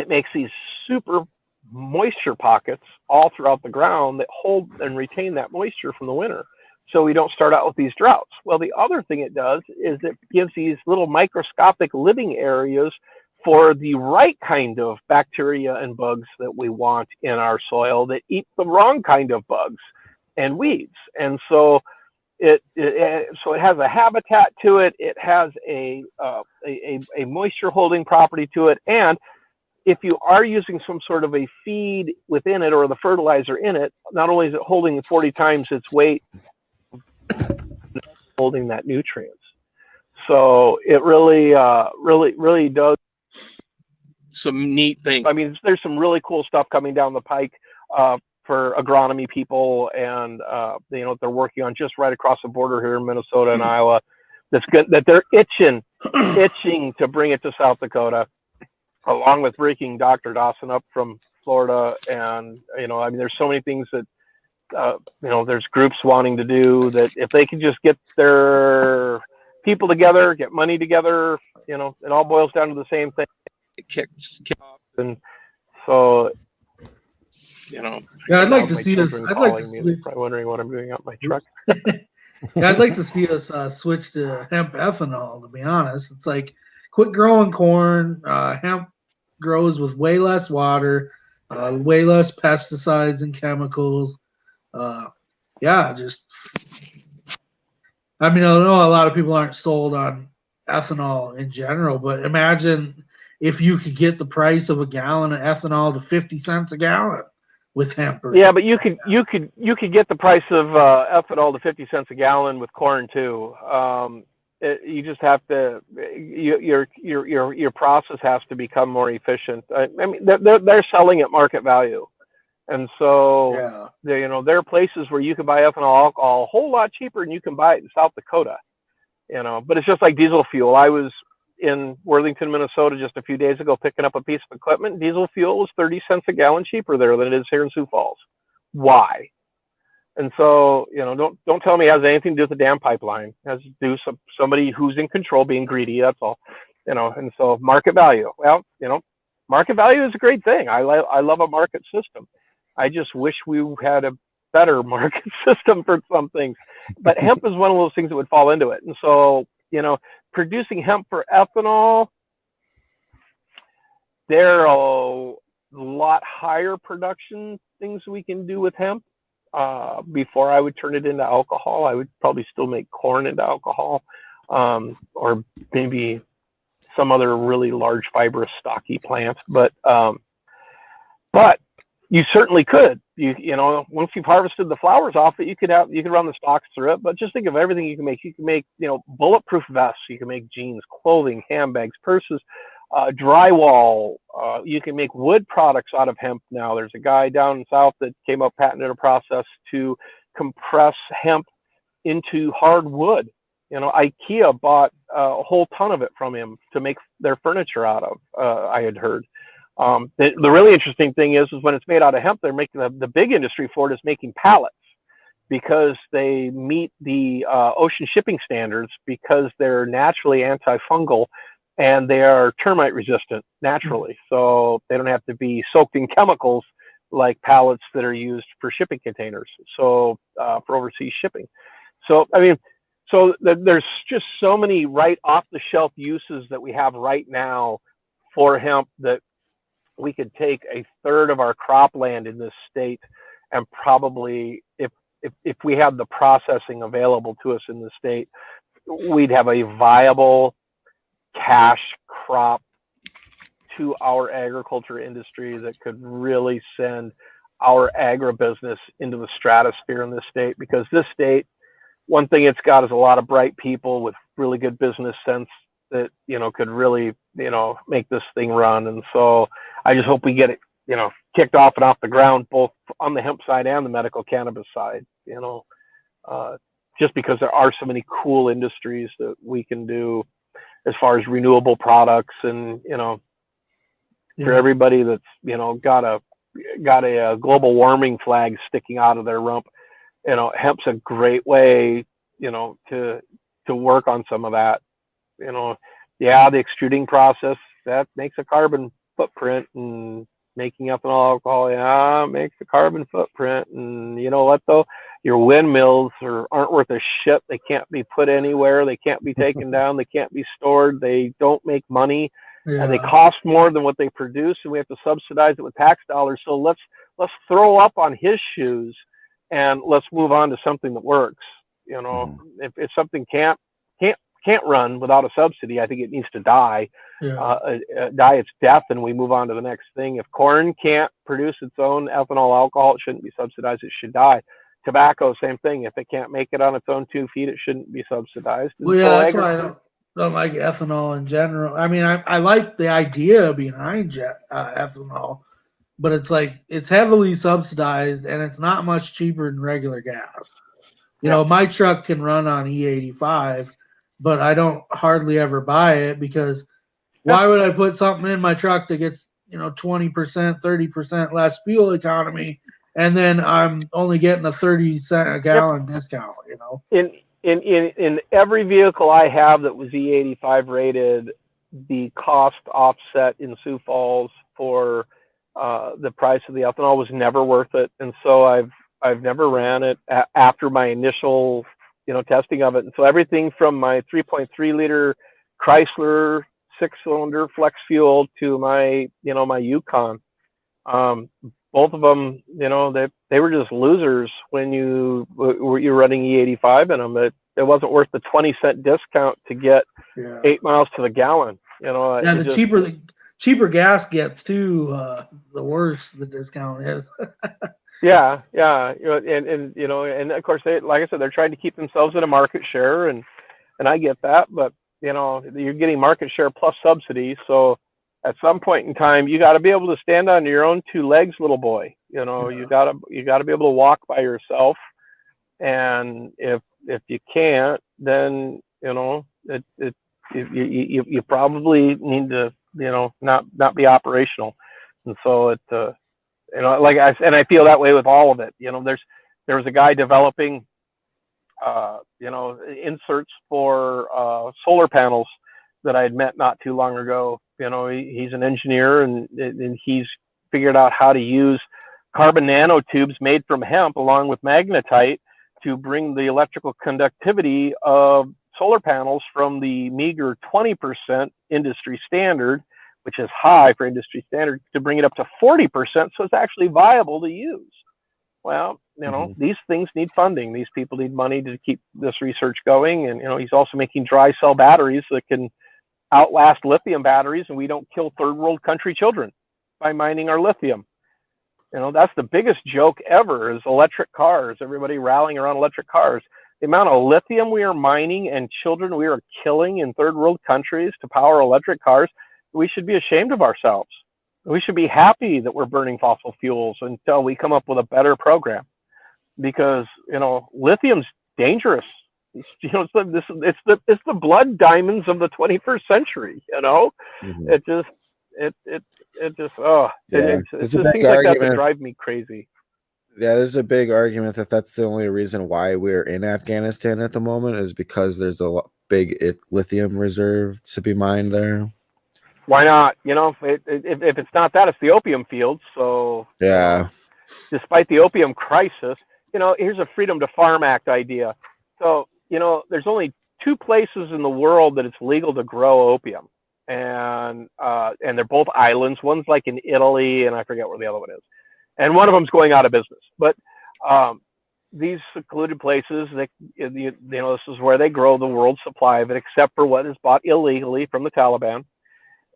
it makes these super moisture pockets all throughout the ground that hold and retain that moisture from the winter. So we don't start out with these droughts. Well, the other thing it does is it gives these little microscopic living areas for the right kind of bacteria and bugs that we want in our soil that eat the wrong kind of bugs and weeds. And so So it has a habitat to it. It has a moisture holding property to it. And if you are using some sort of a feed within it or the fertilizer in it, not only is it holding 40 times its weight, holding that nutrients. So it really does some neat things. I mean, there's some really cool stuff coming down the pike for agronomy people, and they're working on just right across the border here in Minnesota and Iowa. That's good. That they're itching to bring it to South Dakota, along with breaking Dr. Dawson up from Florida. And I mean, there's so many things that there's groups wanting to do that. If they can just get their people together, get money together, it all boils down to the same thing. It kicks off, and so yeah, I'd like to see us. I'd like to see probably wondering what I'm doing out my truck. Yeah, I'd like to see us switch to hemp ethanol. To be honest, it's like quit growing corn. Hemp grows with way less water, way less pesticides and chemicals. Just. I mean, I know a lot of people aren't sold on ethanol in general, but imagine if you could get the price of a gallon of ethanol to 50 cents a gallon with hemp. Yeah, but you could get the price of ethanol to 50 cents a gallon with corn too. You just have to your process has to become more efficient. I mean, they're selling at market value, and so there are places where you can buy ethanol alcohol a whole lot cheaper than you can buy it in South Dakota. But it's just like diesel fuel. I was in Worthington, Minnesota just a few days ago picking up a piece of equipment. Diesel fuel was 30 cents a gallon cheaper there than it is here in Sioux Falls. Why? And so, don't tell me it has anything to do with the damn pipeline. It has to do with somebody who's in control being greedy, that's all. And so market value. Well, market value is a great thing. I love a market system. I just wish we had a better market system for some things. But hemp is one of those things that would fall into it. And so, producing hemp for ethanol, there are a lot higher production things we can do with hemp. Before I would turn it into alcohol, I would probably still make corn into alcohol, or maybe some other really large fibrous stocky plant. But you certainly could. Once you've harvested the flowers off it, you could run the stalks through it. But just think of everything you can make. You can make, bulletproof vests. You can make jeans, clothing, handbags, purses, drywall. You can make wood products out of hemp now. There's a guy down south that came up patented a process to compress hemp into hardwood. IKEA bought a whole ton of it from him to make their furniture out of. I had heard. The really interesting thing is when it's made out of hemp, they're making the big industry for it is making pallets, because they meet the ocean shipping standards, because they're naturally antifungal and they are termite resistant naturally. So they don't have to be soaked in chemicals like pallets that are used for shipping containers. So for overseas shipping. So, I mean, there's just so many right off the shelf uses that we have right now for hemp that we could take a third of our cropland in this state and probably, if we had the processing available to us in the state, we'd have a viable cash crop to our agriculture industry that could really send our agribusiness into the stratosphere in this state. Because this state, one thing it's got is a lot of bright people with really good business sense that, could really, make this thing run. And so I just hope we get it, kicked off and off the ground, both on the hemp side and the medical cannabis side, just because there are so many cool industries that we can do as far as renewable products. And, for everybody that's, got a global warming flag sticking out of their rump, hemp's a great way, to work on some of that. The extruding process, that makes a carbon footprint, and making ethanol alcohol, makes a carbon footprint. And you know what though? Your windmills aren't worth a shit. They can't be put anywhere. They can't be taken down. They can't be stored. They don't make money, and they cost more than what they produce, and we have to subsidize it with tax dollars. So let's throw up on his shoes, and let's move on to something that works. You know, if something can't run without a subsidy, I think it needs to die, die its death, and we move on to the next thing. If corn can't produce its own ethanol alcohol, it shouldn't be subsidized. It should die. Tobacco, same thing. If it can't make it on its own 2 feet, it shouldn't be subsidized. Well, yeah, that's why I don't like ethanol in general. I mean, I like the idea behind ethanol, but it's like it's heavily subsidized and it's not much cheaper than regular gas. You know, my truck can run on E85, but I don't hardly ever buy it because why would I put something in my truck that gets, 20%, 30% less fuel economy, and then I'm only getting a 30-cent a gallon discount, In every vehicle I have that was E85 rated, the cost offset in Sioux Falls for the price of the ethanol was never worth it, and so I've never ran it after my initial testing of it. And so everything from my 3.3 liter Chrysler 6-cylinder flex fuel to my my Yukon, both of them, they were just losers when you're running E85 in them. It wasn't worth the 20-cent discount to get 8 miles to the gallon. The cheaper gas gets too, the worse the discount is. Yeah. And of course, like I said, they're trying to keep themselves at a market share, and I get that, but you're getting market share plus subsidies, so at some point in time, you got to be able to stand on your own 2 legs, little boy. You got to be able to walk by yourself, and if you can't, then you probably need to not be operational. And so I feel that way with all of it. There was a guy developing inserts for solar panels that I had met not too long ago. He's an engineer, and he's figured out how to use carbon nanotubes made from hemp along with magnetite to bring the electrical conductivity of solar panels from the meager 20% industry standard, which is high for industry standard, to bring it up to 40%, so it's actually viable to use. Well, these things need funding. These people need money to keep this research going. And, he's also making dry cell batteries that can outlast lithium batteries, and we don't kill third world country children by mining our lithium. That's the biggest joke ever, is electric cars, everybody rallying around electric cars. The amount of lithium we are mining and children we are killing in third world countries to power electric cars, we should be ashamed of ourselves. We should be happy that we're burning fossil fuels until we come up with a better program, because lithium's dangerous. It's the blood diamonds of the 21st century. It just things like that drive me crazy. Yeah, there's a big argument that that's the only reason why we're in Afghanistan at the moment, is because there's a big lithium reserve to be mined there. Why not? If it's not that, it's the opium fields. So yeah, despite the opium crisis, here's a Freedom to Farm Act idea. So there's only 2 places in the world that it's legal to grow opium, and they're both islands. One's like in Italy, and I forget where the other one is, and one of them's going out of business. But these secluded places, this is where they grow the world's supply of it, except for what is bought illegally from the Taliban.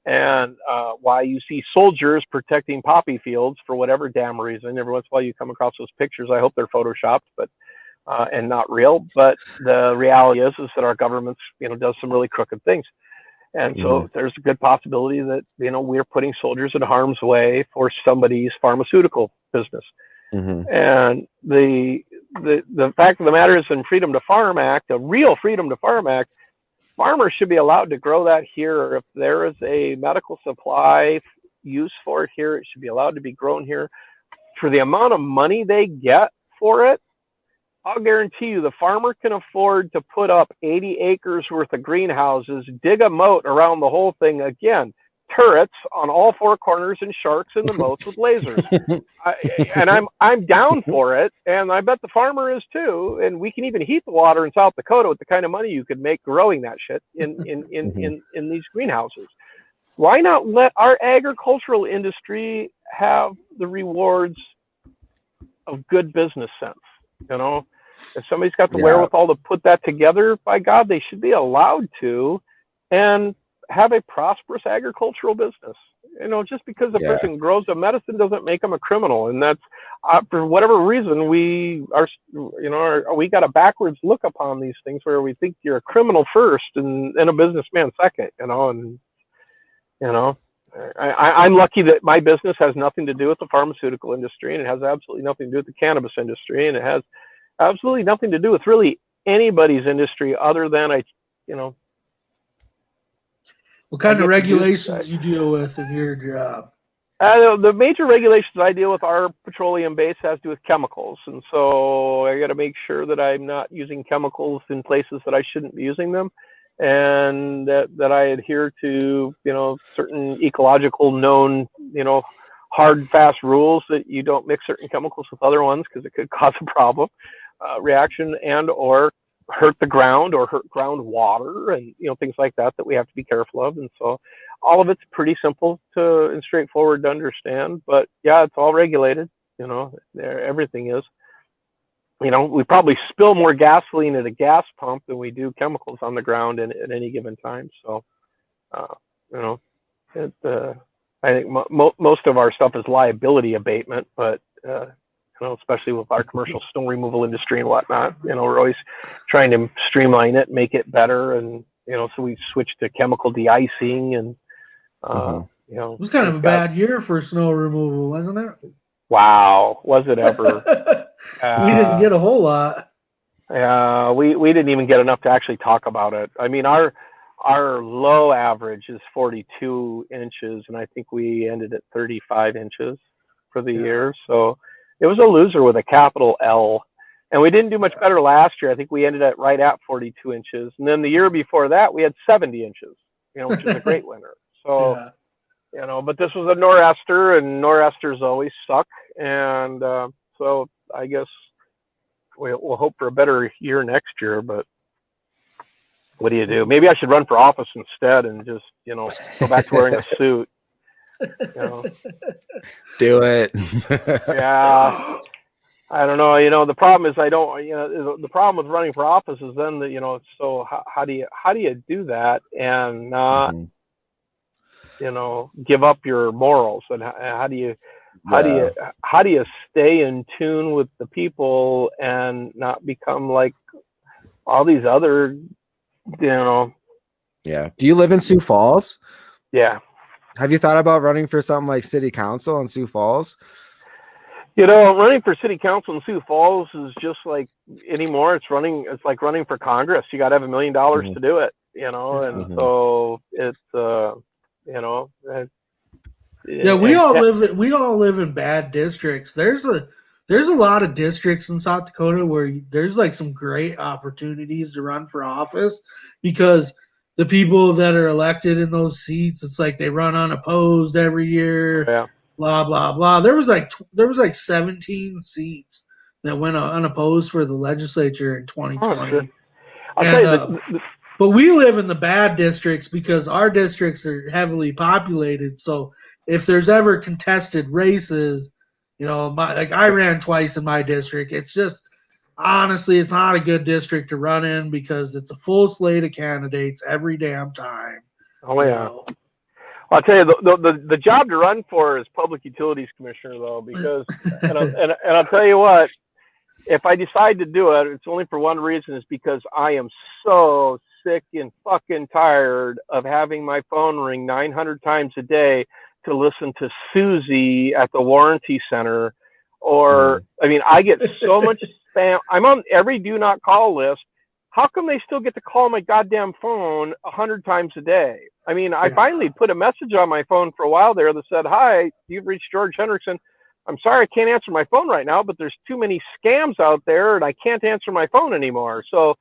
And why you see soldiers protecting poppy fields for whatever damn reason. Every once in a while you come across those pictures. I hope they're photoshopped, but and not real. But the reality is that our government, does some really crooked things. And so there's a good possibility that, we're putting soldiers in harm's way for somebody's pharmaceutical business. And the fact of the matter is, in Freedom to Farm Act, a real Freedom to Farm Act, farmers should be allowed to grow that here. If there is a medical supply use for it here, it should be allowed to be grown here. For the amount of money they get for it, I'll guarantee you the farmer can afford to put up 80 acres worth of greenhouses, dig a moat around the whole thing. Again, turrets on all 4 corners and sharks in the moats with lasers. I'm down for it, and I bet the farmer is too. And we can even heat the water in South Dakota with the kind of money you could make growing that shit in these greenhouses. Why not let our agricultural industry have the rewards of good business sense? If somebody's got the Yeah. wherewithal to put that together, by God, they should be allowed to, and have a prosperous agricultural business. Just because a person grows a medicine doesn't make them a criminal. And that's, for whatever reason, we got a backwards look upon these things where we think you're a criminal first and a businessman second, I'm lucky that my business has nothing to do with the pharmaceutical industry, and it has absolutely nothing to do with the cannabis industry, and it has absolutely nothing to do with really anybody's industry other than What kind of regulations you deal with in your job? The major regulations I deal with are petroleum-based, has to do with chemicals, and so I got to make sure that I'm not using chemicals in places that I shouldn't be using them, and that I adhere to certain ecological known hard fast rules, that you don't mix certain chemicals with other ones because it could cause a problem, reaction, and or hurt the ground or hurt groundwater, and things like that we have to be careful of. And so all of it's pretty simple and straightforward to understand, but yeah, it's all regulated. Everything is. We probably spill more gasoline at a gas pump than we do chemicals on the ground at any given time. So I think most of our stuff is liability abatement, but especially with our commercial snow removal industry and whatnot, we're always trying to streamline it, make it better. And, so we switched to chemical de-icing, and, it was kind of a bad year for snow removal, wasn't it? Wow. Was it ever? We didn't get a whole lot. We didn't even get enough to actually talk about it. I mean, our low average is 42 inches, and I think we ended at 35 inches for the year. So it was a loser with a capital L. And we didn't do much better last year. I think we ended at right at 42 inches. And then the year before that, we had 70 inches, which is a great winter. So, but this was a nor'easter, and nor'easters always suck. And so I guess we'll hope for a better year next year. But what do you do? Maybe I should run for office instead and just, go back to wearing a suit. Do it. Yeah. I don't know. The problem is the problem with running for office is then that, so how do you do that and not, give up your morals, and how do you stay in tune with the people and not become like all these other, Yeah. Do you live in Sioux Falls? Yeah. Have you thought about running for something like city council in Sioux Falls? Running for city council in Sioux Falls is just like anymore. It's like running for Congress. You got to have $1 million to do it, and so it's, we all live in bad districts. There's a lot of districts in South Dakota where there's like some great opportunities to run for office, because the people that are elected in those seats, it's like they run unopposed every year. Yeah. Blah blah blah. There was like 17 seats that went unopposed for the legislature in 2020. Oh, sure. I'll tell you but we live in the bad districts because our districts are heavily populated. So if there's ever contested races, I ran twice in my district. It's just, honestly, it's not a good district to run in because it's a full slate of candidates every damn time. Oh yeah. I'll tell you, the job to run for is Public Utilities Commissioner, though, because and I'll tell you what, if I decide to do it, it's only for one reason, is because I am so sick and fucking tired of having my phone ring 900 times a day to listen to Susie at the warranty center, or I get so much spam. I'm on every do not call list. How come they still get to call my goddamn phone 100 times a day? I finally put a message on my phone for a while there that said, "Hi, you've reached George Hendrickson. I'm sorry I can't answer my phone right now, but there's too many scams out there and I can't answer my phone anymore. So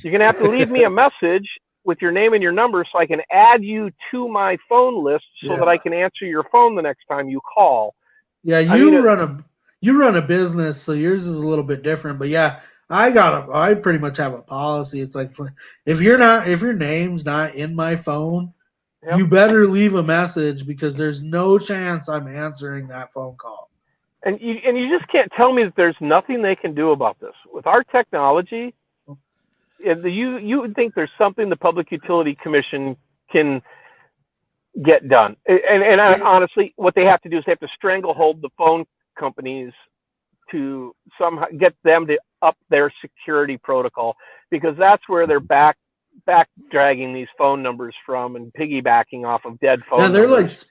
you're going to have to leave me a message with your name and your number so I can add you to my phone list so that I can answer your phone the next time you call." Yeah, you run a business, so yours is a little bit different. But yeah, I pretty much have a policy. It's like, if your name's not in my phone, you better leave a message, because there's no chance I'm answering that phone call. And you just can't tell me that there's nothing they can do about this. With our technology, you would think there's something the Public Utility Commission can get done. And honestly, what they have to do is they have to stranglehold the phone companies to somehow get them to up their security protocol, because that's where they're back dragging these phone numbers from and piggybacking off of dead phone numbers.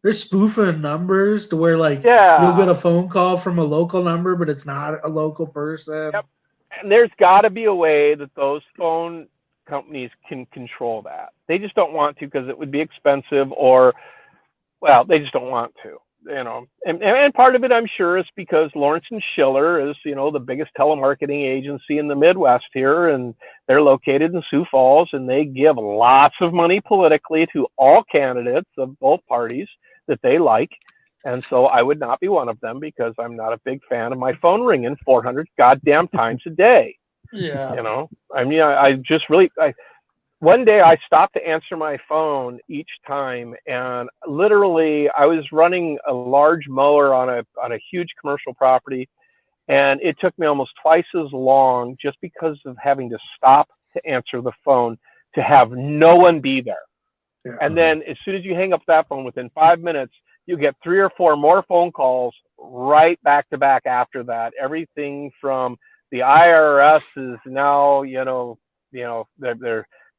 They're spoofing numbers to where you'll get a phone call from a local number, but it's not a local person. Yep. And there's got to be a way that those phone companies can control that. They just don't want to, because it would be expensive, they just don't want to. And part of it, I'm sure, is because Lawrence and Schiller is, the biggest telemarketing agency in the Midwest here, and they're located in Sioux Falls, and they give lots of money politically to all candidates of both parties that they like. And so I would not be one of them, because I'm not a big fan of my phone ringing 400 goddamn times a day. Yeah. One day I stopped to answer my phone each time, and literally I was running a large mower on a huge commercial property, and it took me almost twice as long, just because of having to stop to answer the phone, to have no one be there. Yeah. And then as soon as you hang up that phone, within 5 minutes, you get 3 or 4 more phone calls right back to back after that. Everything from the IRS is now,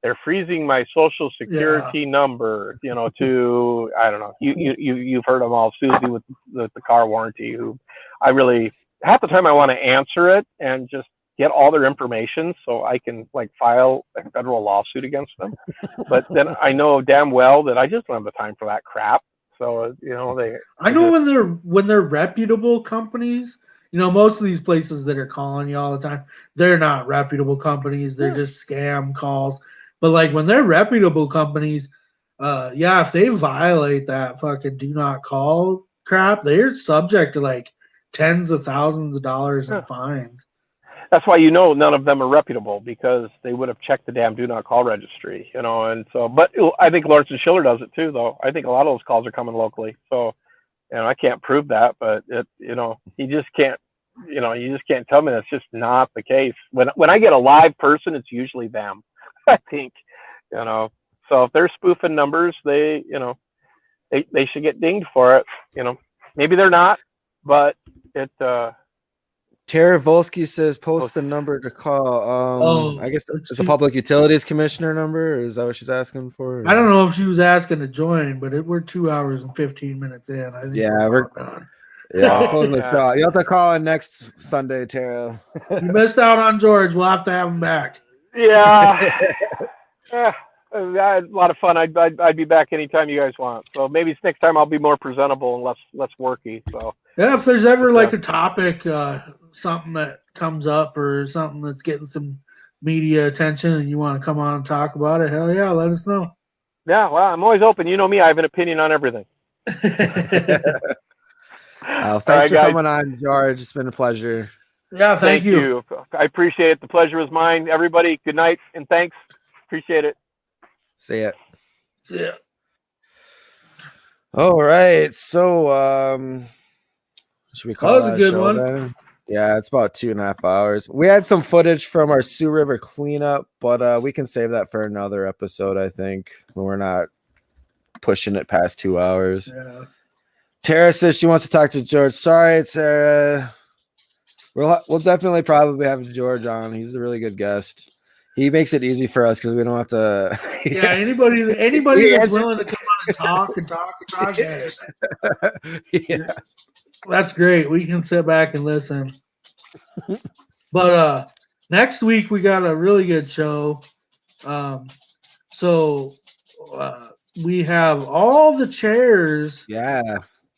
they're freezing my social security number, to, I don't know, you've heard them all, Susie with the car warranty, who I really, half the time I want to answer it and just get all their information so I can file a federal lawsuit against them. But then I know damn well that I just don't have the time for that crap. So, when they're reputable companies, most of these places that are calling you all the time, they're not reputable companies. They're just scam calls. But when they're reputable companies, if they violate that fucking do not call crap, they're subject to tens of thousands of dollars in fines. That's why none of them are reputable, because they would have checked the damn do not call registry, and so. But I think Lawrence and Schiller does it too, though. I think a lot of those calls are coming locally. So, I can't prove that, but you just can't. You just can't tell me that's just not the case. When I get a live person, it's usually them. I think, so if they're spoofing numbers, they should get dinged for it. Maybe they're not, but it. Tara Volsky says post the number to call. I guess it's the Public Utilities Commissioner number. Or is that what she's asking for? I don't know if she was asking to join, but we're 2 hours and 15 minutes in. I think we're done. Yeah, closing the show. You have to call in next Sunday, Tara. You missed out on George. We'll have to have him back. Yeah. I had a lot of fun. I'd be back anytime you guys want. So maybe next time I'll be more presentable and less worky. So if there's ever a topic, something that comes up or something that's getting some media attention, and you want to come on and talk about it, hell yeah, let us know. Yeah, well, I'm always open. You know me, I have an opinion on everything. Thanks for coming on, George. It's been a pleasure. Yeah, thank you. I appreciate it. The pleasure was mine. Everybody, good night and thanks. Appreciate it. See ya. See ya. All right. So, should we call that a good one? Then? Yeah, it's about 2.5 hours. We had some footage from our Sioux River cleanup, but we can save that for another episode, I think, when we're not pushing it past 2 hours. Yeah. Tara says she wants to talk to George. Sorry, Tara. We'll definitely probably have George on. He's a really good guest. He makes it easy for us because we don't have to. Yeah, anybody that's willing to come on and talk. Yeah. That's great. We can sit back and listen. But next week we got a really good show. So we have all the chairs. Yeah.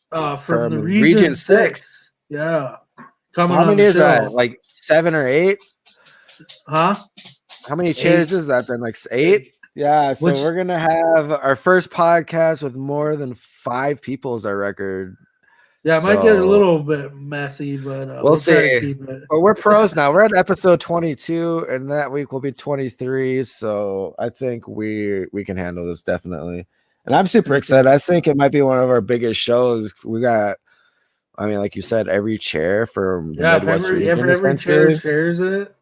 From the Region 6. Yeah. Coming so how many is that? 7 or 8? Huh? How many chairs is that then? 8? Yeah. So we're going to have our first podcast with more than 5 people as our record. Yeah, it might get a little bit messy, but we'll see. But we're pros now. We're at episode 22, and that week will be 23. So I think we can handle this definitely. And I'm super excited. I think it might be one of our biggest shows. We got I mean, like you said, every chair from the Midwest if region, every chair shares it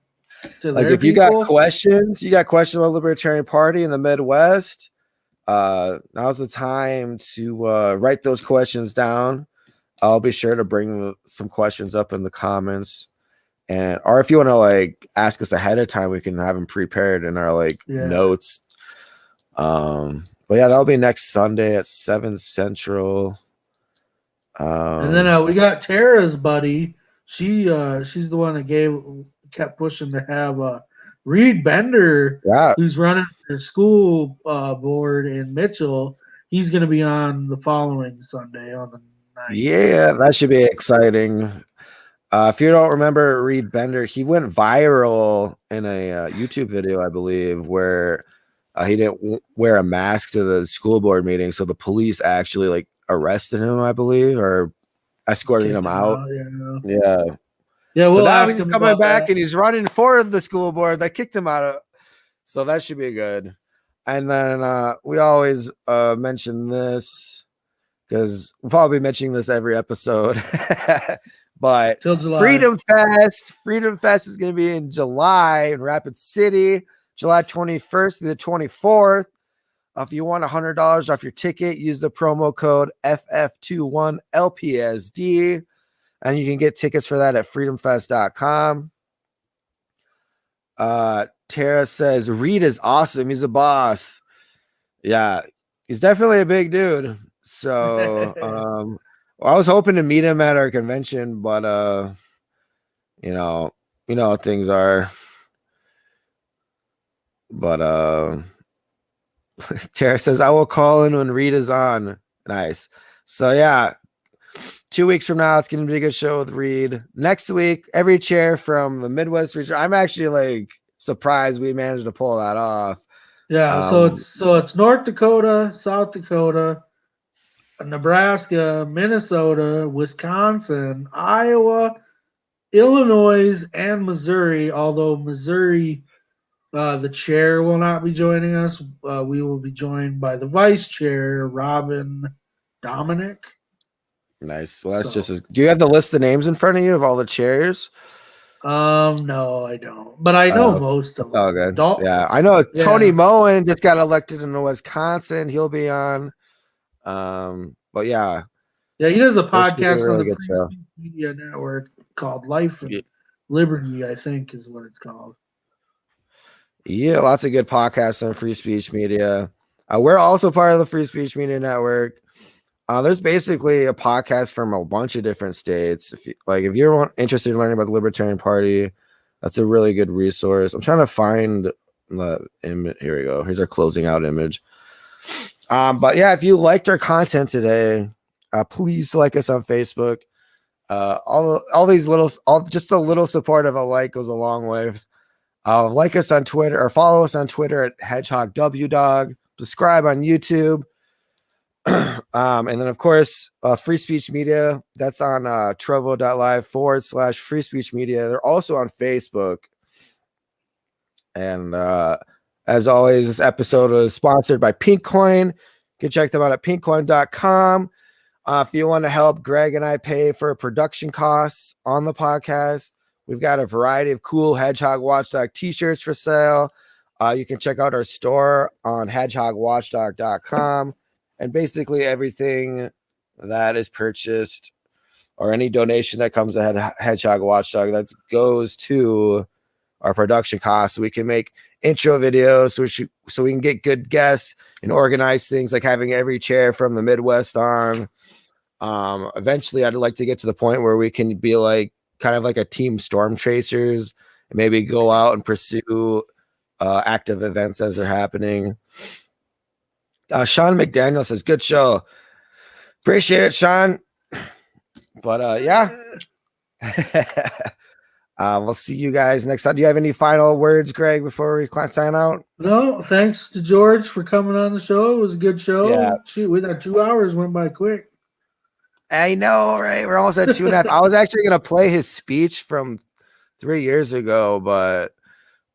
to like their if you people. got questions about the Libertarian Party in the Midwest, now's the time to write those questions down. I'll be sure to bring some questions up in the comments, or if you want to like ask us ahead of time, we can have them prepared in our notes. But yeah, that'll be next Sunday at 7 Central. And then we got Tara's buddy. She's the one that kept pushing to have Reed Bender, who's running the school board in Mitchell. He's going to be on the following Sunday on the 9th. Yeah, that should be exciting. If you don't remember Reed Bender, he went viral in a YouTube video, I believe, where he didn't wear a mask to the school board meeting, so the police actually arrested him, I believe, or escorted him out. Yeah. So now he's coming back and he's running for the school board that kicked him out. So that should be good. And then we always mention this because we'll probably be mentioning this every episode. But Freedom Fest is going to be in July in Rapid City, July 21st to the 24th. If you want $100 off your ticket, use the promo code FF21 LPSD, and you can get tickets for that at freedomfest.com. Tara says, Reed is awesome. He's a boss. Yeah, he's definitely a big dude. So I was hoping to meet him at our convention, but you know how things are. But Tara says, I will call in when Reed is on. Nice. So yeah, 2 weeks from now, it's going to be a good show with Reed. Next week, every chair from the Midwest region. I'm actually surprised we managed to pull that off. Yeah. So it's North Dakota, South Dakota, Nebraska, Minnesota, Wisconsin, Iowa, Illinois, and Missouri. Although Missouri, the chair will not be joining us. We will be joined by the vice chair, Robin Dominic. Nice. Well, that's just as. Do you have the list of names in front of you of all the chairs? No, I don't. But I know most of them. All good. Yeah, I know Tony Moen just got elected in Wisconsin. He'll be on. But yeah, he does a podcast on the Free Speech Media Network called Life and Liberty, I think is what it's called. Yeah, lots of good podcasts on Free Speech Media. We're also part of the Free Speech Media Network. There's basically a podcast from a bunch of different states. If you're interested in learning about the Libertarian Party, that's a really good resource. I'm trying to find the image. Here we go. Here's our closing out image. But yeah, if you liked our content today, please like us on Facebook. Just a little support of a like goes a long way. Like us on Twitter or follow us on Twitter at Hedgehog Watchdog. Subscribe on YouTube. And then of course, Free Speech Media. That's on trovo.live/Free Speech Media. They're also on Facebook. And as always, this episode is sponsored by Pinkcoin. You can check them out at pinkcoin.com. If you want to help Greg and I pay for production costs on the podcast, we've got a variety of cool Hedgehog Watchdog t-shirts for sale. You can check out our store on hedgehogwatchdog.com. And basically everything that is purchased or any donation that comes to Hedgehog Watchdog that goes to our production costs, so we can make intro videos, so we can get good guests and organize things like having every chair from the Midwest on. Eventually, I'd like to get to the point where we can be kind of like a team Storm Chasers and maybe go out and pursue active events as they're happening. Sean McDaniel says, good show. Appreciate it, Sean. But yeah. We'll see you guys next time. Do you have any final words, Greg, before we sign out? No, thanks to George for coming on the show. It was a good show. Yeah. Shoot, we thought 2 hours went by quick. I know, right? We're almost at 2.5. I was actually going to play his speech from 3 years ago, but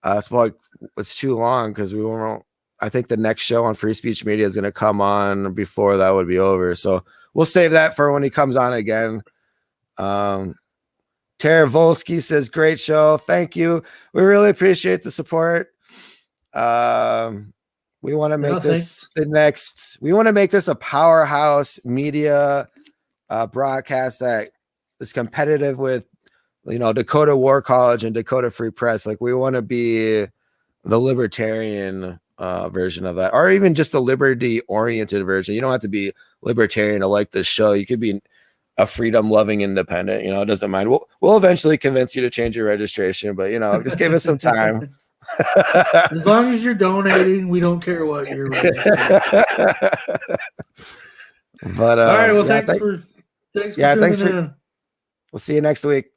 it's too long because we won't. I think the next show on Free Speech Media is going to come on before that would be over. So we'll save that for when he comes on again. Tara Volsky says, great show. Thank you. We really appreciate the support. We want to make this we want to make this a powerhouse media broadcast that is competitive with, Dakota War College and Dakota Free Press. Like, we want to be the libertarian version of that, or even just the liberty oriented version. You don't have to be libertarian to like this show. You could be a freedom loving independent, it doesn't mind. We'll eventually convince you to change your registration, but just give us some time. As long as you're donating, we don't care what you're But all right, well, thanks for tuning in. We'll see you next week.